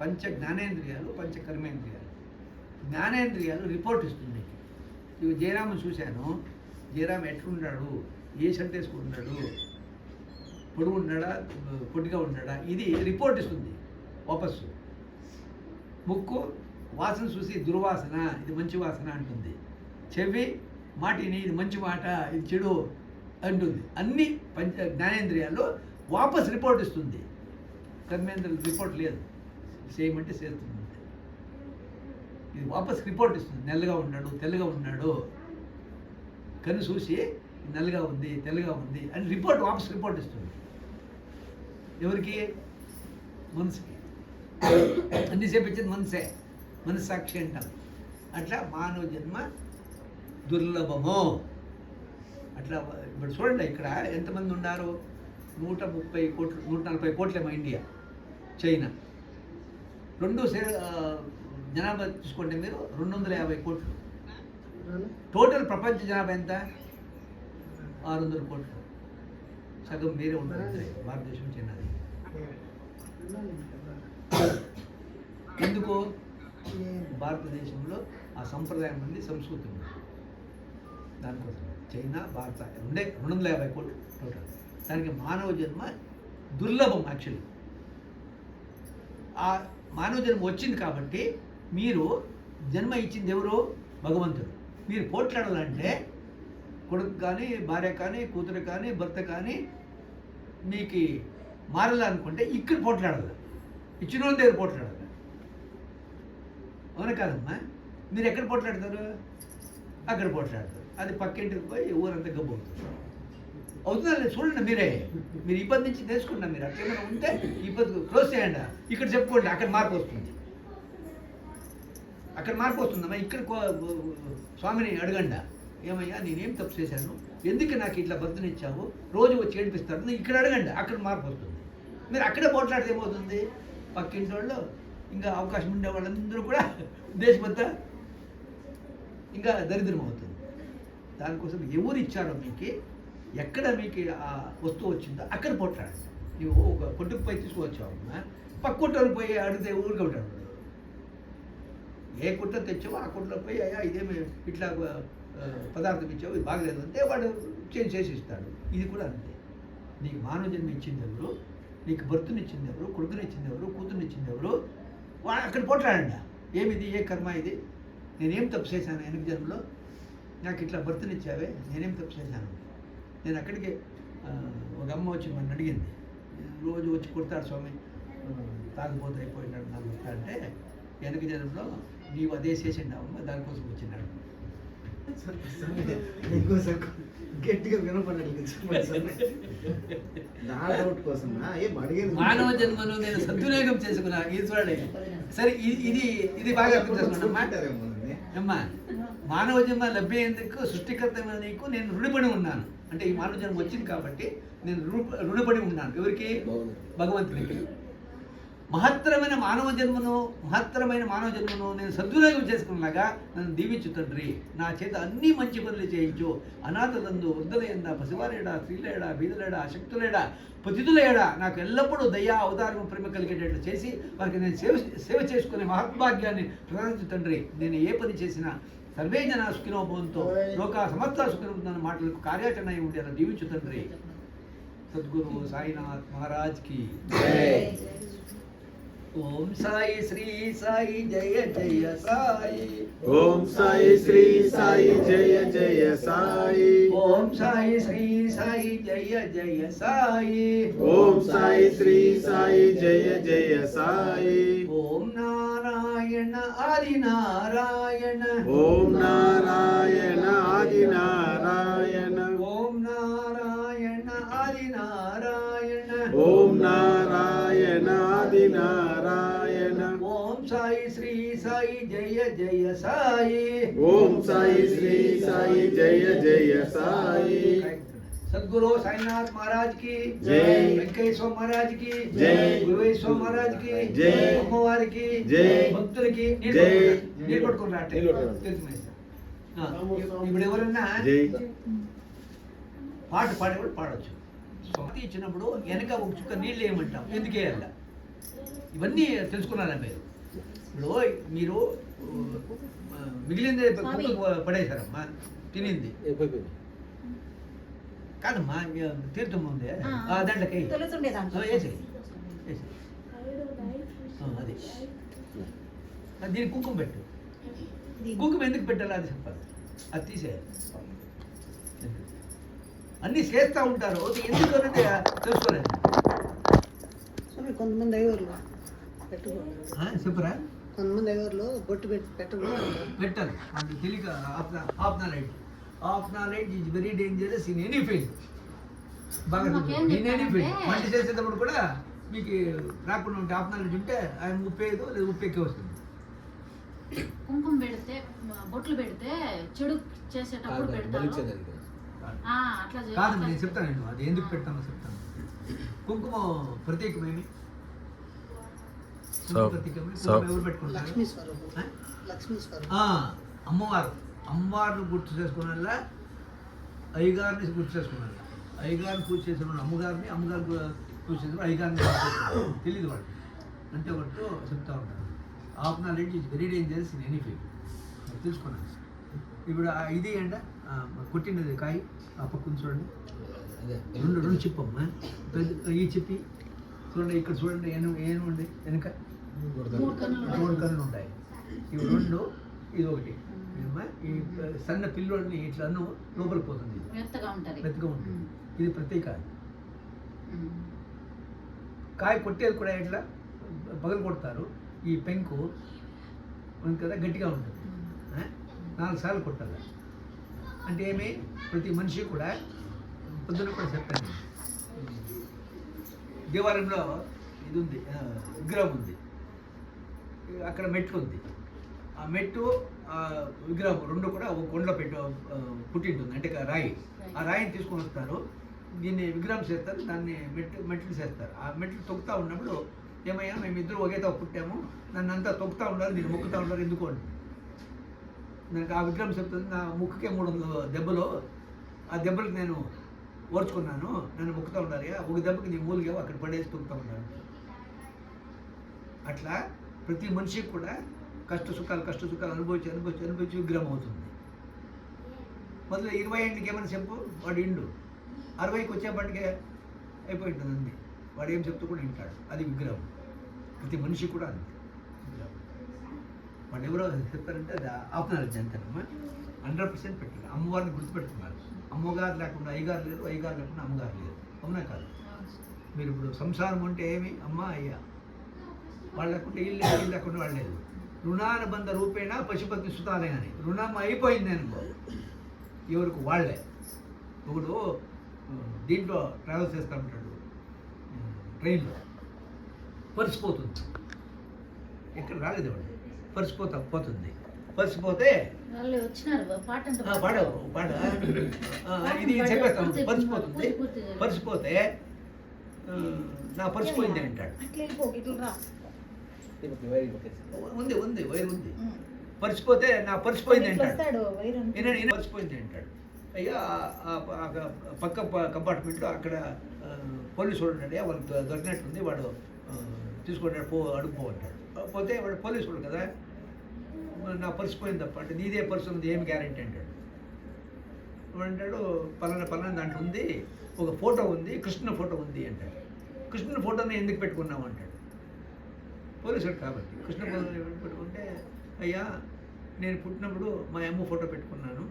పంచ జ్ఞానేంద్రియాలు, పంచ కర్మేంద్రియాలు. జ్ఞానేంద్రియాలు రిపోర్ట్ ఇస్తుంది. ఇవి జయరామని చూశాను, జయరామ్ ఎట్లున్నాడు, ఏ షర్ట్ వేసుకుంటున్నాడు, పొడుగు ఉన్నాడా పొట్టిగా ఉన్నాడా ఇది రిపోర్ట్ ఇస్తుంది వాపస్సు. ముక్కు వాసన చూసి దుర్వాసన, ఇది మంచి వాసన అంటుంది. చెవి మాటిని, ఇది మంచి మాట, ఇది చెడు అంటుంది. అన్ని జ్ఞానేంద్రియాల్లో వాపస్ రిపోర్ట్ ఇస్తుంది. కర్మేంద్రియాలు రిపోర్ట్ లేదు, చేయమంటే చేస్తుంది. ఇది వాపస్ రిపోర్ట్ ఇస్తుంది. నల్లగా ఉన్నాడు, తెల్లగా ఉన్నాడు, కన్ను చూసి నల్లగా ఉంది, తెల్లగా ఉంది అని వాపస్ రిపోర్ట్ ఇస్తుంది. ఎవరికి? మనసుకి. అన్ని చేపించేది మనసే, మనస్సాక్షి అంటాం. అట్లా మానవ జన్మ దుర్లభము. అట్లా ఇప్పుడు చూడండి, ఇక్కడ ఎంతమంది ఉన్నారు? 130 కోట్లు, 140 కోట్లేమో ఇండియా, చైనా. జనాభా చూసుకోండి మీరు, 250 కోట్లు. టోటల్ ప్రపంచ జనాభా ఎంత? 600 కోట్లు. సగం మీరే ఉంటారు భారతదేశం చిన్నది. ఎందుకు? భారతదేశంలో ఆ సంప్రదాయం ఉంది, సంస్కృతి ఉంది. దానికోసం చైనా, భారత ఉండే 250 కోట్లు టోటల్. దానికి మానవ జన్మ దుర్లభం. యాక్చువల్లీ ఆ మానవ జన్మ వచ్చింది కాబట్టి మీరు జన్మ ఇచ్చింది ఎవరు? భగవంతుడు. మీరు పోట్లాడాలంటే కొడుకు కానీ, భార్య కానీ, కూతురు కానీ, భర్త కానీ మీకు మారాలనుకుంటే ఇక్కడ పోట్లాడాలి, ఇచ్చిన వాళ్ళ దగ్గర పోట్లాడాలి. అవునా కాదమ్మా? మీరు ఎక్కడ పోట్లాడతారు? అక్కడ పోట్లాడతారు. అది పక్కింటికి పోయి ఊరంతా గబ్బు అవుతుంది. అవుతుందా? చూడండి, మీరు ఇబ్బంది నుంచి నేర్చుకుంటాం. మీరు అట్లా ఏమైనా ఉంటే ఇబ్బంది క్లోజ్ చేయండి, ఇక్కడ చెప్పుకోండి, అక్కడ మార్పు వస్తుంది. అక్కడ మార్పు వస్తుందమ్మా. ఇక్కడ స్వామిని అడగండి, ఏమయ్యా నేనేం తప్పు చేశాను, ఎందుకు నాకు ఇట్లా బతునిచ్చావు, రోజు వచ్చి ఏడిపిస్తాడు, ఇక్కడ అడగండి, అక్కడ మార్పు వస్తుంది. మీరు అక్కడే పోట్లాడితే ఏమవుతుంది? పక్కింటి వాళ్ళు, ఇంకా అవకాశం ఉండే వాళ్ళందరూ కూడా దేశమంతా ఇంకా దరిద్రం అవుతుంది. దానికోసం ఎవరు ఇచ్చారో మీకు, ఎక్కడ మీకు ఆ వస్తువు వచ్చిందో అక్కడ పోట్లాడండి. నువ్వు ఒక కొట్టుకు పోయి తీసుకువచ్చావు, పక్క కొట్టలు పోయి అడిగితే ఊరికే ఉంటాడు. ఏ కుట్ట తెచ్చావో ఆ కుట్టలో పోయి అయ్యా ఇదేమి ఇట్లా పదార్థం ఇచ్చావు, ఇది బాగలేదు అంటే వాడు చేంజ్ చేసి ఇస్తాడు. ఇది కూడా అంతే. నీకు మానవ జన్మ ఇచ్చింది ఎవరు, నీకు భర్తనిచ్చింది ఎవరు, కొడుకునిచ్చింది ఎవరు, కూతురునిచ్చింది ఎవరు, వాడు అక్కడ పోట్లాడండి. ఏమిది, ఏ కర్మ ఇది, నేనేం తప్పు చేశాను వెనక జన్మలో, నాకు ఇట్లా భర్తనిచ్చావే, నేనేం తప్పు చేశాను. నేను అక్కడికి ఒక అమ్మ వచ్చి మన అడిగింది, రోజు వచ్చి కుడతాడు స్వామి, తాగిపోతే అయిపోయినాడు నా భర్త అంటే, వెనక జన్మలో నీవు అదే చేసిండావమ్మ, దానికోసం వచ్చినాడు. గట్టిగా వినపడాలి. నా డౌట్ కోసం మానవ జన్మను నేను సద్వినియోగం చేసుకున్నా. ఇది చూడండి, సరే ఇది బాగా అర్థం చేసుకున్నామ్మా. అమ్మా, మానవ జన్మ లభ్యేందుకు సృష్టికర్త నీకు నేను రుణపడి ఉన్నాను. అంటే ఈ మానవ జన్మ వచ్చింది కాబట్టి నేను రుణపడి ఉన్నాను. ఎవరికి? భగవంతునికి. మహత్తరమైన మానవ జన్మను నేను సద్వినియోగం చేసుకున్నాగా నన్ను దీవించు తండ్రి. నా చేత అన్ని మంచి పనులు చేయించు. అనాథలందు, వృద్ధులైందా, పసివారేడా, స్త్రీలేడా, బీదలేడా, అశక్తులేడా, పతితులేడా, నాకు ఎల్లప్పుడూ దయా అవతారం ప్రేమ కలిగేటట్లు చేసి వారికి నేను సేవ చేసుకునే మహద్భాగ్యాన్ని ప్రసాదించు తండ్రి. నేను ఏ పని చేసినా సర్వే జన సుఖినోభవంతో లోక సమస్త సుఖినోభవంతో మాటలకు కార్యాచరణ అయి ఉండేలా దీవించు తండ్రి. సద్గురు సాయినాథ్ మహారాజ్ కి ఓం సాయి శ్రీ సాయి జయ జయ సాయి. ఓం సాయి శ్రీ సాయి జయ జయ సాయి. ఓం సాయి శ్రీ సాయి జయ జయ సాయి. ఓం సాయి శ్రీ సాయి జయ జయ సాయి. ఓం నారాయణ ఆది నారాయణ. ఓం నారాయణ ఆది నారాయణ. ఓం నారాయణ ఆది నారాయణ. ఓం నారాయణ ఆది నారాయణ. ఓం సాయి శ్రీ సాయి జయ జయ సాయి. ఓం సాయి శ్రీ సాయి జయ జయ సాయి. సద్గురు సాయినాథ్ మహారాజ్ కి జై. వెంకటేశ్వర మహారాజ్ కి జై. గురువేశ్వర మహారాజ్ కి జై. అమ్మవారికి జై. భక్తులకి జై. నీళ్ళు పట్టుకుని రాటే. ఇప్పుడు ఎవరన్నా జై. పాట పాడేవాడు పాడవచ్చు. స్వాతి ఇచ్చినప్పుడు వెనక ఒక చుక్క నీళ్ళు వేయమంటాం. ఎందుకు వేయాల? ఇవన్నీ తెలుసుకున్నారా మీరు? ఇప్పుడు మీరు మిగిలింది కుక్కకు పడేశారమ్మా, తినింది. కాదమ్మా తీర్థం ఉంది దాంట్లోకి తొలుతుండే దాంట్లో వేసి అది దీనికి కుంకుమ పెట్టు. కుంకుమ ఎందుకు పెట్టాలి అది చెప్పాలి. అది తీసేయాలి. అన్నీ చేస్తూ ఉంటారు, ఎందుకు అనేది తెలుసుకోలేదు. స్వామి కొంతమంది ఐవర్లు పెట్టుకోండి, చెప్పరా కొంతమంది ఐవర్లు బొట్టు పెట్టకూడదు. పెట్టాలి. అంటే తెలియక of knowledge is very dangerous in any field. బాగా ఇన్ ఎనీ ఫీల్డ్. వంట చేసేటప్పుడు కూడా మీకు రాకుండా ఉంటే ఆఫ్ నాలెడ్జ్ ఉంటే ఆయన 35 లేదా 30 వస్తుంది. కుంకుమ పెడితే బొట్లు పెడితే చెడు చేసేటప్పుడు పెడతారు. అట్లా కాదు, నేను చెప్తాను. నేను అది ఎందుకు పెడతానో చెప్తాను. కుంకుమ ప్రత్యేకమేమి? ఎవరు పెట్టుకుంటారు? లక్ష్మీ స్వరూపం, లక్ష్మీ స్వరూపం. అమ్మవారిని గుర్తు చేసుకునేలా అయ్యగారిని గుర్తు చేసుకునేలా. అయ్యగారిని పూజ చేసేవాళ్ళు అమ్మగారిని, అమ్మగారు పూజ చేసేవాళ్ళు అయ్యగారిని తెలియదు వాళ్ళు. అంటే ఒకటి చెప్తా ఉంటారు. Of knowledge is very dangerous in any field. తెలుసుకున్నాను. ఇప్పుడు ఇది అంట కొట్టినది కాయ ఆ పక్కన చూడండి. రెండు చిప్పమ్మా. ఈ చెప్పి చూడండి, ఇక్కడ చూడండి. ఏనుండి వెనుక 3 కన్నులు ఉంటాయి. ఇవి 2, ఇది 1. ఈ సన్న పిల్లోడిని ఇట్లా లోపలికి పోతుంది. మెత్తగా ఉంటుంది. ఇది ప్రత్యేక. కాయ కొట్టేది కూడా ఇట్లా పగలు కొడతారు. ఈ పెంకు ఉంది కదా, గట్టిగా ఉంటుంది. 4 సార్లు కొట్టాలి. అంటే ఏమి, ప్రతి మనిషి కూడా పొద్దున కూడా చెప్పండి. దేవాలయంలో ఇది ఉంది, విగ్రహం ఉంది. అక్కడ మెట్లు ఉంది. ఆ మెట్టు విగ్రహం 2 కూడా ఒక కొండలో పుట్టింటుంది. అంటే రాయి. ఆ రాయిని తీసుకొని వస్తారు. దీన్ని విగ్రహం చేస్తారు. దాన్ని మెట్లు చేస్తారు. ఆ మెట్లు తొక్కుతూ ఉన్నప్పుడు ఏమయ్యా, మేము ఇద్దరు ఒకేతో పుట్టాము, నన్ను అంతా తొక్కుతూ ఉండాలి, మీరు మొక్కుతూ ఉండాలి, ఎందుకు అని నాకు ఆ విగ్రహం చెప్తుంది. నా ముక్కుకే 300 దెబ్బలు, ఆ దెబ్బలకు నేను ఓర్చుకున్నాను, నన్ను మొక్కుతూ ఉండాలి, ఒక దెబ్బకి నీ మూలిగా అక్కడ పడేసి తొక్కుతూ ఉన్నాను. అట్లా ప్రతి మనిషికి కూడా కష్ట సుఖాలు అనుభవించి విగ్రహం అవుతుంది. మొదలు 20 ఏళ్ళకి ఏమైనా చెప్పు, వాడు ఇండు 60కి వచ్చేపటికే అయిపోయి ఉంటుంది అంది. వాడు ఏం చెప్తూ కూడా వింటాడు. అది విగ్రహం. ప్రతి మనిషి కూడా అంతే విగ్రహం. వాడు ఎవరో చెప్తారంటే అది ఆఫ్ నాలెడ్జ్ అంతేనమ్మా. 100% పెట్టారు. అమ్మవారిని గుర్తుపెట్టుకున్నారు. అమ్మగారు లేకుండా అయ్యగారు లేరు, అయ్యగారు లేకుండా అమ్మగారు లేరు. అవునా కాదు? మీరు ఇప్పుడు సంసారం అంటే ఏమి, అమ్మ అయ్యా. వాళ్ళు లేకుండా ఇల్లు లేకుండా వాళ్ళు లేదు. రుణానుబంధ రూపేణ పశుపతి సుతాలే అని. రుణం అయిపోయింది అనుకో, ఎవరికి వాళ్ళే. ఇప్పుడు దీంట్లో ట్రావెల్ చేస్తూ ఉంటాడు, ట్రైన్లో పరిచిపోతుంది. ఎక్కడ రాలేదు వాడు, పరిచిపోతుంది. పరిచిపోతే ఇది చెప్పేస్తాం. పరిచిపోతే నా పరిచిపోయింది అంటాడు. ఉంది వైర్ ఉంది. పరిచిపోతే నా పరిచిపోయింది అంటాడు. పరిచిపోయింది అంటాడు. అయ్యా పక్క కంపార్ట్మెంట్లో అక్కడ పోలీసు వాడు ఉన్నాడు, వాళ్ళకి దొరికినట్టుంది, వాడు తీసుకుంటాడు, అడుగుపో అంటాడు. పోతే వాడు పోలీసు వాడు కదా, నా పర్సు పోయింది తప్ప అంటే నీదే పర్సు ఉంది, ఏమి గ్యారెంటీ అంటాడు. వాడు అంటాడు పలానా దాంట్లో ఉంది, ఒక ఫోటో ఉంది, కృష్ణ ఫోటో ఉంది అంటాడు. కృష్ణ ఫోటోని ఎందుకు పెట్టుకున్నావు అంటాడు. పోలీసుడు కాబట్టి కృష్ణ ఫోటో పెట్టుకుంటే, అయ్యా నేను పుట్టినప్పుడు మా అమ్మ ఫోటో పెట్టుకున్నాను,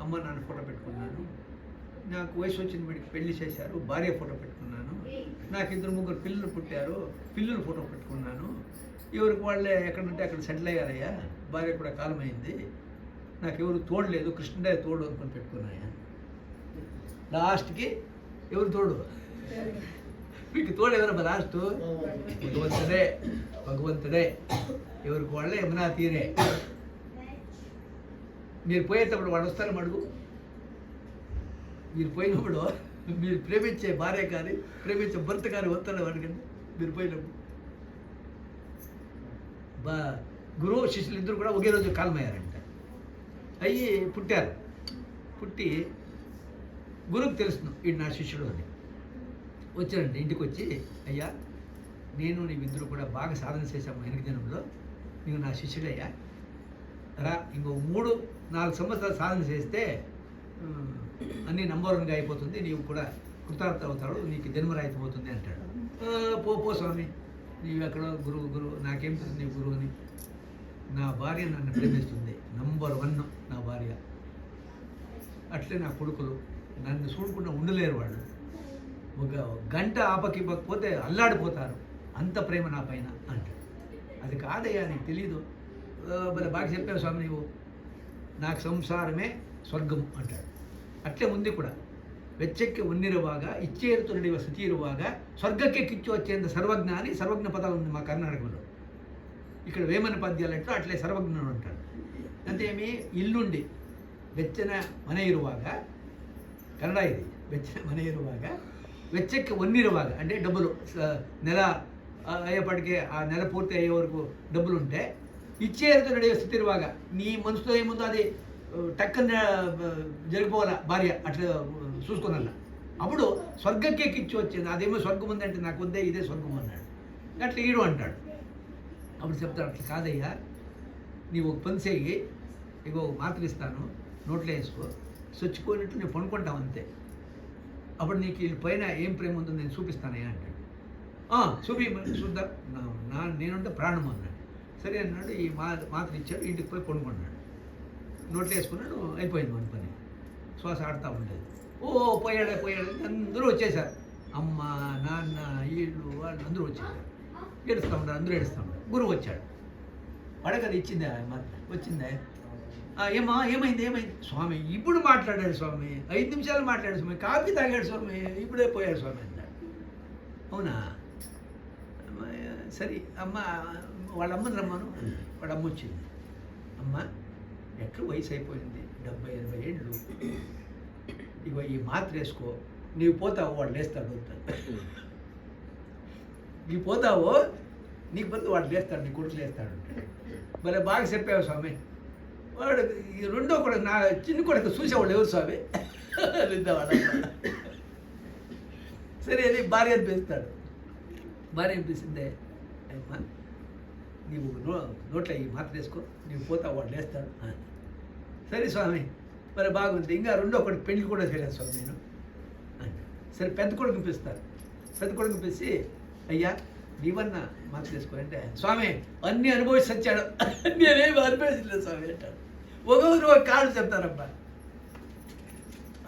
అమ్మ నాన్న ఫోటో పెట్టుకున్నాను, నాకు వయసు వచ్చిన వీడికి పెళ్లి చేశారు, భార్య ఫోటో పెట్టుకున్నాను, నాకు 2-3 పిల్లలు పుట్టారు, పిల్లల ఫోటో పెట్టుకున్నాను, ఎవరికి వాళ్ళే ఎక్కడంటే అక్కడ సెటిల్ అయ్యారయ్యా, భార్య కూడా కాలమైంది, నాకు ఎవరు తోడలేదు, కృష్ణుడే తోడు అనుకుని పెట్టుకున్నాయా. లాస్ట్కి ఎవరు తోడు, మీకు తోడు ఎవరమ్మా లాస్ట్? భగవంతుడే. ఎవరికి వాళ్ళే ఏమన్నా తీరే. మీరు పోయేటప్పుడు వాడు వస్తారని అడుగు. మీరు పోయినప్పుడు మీరు ప్రేమించే భార్య కానీ ప్రేమించే భర్త కానీ వస్తాడు అడగండి. మీరు పోయినప్పుడు గురువు శిష్యులు ఇద్దరు కూడా ఒకే రోజు కాలమయ్యారంట. అయ్యి పుట్టారు. పుట్టి గురువుకి తెలుస్తుంది వీడు నా శిష్యుడు అని. వచ్చారండి ఇంటికి వచ్చి, అయ్యా నేను నీవిద్దరు కూడా బాగా సాధన చేశాము వెనక దినంలో, నీవు నా శిష్యుడయ్యా రా, ఇంకో 3-4 సంవత్సరాలు సాధన చేస్తే అన్నీ నంబర్ 1గా అయిపోతుంది, నీవు కూడా కృతార్థ అవుతాడు, నీకు జన్మరాహితం అవుతుంది అంటాడు. పో స్వామి, నీవు ఎక్కడో గురువు నాకేం తెలుసు నీ గురువు అని. నా భార్య నన్ను ప్రేమిస్తుంది, నంబర్ 1 నా భార్య. అట్లే నా కొడుకులు నన్ను చూడకుండా ఉండలేరు, వాళ్ళు ఒక గంట ఆపకివ్వకపోతే అల్లాడిపోతారు, అంత ప్రేమ నా పైన అంటాడు. అది కాదయ్యా, నీకు తెలీదు. మరి బాగా చెప్పావు స్వామి నీవు, నాకు సంసారమే స్వర్గం అంటాడు. అట్లే ఉంది ಕೂಡ. వెಚ್ಚಕ್ಕೆ ఉన్నిರುವಾಗ ఇచ్చేరుతు ನಡೆಯುವ ಸ್ಥಿತಿ ಇರುವಾಗ ಸ್ವರ್ಗಕ್ಕೆ ಕಿಚ್ಚು వచ్చేంత సర్వజ్ఞాని, సర్వజ్ఞ పదాలు ఉంది మా కర్ణాటకలో. ఇక్కడ వేమన పద్యాలు ఎట్లా అట్లే సర్వజ్ఞుడు అంటాడు. అంతేమి ఇల్లుండి వెచ్చన ಮನೆ ಇರುವಾಗ, కన్నడ ఇది, వెచ్చన ಮನೆ ಇರುವಾಗ వెచ్చಕ್ಕೆ ఒన్నిరుವಾಗ అంటే డబ్బులు నెల అయ్యేపటికే ఆ నెల పూర్తి అయ్యే వరకు డబ్బులు ఉంటే ఇచ్చేరుతు ನಡೆಯುವ స్థితి ఇరుವಾಗ నీ మనసులో ఏముందో అది టక్కన జరిగిపోవాల భార్య, అట్లా చూసుకున్నా. అప్పుడు స్వర్గಕ್ಕೆ కిచ్చు వచ్చింది. అదేమో స్వర్గం ఉందంటే నాకు వద్దే, ఇదే స్వర్గం అన్నాడు. అట్లా ఈడు అంటాడు. అప్పుడు చెప్తాడు, అట్లా కాదయ్యా, నీవు ఒక పని చేయి, ఇగో మాత్ర ఇస్తాను, నోట్లో వేసుకో, చచ్చిపోయినట్టు నేను పనుకుంటావు అంతే. అప్పుడు నీకు వీళ్ళ పైన ఏం ప్రేమ ఉందో నేను చూపిస్తానయ్యా అంటాడు. చూద్దాం, నేనుంటే ప్రాణం అన్నాడు. సరే అన్నాడు. ఈ మాత్ర ఇచ్చాడు, ఇంటికి పోయి పనుకున్నాడు, నోట్లో వేసుకున్నాడు, అయిపోయింది మన పని. శ్వాస ఆడుతూ ఉండేది. పోయాడు అందరూ వచ్చేసారు. అమ్మ, నాన్న, వీళ్ళు వాళ్ళు అందరూ వచ్చేసారు. ఏడుస్తూ ఉంటారు, అందరూ ఏడుస్తూ ఉంటారు. గురువు వచ్చాడు. పడకది ఇచ్చిందా మాత్రం వచ్చిందా? ఏమైంది స్వామి? ఇప్పుడు మాట్లాడాడు స్వామి, 5 నిమిషాలు మాట్లాడాడు స్వామి, కాఫీ తాగాడు స్వామి, ఇప్పుడే పోయాడు స్వామి అన్నాడు. అవునా? సరే అమ్మ, వాళ్ళ అమ్మని రమ్మను. వాళ్ళ అమ్మ వచ్చింది. అమ్మ, ఎట్లు వయసు అయిపోయింది, 70-80 ఏళ్ళు, ఇగో ఈ మాత్ర వేసుకో, నీవు పోతావు, వాడు లేస్తాడు వస్తాడు. నీవు పోతావు, నీకు బదులు వాడు లేస్తాడు, నీ కొడుకు లేస్తాడు. మరి బాగా చెప్పావు స్వామి. వాడు ఈ రెండో కొడుకు, నా చిన్న కొడుకు చూసేవాళ్ళు ఎవరు స్వామి? సరే అని భార్య అనిపిస్తాడు. భార్య అనిపిస్తుందే, అమ్మా నీవు నోట్లో ఈ మాత్ర వేసుకో, నీవు పోతావు, వాడు లేస్తాడు. సరే స్వామి, మరి బాగుంది. ఇంకా రెండో కొడుకు పెళ్లి కూడా చేయలేదు స్వామి నేను అంటే. సరే పెద్ద కొడుకు పిలుస్తారు. పెద్ద కొడుకు పిలిచి, అయ్యా నీవన్నా మాత్ర వేసుకో అంటే, స్వామి అన్నీ అనుభవించి వచ్చాడు, నేనేమి అనుభవించలేదు స్వామి అంటాడు. ఒక్కొక్కరు ఒక కాళ్ళు చెప్తారబ్బా,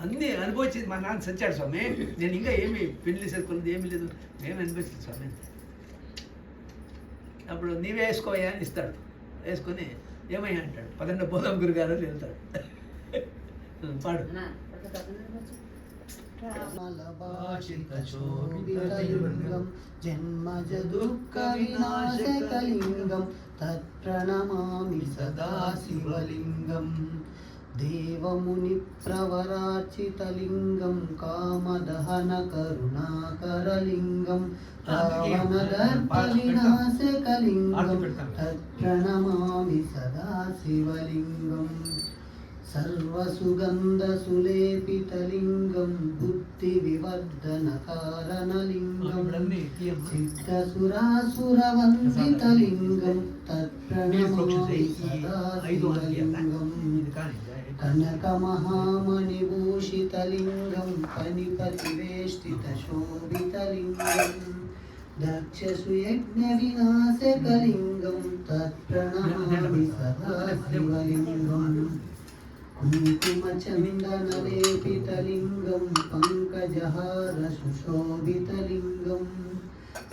అన్నీ అనుభవించి మా నాన్న చచ్చాడు స్వామి, నేను ఇంకా ఏమి పెళ్లి చేసుకున్నది ఏమీ లేదు, మేము అనుభవించలేదు స్వామి అంటే. అప్పుడు నీవే వేసుకోవయ్యా అని ఇస్తాడు. వేసుకొని ఏమయ్యా అంటాడు. 12 పోదాం గురుగారు అని వెళ్తాడు. పాడు. జన్మజ దుఃఖ వినాశకలింగం తత్ప్రణమామి సదా శివలింగం. దేవముని ప్రవరార్చితలింగం కామదహన కరుణాకరలింగం రావణదర్ప వినాశకలింగం తత్ప్రణమామి సదా శివలింగం. సర్వసుగంధసులేపితలింగం బుద్ధి వివర్ధన కారణలింగం సిద్ధసురాసురవందితలింగం తత్ప్రణమామి సదా శివలింగం. కనకమహామణిభూషితలింగం పనిపతివేష్టితశోభితలింగం దక్షసుయజ్ఞవినాశకలింగం తత్ప్రణమామి సదా శివలింగం. కుంకుమచందనలేపితలింగం పంకజహార సుశోభితలింగం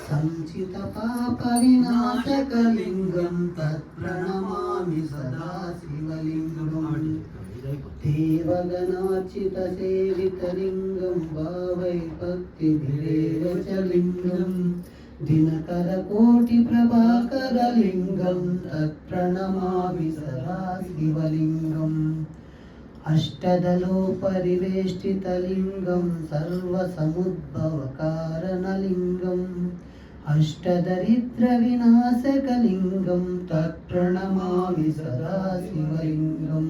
సంచితపాప వినాశకలింగం తత్ప్రణమామి సదా శివలింగం. దేవగణార్చితసేవితలింగం భావైభక్తిభిరేవ చ లింగం దినకరకోటి ప్రభాకరలింగం తత్ప్రణమామి సదా శివలింగం. అష్టదలోపరివేష్టితలింగం సర్వసముద్భవకారణలింగం అష్టదరిద్రవినాశకలింగం తత్ప్రణమామి సదా శివలింగం.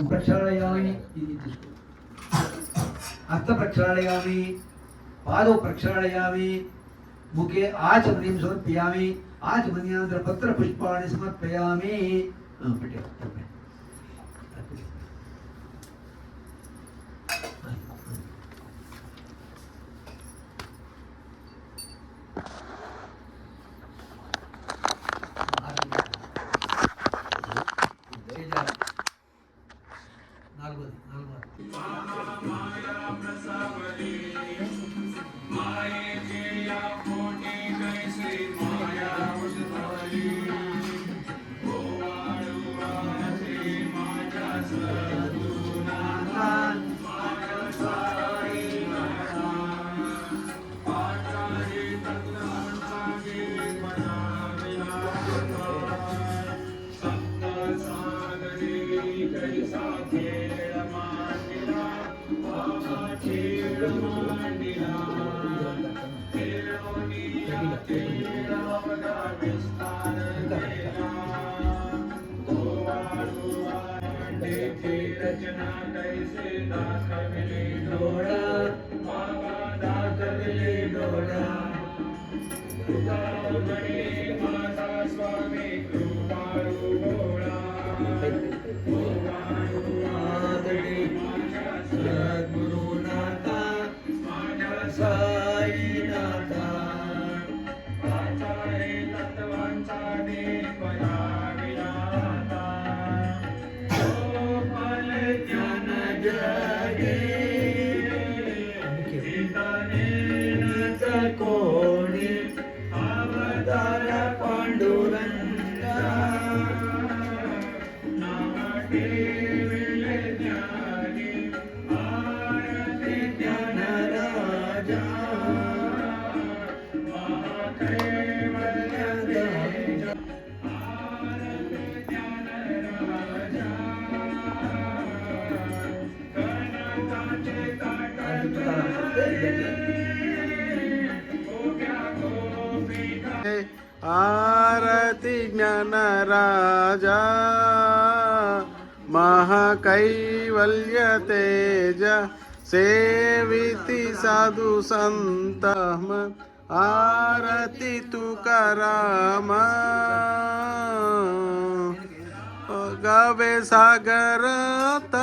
ప్రక్షాళయామి, హస్త ప్రక్షాళయామి, పాదौ ప్రక్షాళయామి, ముఖే ఆచమనీం సమర్పయామి, ఆచమన్యాంతర పత్ర పుష్పాణి సమర్పయామి. आरती ज्ञानराजा महाकैवल्य तेज सेविति साधु संत आरती तुकाराम गावे सागरत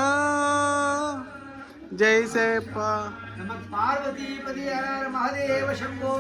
जैसे नमः पार्वती पति हर हर महादेव शंभो।